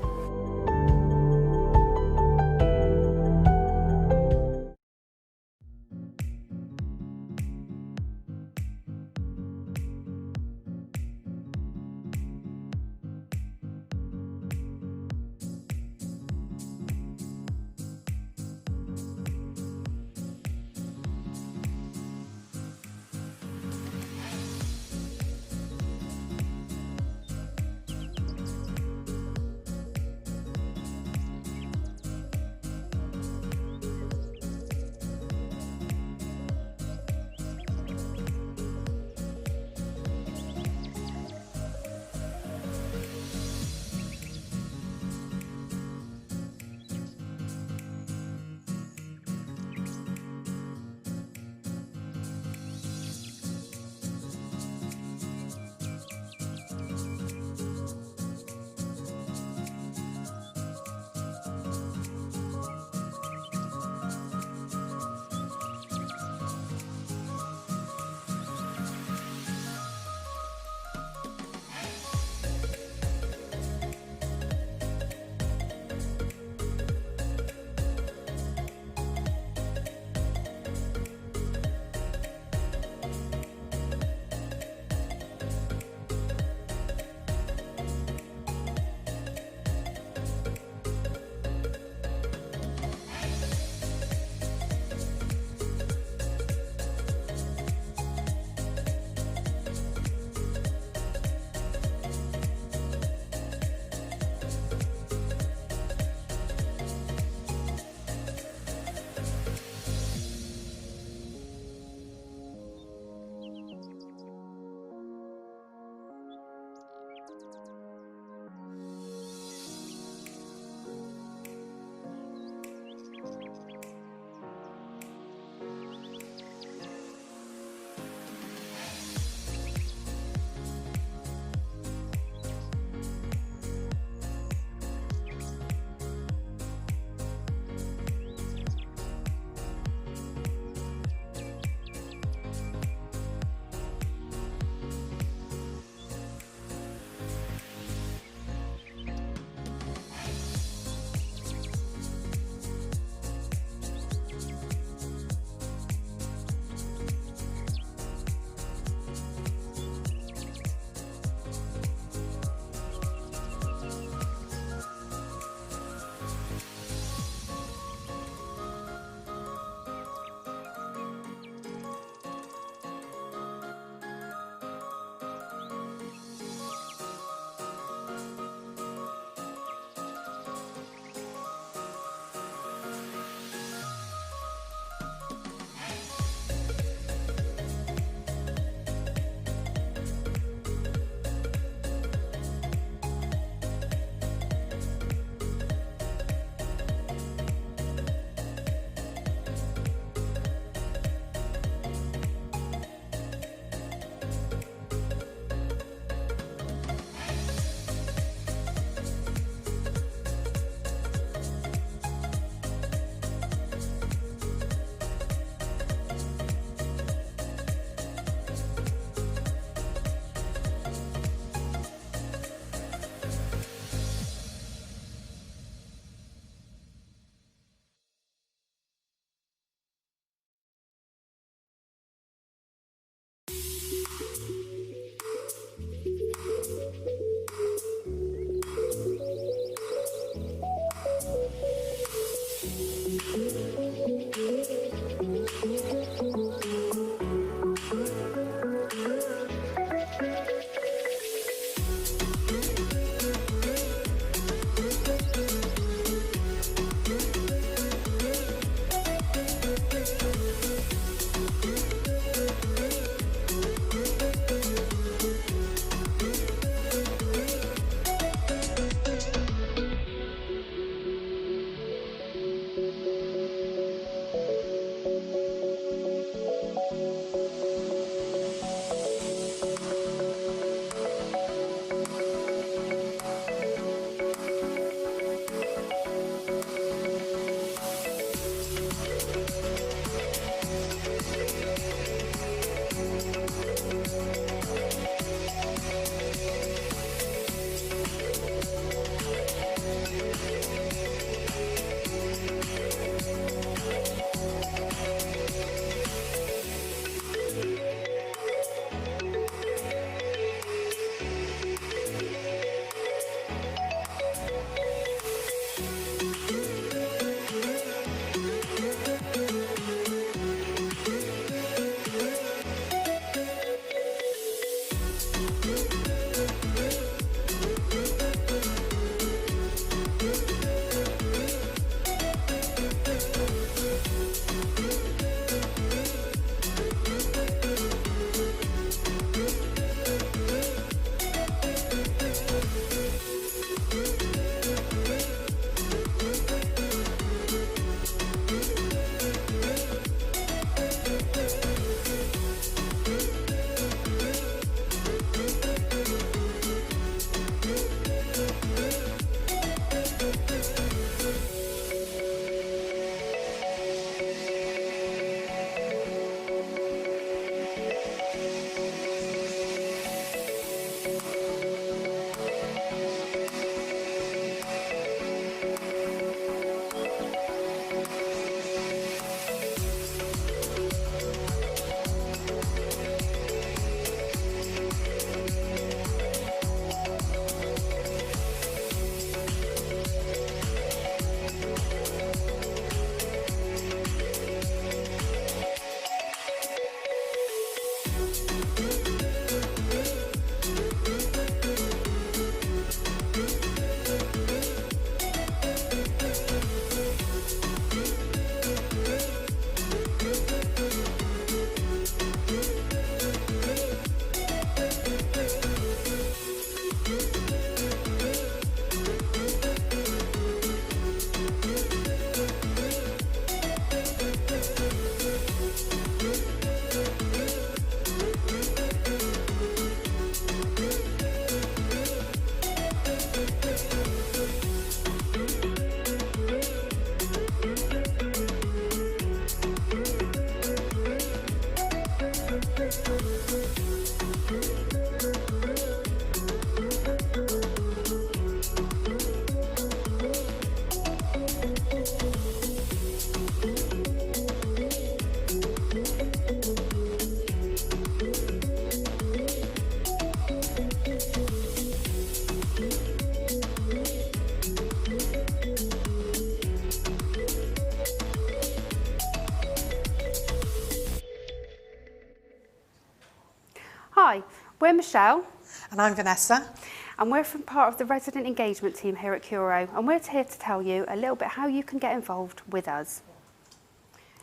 Hi, we're Michelle. And I'm Vanessa. And we're from part of the resident engagement team here at Curo, and we're here to tell you a little bit how you can get involved with us.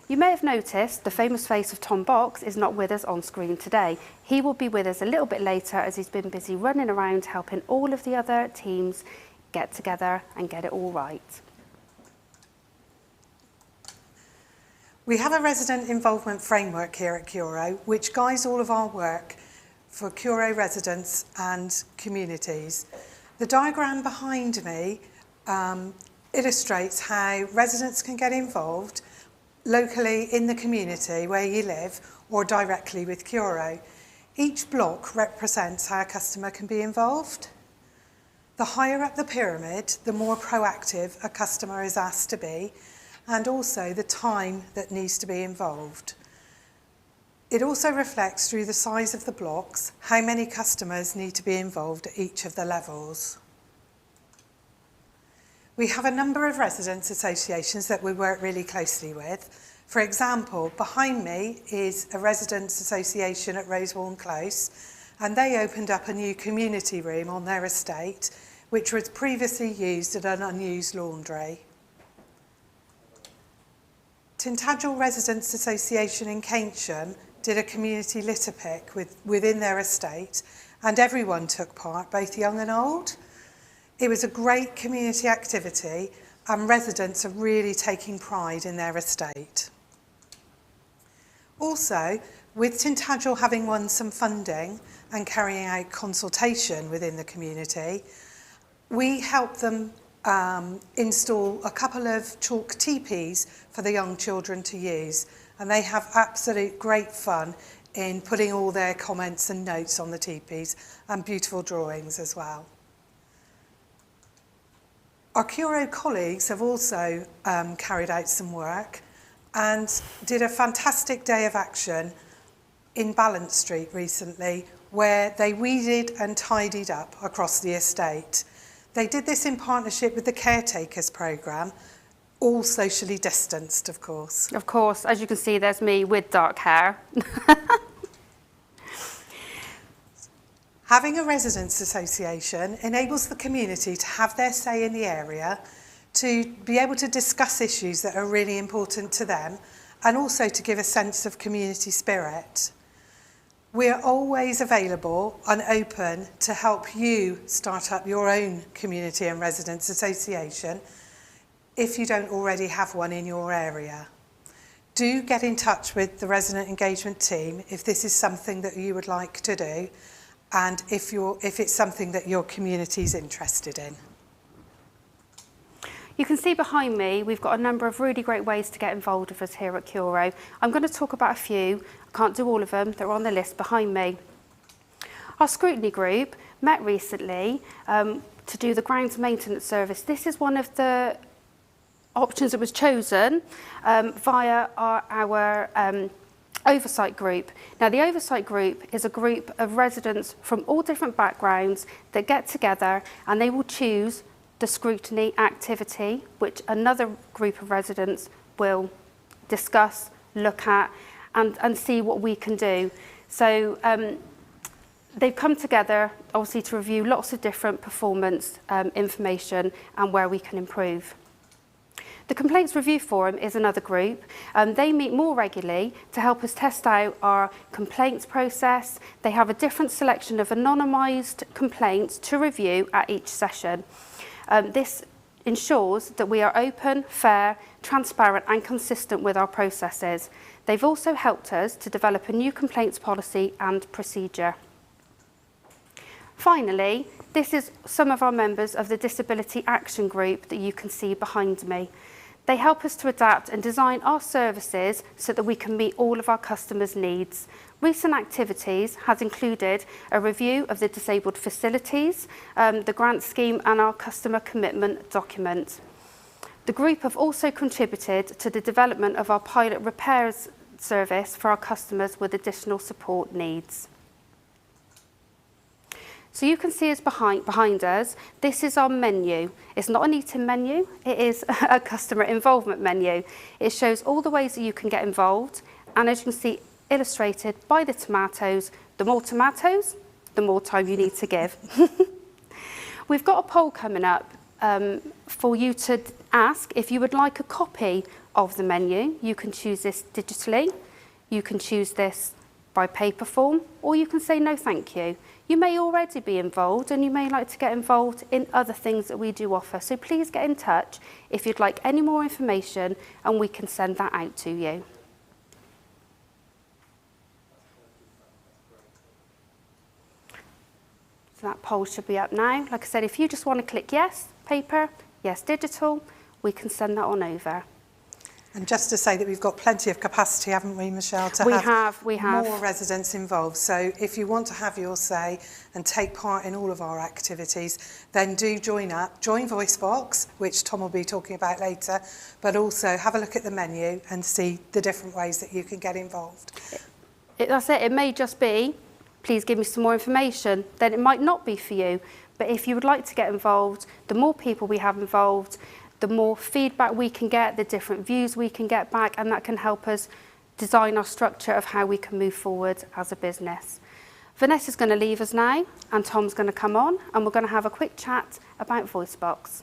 You may have noticed the famous face of Tom Box is not with us on screen today. He will be with us a little bit later as he's been busy running around helping all of the other teams get together and get it all right. We have a resident involvement framework here at Curo, which guides all of our work for Curo residents and communities. The diagram behind me illustrates how residents can get involved locally in the community where you live or directly with Curo. Each block represents how a customer can be involved. The higher up the pyramid, the more proactive a customer is asked to be, and also the time that needs to be involved. It also reflects through the size of the blocks how many customers need to be involved at each of the levels. We have a number of residents' associations that we work really closely with. For example, behind me is a residents' association at Rosewarne Close, and they opened up a new community room on their estate, which was previously used as an unused laundry. Tintagel Residents' Association in Keynsham did a community litter pick within their estate, and everyone took part, both young and old. It was a great community activity, and residents are really taking pride in their estate. Also, with Tintagel having won some funding and carrying out consultation within the community, we helped them install a couple of chalk teepees for the young children to use, and they have absolute great fun in putting all their comments and notes on the teepees, and beautiful drawings as well. Our Curo colleagues have also carried out some work and did a fantastic day of action in Balance Street recently, where they weeded and tidied up across the estate. They did this in partnership with the Caretakers programme, all socially distanced, of course. Of course, as you can see, there's me with dark hair. Having a residents' association enables the community to have their say in the area, to be able to discuss issues that are really important to them, and also to give a sense of community spirit. We are always available and open to help you start up your own community and residents' association if you don't already have one in your area. Do get in touch with the resident engagement team if this is something that you would like to do, and if it's something that your community is interested in. You can see behind me, we've got a number of really great ways to get involved with us here at Curo. I'm going to talk about a few. I can't do all of them. They're on the list behind me. Our scrutiny group met recently to do the grounds maintenance service. This is one of the options that was chosen via our oversight group. Now, the oversight group is a group of residents from all different backgrounds that get together, and they will choose the scrutiny activity, which another group of residents will discuss, look at, and see what we can do. So they've come together, obviously, to review lots of different performance information and where we can improve. The Complaints Review Forum is another group. They meet more regularly to help us test out our complaints process. They have a different selection of anonymised complaints to review at each session. This ensures that we are open, fair, transparent and consistent with our processes. They've also helped us to develop a new complaints policy and procedure. Finally, this is some of our members of the Disability Action Group that you can see behind me. They help us to adapt and design our services so that we can meet all of our customers' needs. Recent activities has included a review of the disabled facilities, the grant scheme and our customer commitment document. The group have also contributed to the development of our pilot repairs service for our customers with additional support needs. So you can see us behind us, this is our menu. It's not an eating menu, it is a customer involvement menu. It shows all the ways that you can get involved, and as you can see illustrated by the tomatoes, the more time you need to give. We've got a poll coming up for you to ask if you would like a copy of the menu. You can choose this digitally, you can choose this by paper form, or you can say no thank you. You may already be involved and you may like to get involved in other things that we do offer. So please get in touch if you'd like any more information and we can send that out to you. So that poll should be up now. Like I said, if you just want to click yes, paper, yes, digital, we can send that on over. And just to say that we've got plenty of capacity, haven't we, Michelle, to have more residents involved. So if you want to have your say and take part in all of our activities, then do join up. Join VoiceBox, which Tom will be talking about later, but also have a look at the menu and see the different ways that you can get involved. That's it. It may just be, please give me some more information. Then it might not be for you. But if you would like to get involved, the more people we have involved, the more feedback we can get, the different views we can get back, and that can help us design our structure of how we can move forward as a business. Vanessa's going to leave us now, and Tom's going to come on, and we're going to have a quick chat about VoiceBox.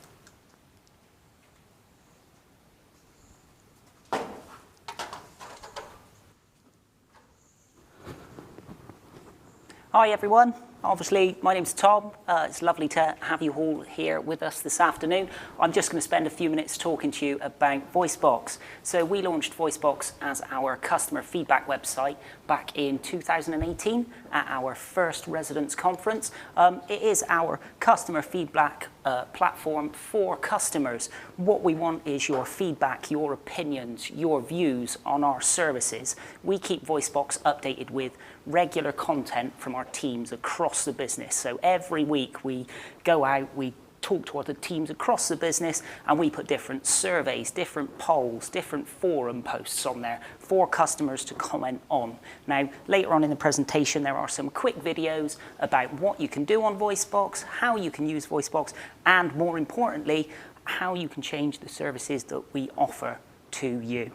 Hi everyone. Obviously, my name's Tom. It's lovely to have you all here with us this afternoon. I'm just going to spend a few minutes talking to you about VoiceBox. So we launched VoiceBox as our customer feedback website back in 2018 at our first residents conference. It is our customer feedback platform for customers. What we want is your feedback, your opinions, your views on our services. We keep VoiceBox updated with regular content from our teams across the business. So every week we go out, we talk to other teams across the business, and we put different surveys, different polls, different forum posts on there for customers to comment on. Now, later on in the presentation, there are some quick videos about what you can do on VoiceBox, how you can use VoiceBox, and more importantly, how you can change the services that we offer to you.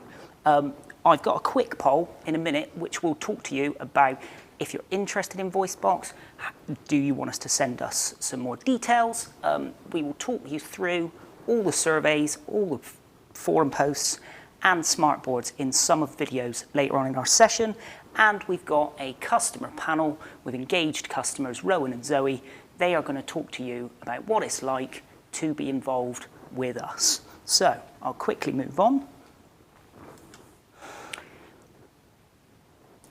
I've got a quick poll in a minute which will talk to you about if you're interested in VoiceBox, do you want us to send us some more details? We will talk you through all the surveys, all the forum posts and smartboards in some of the videos later on in our session. And we've got a customer panel with engaged customers, Rowan and Zoe. They are going to talk to you about what it's like to be involved with us. So I'll quickly move on.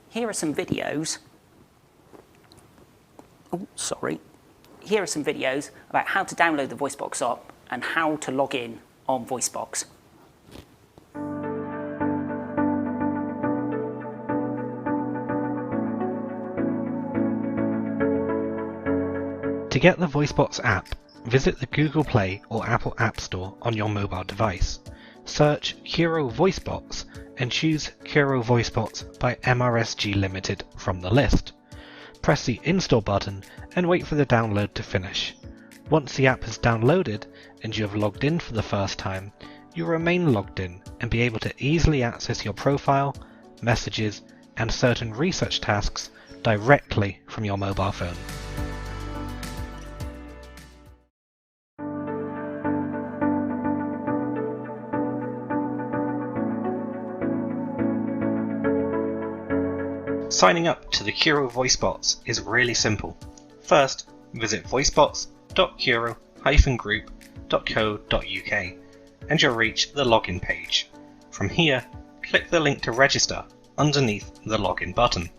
Here are some videos. Oh, sorry. Here are some videos about how to download the VoiceBox app and how to log in on VoiceBox. To get the VoiceBox app, visit the Google Play or Apple App Store on your mobile device. Search Curo VoiceBox and choose Curo VoiceBox by MRSG Limited from the list. Press the Install button and wait for the download to finish. Once the app is downloaded and you have logged in for the first time, you'll remain logged in and be able to easily access your profile, messages, and certain research tasks directly from your mobile phone. Signing up to the Curo VoiceBots is really simple. First, visit voicebots.curo-group.co.uk and you'll reach the login page. From here, click the link to register underneath the login button.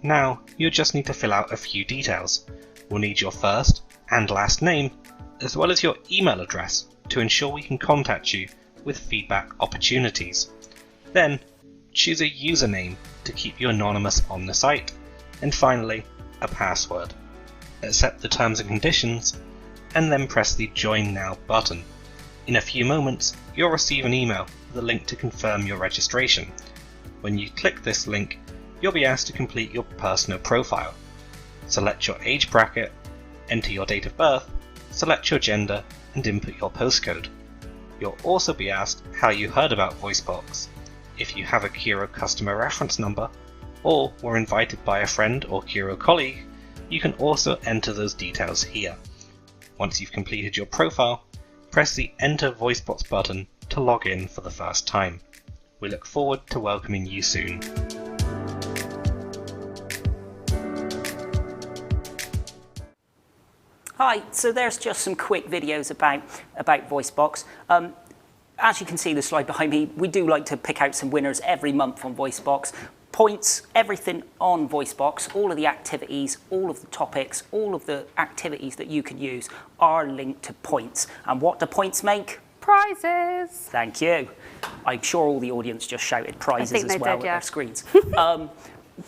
Now, you'll just need to fill out a few details. We'll need your first and last name, as well as your email address to ensure we can contact you with feedback opportunities. Then, choose a username to keep you anonymous on the site, and finally, a password. Accept the terms and conditions, and then press the Join Now button. In a few moments, you'll receive an email with a link to confirm your registration. When you click this link, you'll be asked to complete your personal profile. Select your age bracket, enter your date of birth, select your gender, and input your postcode. You'll also be asked how you heard about VoiceBox. If you have a Curo customer reference number, or were invited by a friend or Curo colleague, you can also enter those details here. Once you've completed your profile, press the Enter VoiceBox button to log in for the first time. We look forward to welcoming you soon. Hi, so there's just some quick videos about VoiceBox. As you can see the slide behind me, we do like to pick out some winners every month on VoiceBox. Points, everything on VoiceBox, all of the activities, all of the topics, all of the activities that you can use are linked to points. And what do points make? Prizes. Thank you. I'm sure all the audience just shouted prizes as well at their screens.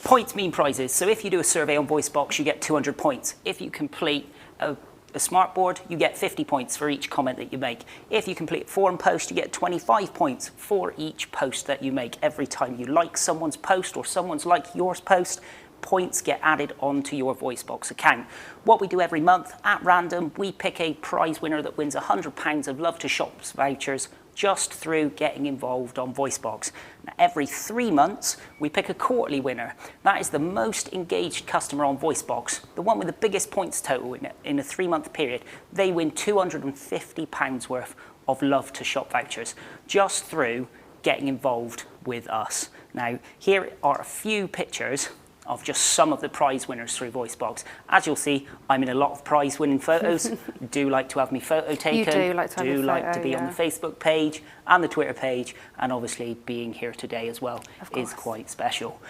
Points mean prizes. So if you do a survey on VoiceBox, you get 200 points. If you complete a smartboard, you get 50 points for each comment that you make. If you complete a forum post, you get 25 points for each post that you make. Every time you like someone's post or someone's like yours post, points get added onto your VoiceBox account. What we do every month, at random, we pick a prize winner that wins £100 of Love to Shops vouchers just through getting involved on VoiceBox. Now, every 3 months, we pick a quarterly winner. That is the most engaged customer on VoiceBox, the one with the biggest points total in a 3-month period. They win £250 worth of Love to Shop vouchers just through getting involved with us. Now, here are a few pictures of just some of the prize winners through VoiceBox. As you'll see, I'm in a lot of prize winning photos. Do like to have me photo taken. You do like to have do a like photo, to be on the Facebook page and the Twitter page, and obviously being here today as well is quite special.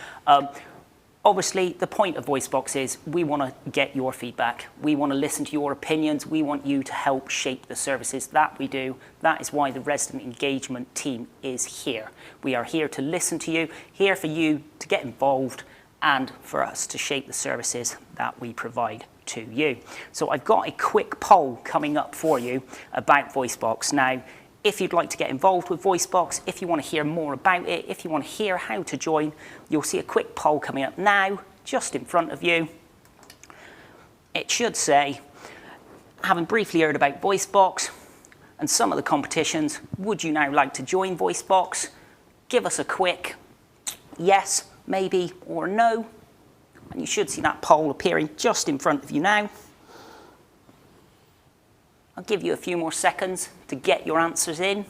Obviously, the point of VoiceBox is we want to get your feedback. We want to listen to your opinions. We want you to help shape the services that we do. That is why the resident engagement team is here. We are here to listen to you, here for you to get involved, and for us to shape the services that we provide to you. So I've got a quick poll coming up for you about VoiceBox. Now, if you'd like to get involved with VoiceBox, if you want to hear more about it, if you want to hear how to join, you'll see a quick poll coming up now, just in front of you. It should say, having briefly heard about VoiceBox and some of the competitions, would you now like to join VoiceBox? Give us a quick yes, maybe, or no. And you should see that poll appearing just in front of you now. I'll give you a few more seconds to get your answers in.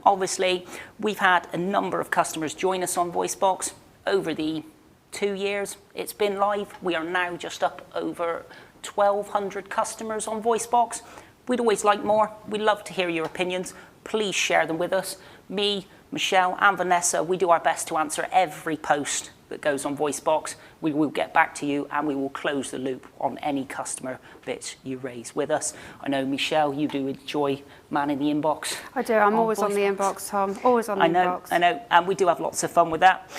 Obviously, we've had a number of customers join us on VoiceBox over the 2 years it's been live. We are now just up over 1,200 customers on VoiceBox. We'd always like more. We'd love to hear your opinions. Please share them with us. Me, Michelle and Vanessa, we do our best to answer every post that goes on VoiceBox. We will get back to you and we will close the loop on any customer bits you raise with us. I know, Michelle, you do enjoy manning the inbox. I do. I'm always on the inbox, Tom. Always on the inbox. I know, and we do have lots of fun with that.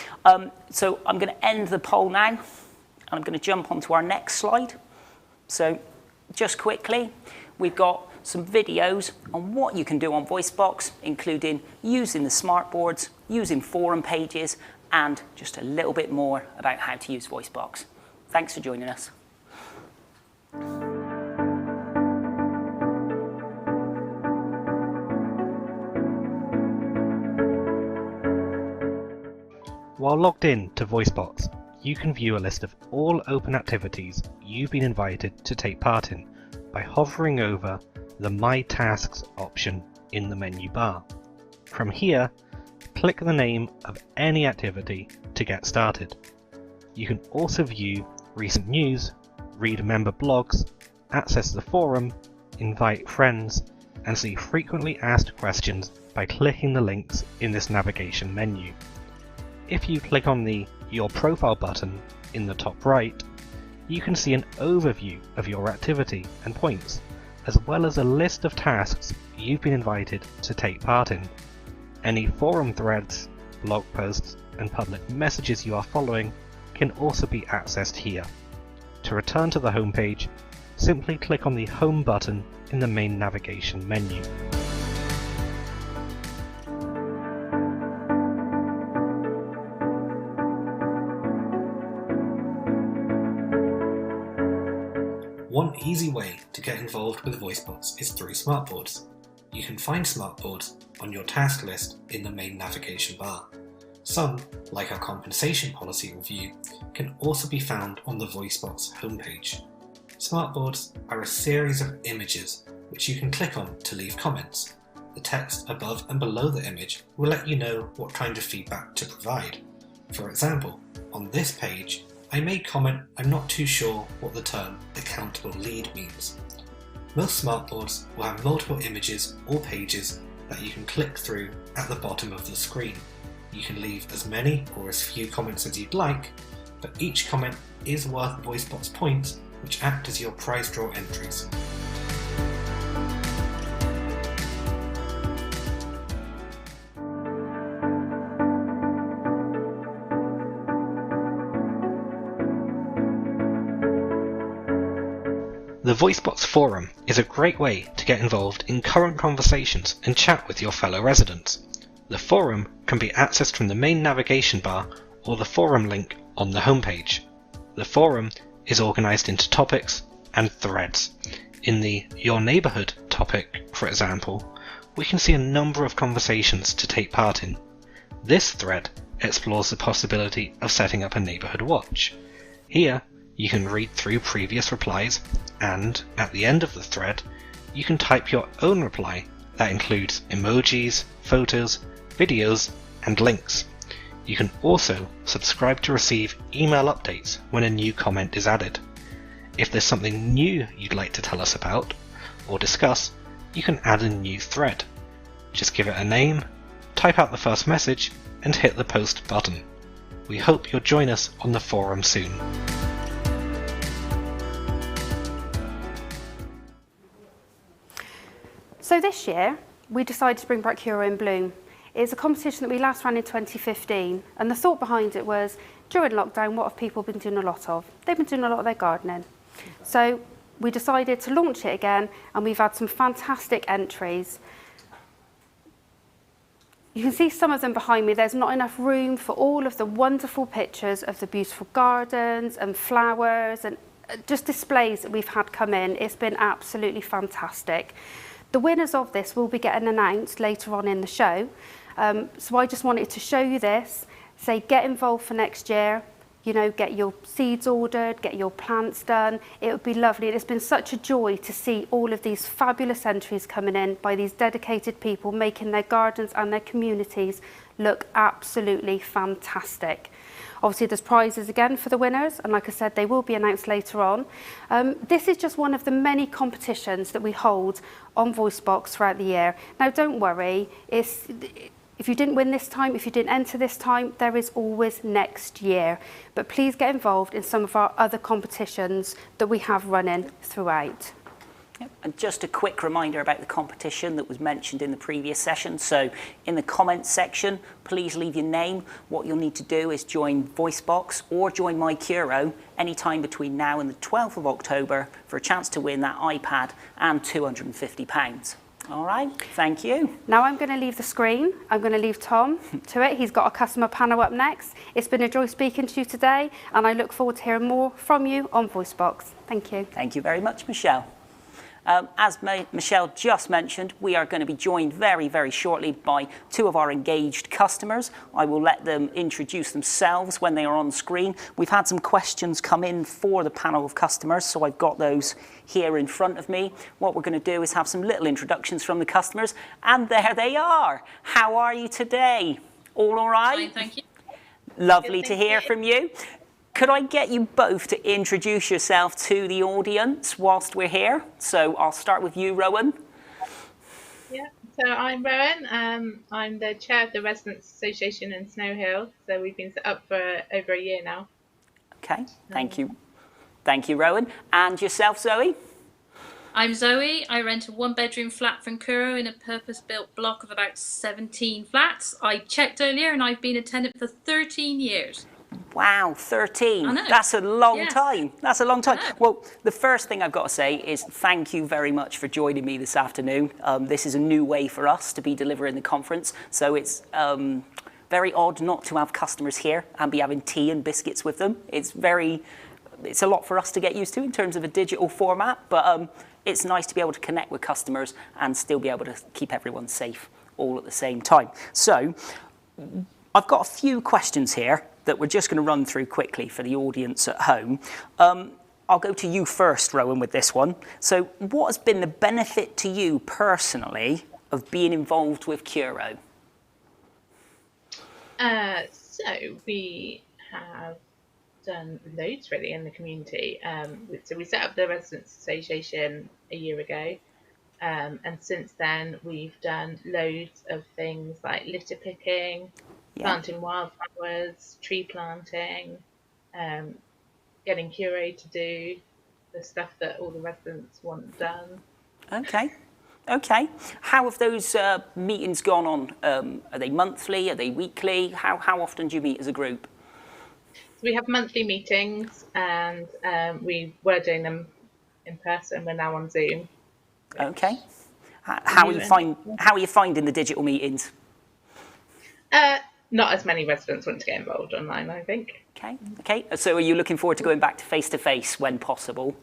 So I'm going to end the poll now, and I'm going to jump onto our next slide. So just quickly, we've got some videos on what you can do on VoiceBox, including using the smartboards, using forum pages, and just a little bit more about how to use VoiceBox. Thanks for joining us. While logged in to VoiceBox, you can view a list of all open activities you've been invited to take part in by hovering over the My Tasks option in the menu bar. From here, click the name of any activity to get started. You can also view recent news, read member blogs, access the forum, invite friends, and see frequently asked questions by clicking the links in this navigation menu. If you click on the Your Profile button in the top right, you can see an overview of your activity and points, as well as a list of tasks you've been invited to take part in. Any forum threads, blog posts, and public messages you are following can also be accessed here. To return to the home page, simply click on the Home button in the main navigation menu. One easy way to get involved with VoiceBots is through smartboards. You can find smartboards on your task list in the main navigation bar. Some, like our compensation policy review, can also be found on the VoiceBots homepage. Smartboards are a series of images which you can click on to leave comments. The text above and below the image will let you know what kind of feedback to provide. For example, on this page, I may comment I'm not too sure what the term accountable lead means. Most smartboards will have multiple images or pages that you can click through at the bottom of the screen. You can leave as many or as few comments as you'd like, but each comment is worth VoiceBots points, which act as your prize draw entries. The VoiceBots forum is a great way to get involved in current conversations and chat with your fellow residents. The forum can be accessed from the main navigation bar or the forum link on the homepage. The forum is organised into topics and threads. In the Your Neighbourhood topic, for example, we can see a number of conversations to take part in. This thread explores the possibility of setting up a neighbourhood watch. Here, you can read through previous replies, and at the end of the thread, you can type your own reply that includes emojis, photos, videos, and links. You can also subscribe to receive email updates when a new comment is added. If there's something new you'd like to tell us about or discuss, you can add a new thread. Just give it a name, type out the first message, and hit the post button. We hope you'll join us on the forum soon. So this year, we decided to bring back Curo in Bloom. It's a competition that we last ran in 2015, and the thought behind it was, during lockdown, what have people been doing a lot of? They've been doing a lot of their gardening. So we decided to launch it again, and we've had some fantastic entries. You can see some of them behind me. There's not enough room for all of the wonderful pictures of the beautiful gardens and flowers and just displays that we've had come in. It's been absolutely fantastic. The winners of this will be getting announced later on in the show. So I just wanted to show you this, say get involved for next year, you know, get your seeds ordered, get your plants done. It would be lovely. It's been such a joy to see all of these fabulous entries coming in by these dedicated people making their gardens and their communities look absolutely fantastic. Obviously there's prizes again for the winners, and like I said, they will be announced later on. This is just one of the many competitions that we hold on VoiceBox throughout the year. Now don't worry, if you didn't win this time, if you didn't enter this time, there is always next year. But please get involved in some of our other competitions that we have running throughout. Yep. And just a quick reminder about the competition that was mentioned in the previous session. So in the comments section, please leave your name. What you'll need to do is join VoiceBox or join My Curo anytime between now and the 12th of October for a chance to win that iPad and £250. All right, thank you. Now I'm going to leave the screen. I'm going to leave Tom to it. He's got a customer panel up next. It's been a joy speaking to you today, and I look forward to hearing more from you on VoiceBox. Thank you. Thank you very much, Michelle. As Michelle just mentioned, we are going to be joined very, very shortly by two of our engaged customers. I will let them introduce themselves when they are on screen. We've had some questions come in for the panel of customers, so I've got those here in front of me. What we're going to do is have some little introductions from the customers, and there they are. How are you today? All right? Fine, thank you. Lovely to hear from you. Could I get you both to introduce yourself to the audience whilst we're here? So I'll start with you, Rowan. Yeah, so I'm Rowan. I'm the chair of the Residents Association in Snow Hill. So we've been set up for over a year now. Okay, thank you. Thank you, Rowan. And yourself, Zoe? I'm Zoe. I rent a one-bedroom flat from Curo in a purpose-built block of about 17 flats. I checked earlier and I've been a tenant for 13 years. Wow, 13. I know. That's a long Yeah. time. That's a long time. Well, the first thing I've got to say is thank you very much for joining me this afternoon. This is a new way for us to be delivering the conference. So it's very odd not to have customers here and be having tea and biscuits with them. It's a lot for us to get used to in terms of a digital format, but it's nice to be able to connect with customers and still be able to keep everyone safe all at the same time. So I've got a few questions here that we're just going to run through quickly for the audience at home. I'll go to you first, Rowan, with this one. So what has been the benefit to you personally of being involved with Curo? So we have done loads really in the community. So we set up the Residents Association a year ago. And since then, we've done loads of things like litter picking, planting wildflowers, tree planting, getting Curo to do the stuff that all the residents want done. Okay. Okay. How have those meetings gone on? Are they monthly? Are they weekly? How often do you meet as a group? So we have monthly meetings, and we were doing them in person. We're now on Zoom. Okay. How are you finding the digital meetings? Not as many residents want to get involved online, I think. Okay. Okay. So are you looking forward to going back to face when possible?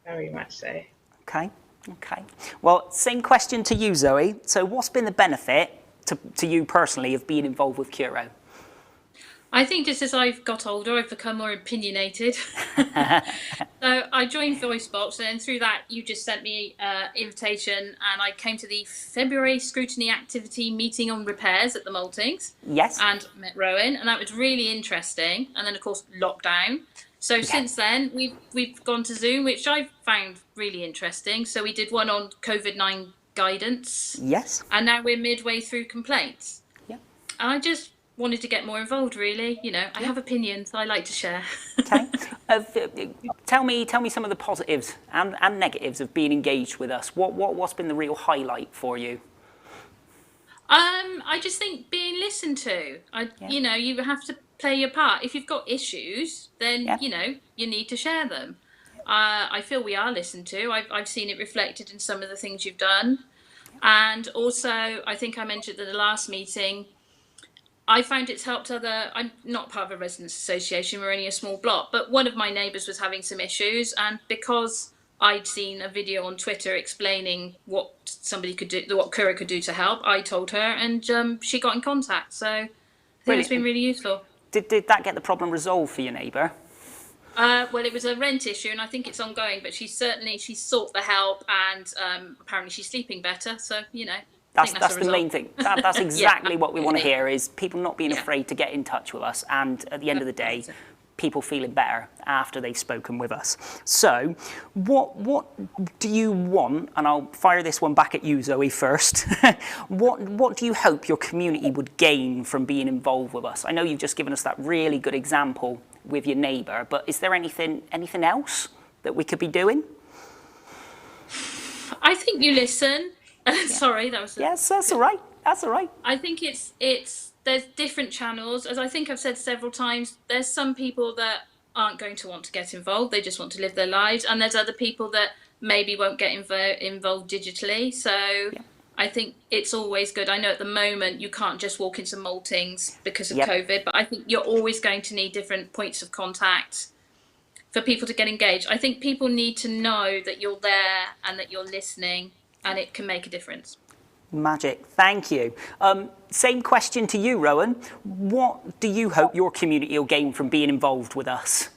Very much so. Okay. Okay. Well, same question to you, Zoe. So what's been the benefit to you personally of being involved with Curo? I think just as I've got older, I've become more opinionated. So I joined VoiceBox, and through that, you just sent me an invitation, and I came to the February scrutiny activity meeting on repairs at the Maltings. Yes. And met Rowan, and that was really interesting. And then, of course, lockdown. So since then, we've gone to Zoom, which I found really interesting. So we did one on COVID-19 guidance. Yes. And now we're midway through complaints. Yeah. And I just wanted to get more involved, really. You know, I have opinions I like to share. Okay. Tell me some of the positives and negatives of being engaged with us. What's been the real highlight for you? I just think being listened to. You know, you have to play your part. If you've got issues, then you know you need to share them. I feel we are listened to. I've seen it reflected in some of the things you've done, and also I think I mentioned at the last meeting, I found it's helped I'm not part of a residents association, we're only a small block, but one of my neighbours was having some issues, and because I'd seen a video on Twitter explaining what somebody could do, what Curo could do to help, I told her, and she got in contact. So I think it's been really useful. Did that get the problem resolved for your neighbour? Well, it was a rent issue, and I think it's ongoing, but she sought the help, and apparently she's sleeping better, so, you know. That's the main thing. That's exactly what we want to hear, is people not being afraid to get in touch with us, and at the end of the day, people feeling better after they've spoken with us. So what do you want, and I'll fire this one back at you, Zoe, first. What do you hope your community would gain from being involved with us? I know you've just given us that really good example with your neighbour, but is there anything else that we could be doing? I think you listen. Sorry, that was... Yes, that's all right. That's all right. I think there's different channels. As I think I've said several times, there's some people that aren't going to want to get involved. They just want to live their lives. And there's other people that maybe won't get involved digitally. So I think it's always good. I know at the moment you can't just walk into Maltings because of COVID, but I think you're always going to need different points of contact for people to get engaged. I think people need to know that you're there and that you're listening, and it can make a difference. Magic, thank you. Same question to you, Rowan. What do you hope your community will gain from being involved with us?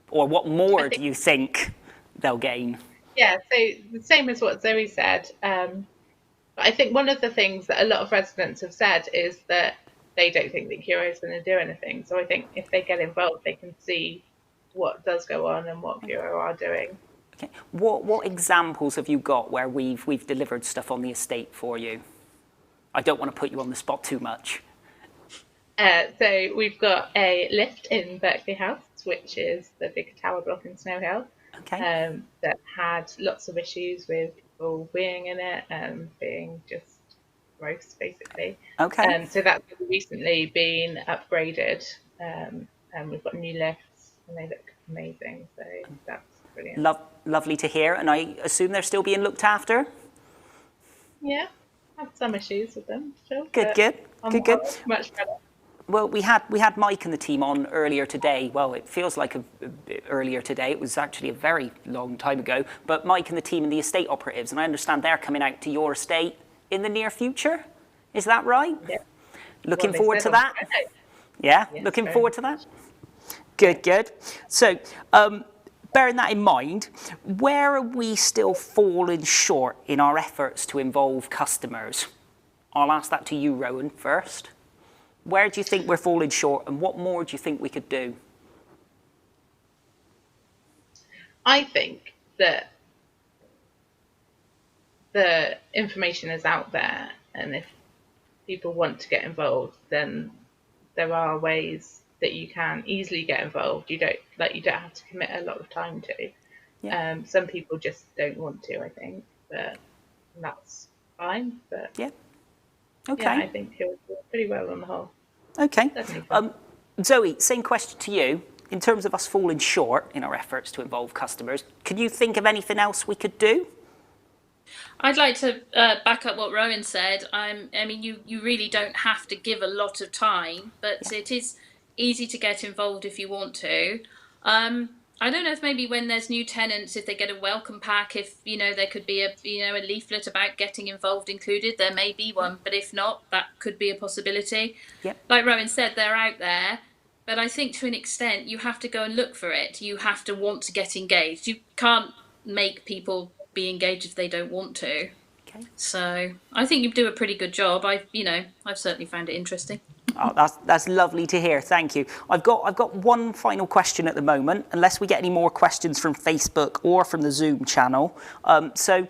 Or what more do you think they'll gain? Yeah, so the same as what Zoe said. But I think one of the things that a lot of residents have said is that they don't think that Curo is going to do anything. So I think if they get involved, they can see what does go on and what Curo are doing. Okay. What examples have you got where we've delivered stuff on the estate for you? I don't want to put you on the spot too much. So we've got a lift in Berkeley House, which is the big tower block in Snow Hill, that had lots of issues with people being in it and being just gross, basically. Okay. So that's recently been upgraded, and we've got new lifts, and they look amazing. So that's brilliant. Lovely to hear, and I assume they're still being looked after? Yeah, I have some issues with them still. Good. Much better. Well, we had Mike and the team on earlier today. Well, it feels like a bit earlier today. It was actually a very long time ago. But Mike and the team and the estate operatives, and I understand they're coming out to your estate in the near future. Is that right? Yeah. Looking forward to that? Yeah, looking forward to that? Good. So, bearing that in mind, where are we still falling short in our efforts to involve customers? I'll ask that to you, Rowan, first. Where do you think we're falling short, and what more do you think we could do? I think that the information is out there, and if people want to get involved, then there are ways that you can easily get involved. You don't have to commit a lot of time to. Yeah. Some people just don't want to, I think, but that's fine. But yeah. Okay. Yeah, I think he'll do pretty well on the whole. Okay. Zoe, same question to you. In terms of us falling short in our efforts to involve customers, could you think of anything else we could do? I'd like to back up what Rowan said. I mean, you really don't have to give a lot of time, but it is easy to get involved if you want to. I don't know if maybe when there's new tenants, if they get a welcome pack, if there could be a leaflet about getting involved included, there may be one, but if not, that could be a possibility. Yep. Like Rowan said, they're out there, but I think to an extent you have to go and look for it. You have to want to get engaged. You can't make people be engaged if they don't want to. Okay. So I think you do a pretty good job. I've certainly found it interesting. Oh, that's lovely to hear. Thank you. I've got one final question at the moment, unless we get any more questions from Facebook or from the Zoom channel. So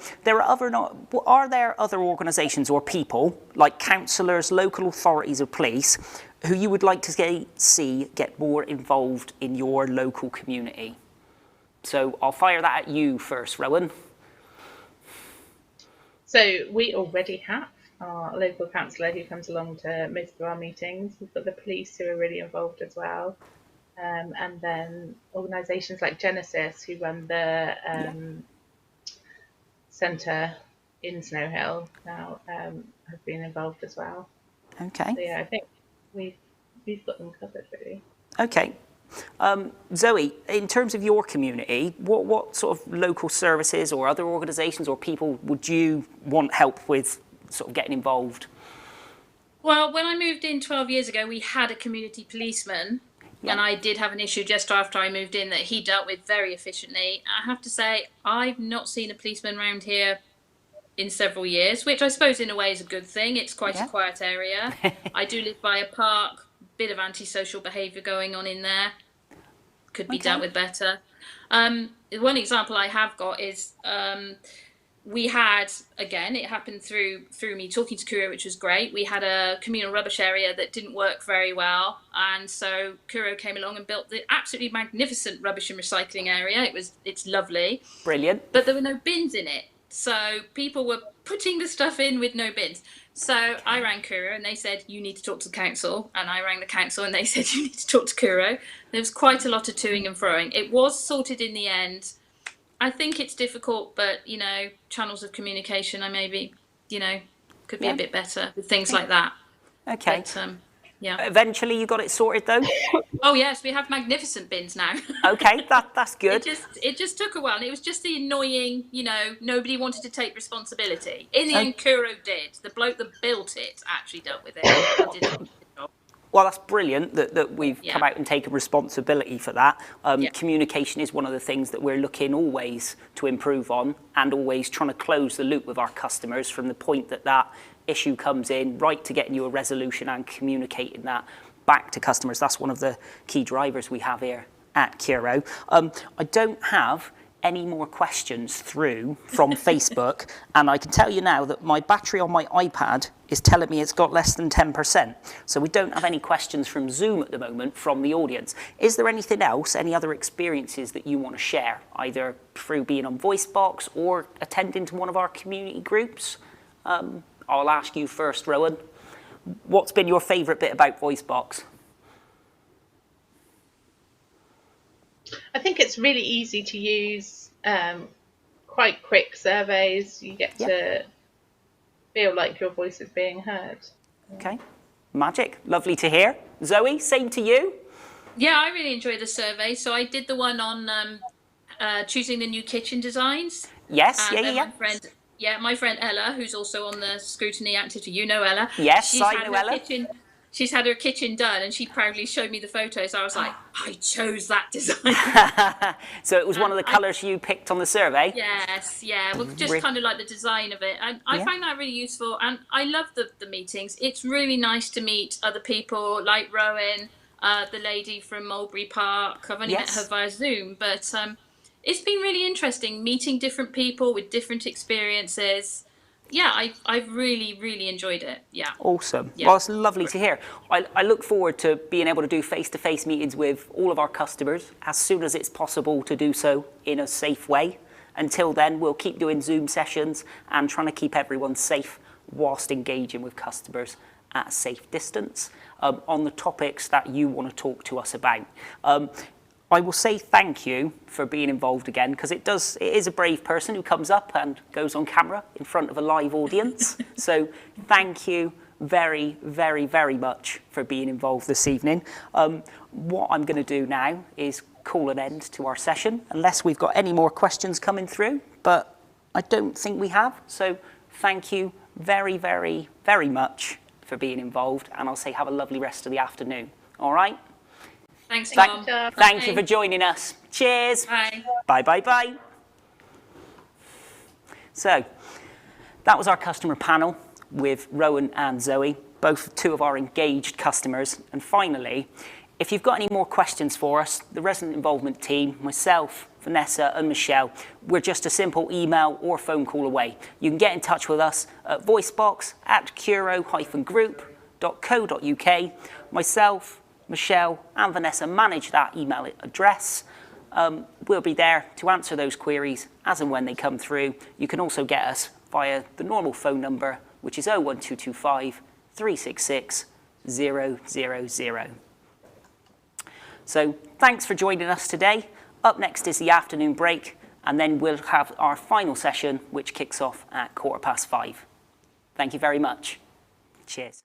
are there other organisations or people like councillors, local authorities, or police who you would like to see get more involved in your local community? So I'll fire that at you first, Rowan. So we already have our local councillor who comes along to most of our meetings. We've got the police who are really involved as well. And then organisations like Genesis who run the centre in Snow Hill now have been involved as well. Okay. So yeah, I think we've got them covered really. Okay. Zoe, in terms of your community, what sort of local services or other organisations or people would you want help with sort of getting involved? Well, when I moved in 12 years ago, we had a community policeman, and I did have an issue just after I moved in that he dealt with very efficiently. I have to say, I've not seen a policeman around here in several years, which I suppose in a way is a good thing. It's quite a quiet area. I do live by a park, bit of antisocial behaviour going on in there. Could be dealt with better. One example I have got is we had, again, it happened through me talking to Curo, which was great. We had a communal rubbish area that didn't work very well. And so Curo came along and built the absolutely magnificent rubbish and recycling area. It's lovely. Brilliant. But there were no bins in it. So people were putting the stuff in with no bins. So I rang Curo and they said, you need to talk to the council. And I rang the council and they said, you need to talk to Curo. There was quite a lot of toing and froing. It was sorted in the end. I think it's difficult, but, channels of communication, I maybe, could be a bit better with things like that. Okay. But, Yeah. Eventually you got it sorted though? Oh yes, we have magnificent bins now. Okay, that's good. It just took a while, and it was just the annoying, nobody wanted to take responsibility. In the end, Curo did. The bloke that built it actually dealt with it. He did the job. Well, that's brilliant that we've come out and taken responsibility for that. Communication is one of the things that we're looking always to improve on, and always trying to close the loop with our customers from the point that issue comes in, right to getting you a resolution and communicating that back to customers. That's one of the key drivers we have here at Curo. I don't have any more questions through from Facebook, and I can tell you now that my battery on my iPad is telling me it's got less than 10%. So we don't have any questions from Zoom at the moment from the audience. Is there anything else, any other experiences that you want to share, either through being on VoiceBox or attending to one of our community groups? I'll ask you first, Rowan. What's been your favourite bit about VoiceBox? I think it's really easy to use, quite quick surveys. You get to feel like your voice is being heard. Okay, magic, lovely to hear. Zoe, same to you? Yeah, I really enjoyed the survey. So I did the one on choosing the new kitchen designs. Yes, My friend Ella, who's also on the scrutiny activity, you know Ella. Yes, I know Ella. She's had her kitchen done, and she proudly showed me the photos. I was like, I chose that design. So it was one of the colours you picked on the survey? Yes, yeah. Well, just kind of like the design of it. And I find that really useful, and I love the meetings. It's really nice to meet other people like Rowan, the lady from Mulberry Park. I've only met her via Zoom, but it's been really interesting meeting different people with different experiences. Yeah, I've really, really enjoyed it. Yeah. Awesome. Yeah. Well, it's lovely to hear. I look forward to being able to do face-to-face meetings with all of our customers as soon as it's possible to do so in a safe way. Until then, we'll keep doing Zoom sessions and trying to keep everyone safe whilst engaging with customers at a safe distance on the topics that you want to talk to us about. I will say thank you for being involved again, because it is a brave person who comes up and goes on camera in front of a live audience. So thank you very, very, very much for being involved this evening. What I'm going to do now is call an end to our session, unless we've got any more questions coming through, but I don't think we have. So thank you very, very, very much for being involved, and I'll say have a lovely rest of the afternoon. All right? Thanks, Tom. Thank you for joining us. Cheers. Bye. Bye, bye, bye. So that was our customer panel with Rowan and Zoe, both two of our engaged customers. And finally, if you've got any more questions for us, the resident involvement team, myself, Vanessa and Michelle, we're just a simple email or phone call away. You can get in touch with us at voicebox@curo-group.co.uk. Myself, Michelle and Vanessa manage that email address. We'll be there to answer those queries as and when they come through. You can also get us via the normal phone number, which is 01225 366 000. So thanks for joining us today. Up next is the afternoon break, and then we'll have our final session, which kicks off at 5:15. Thank you very much. Cheers.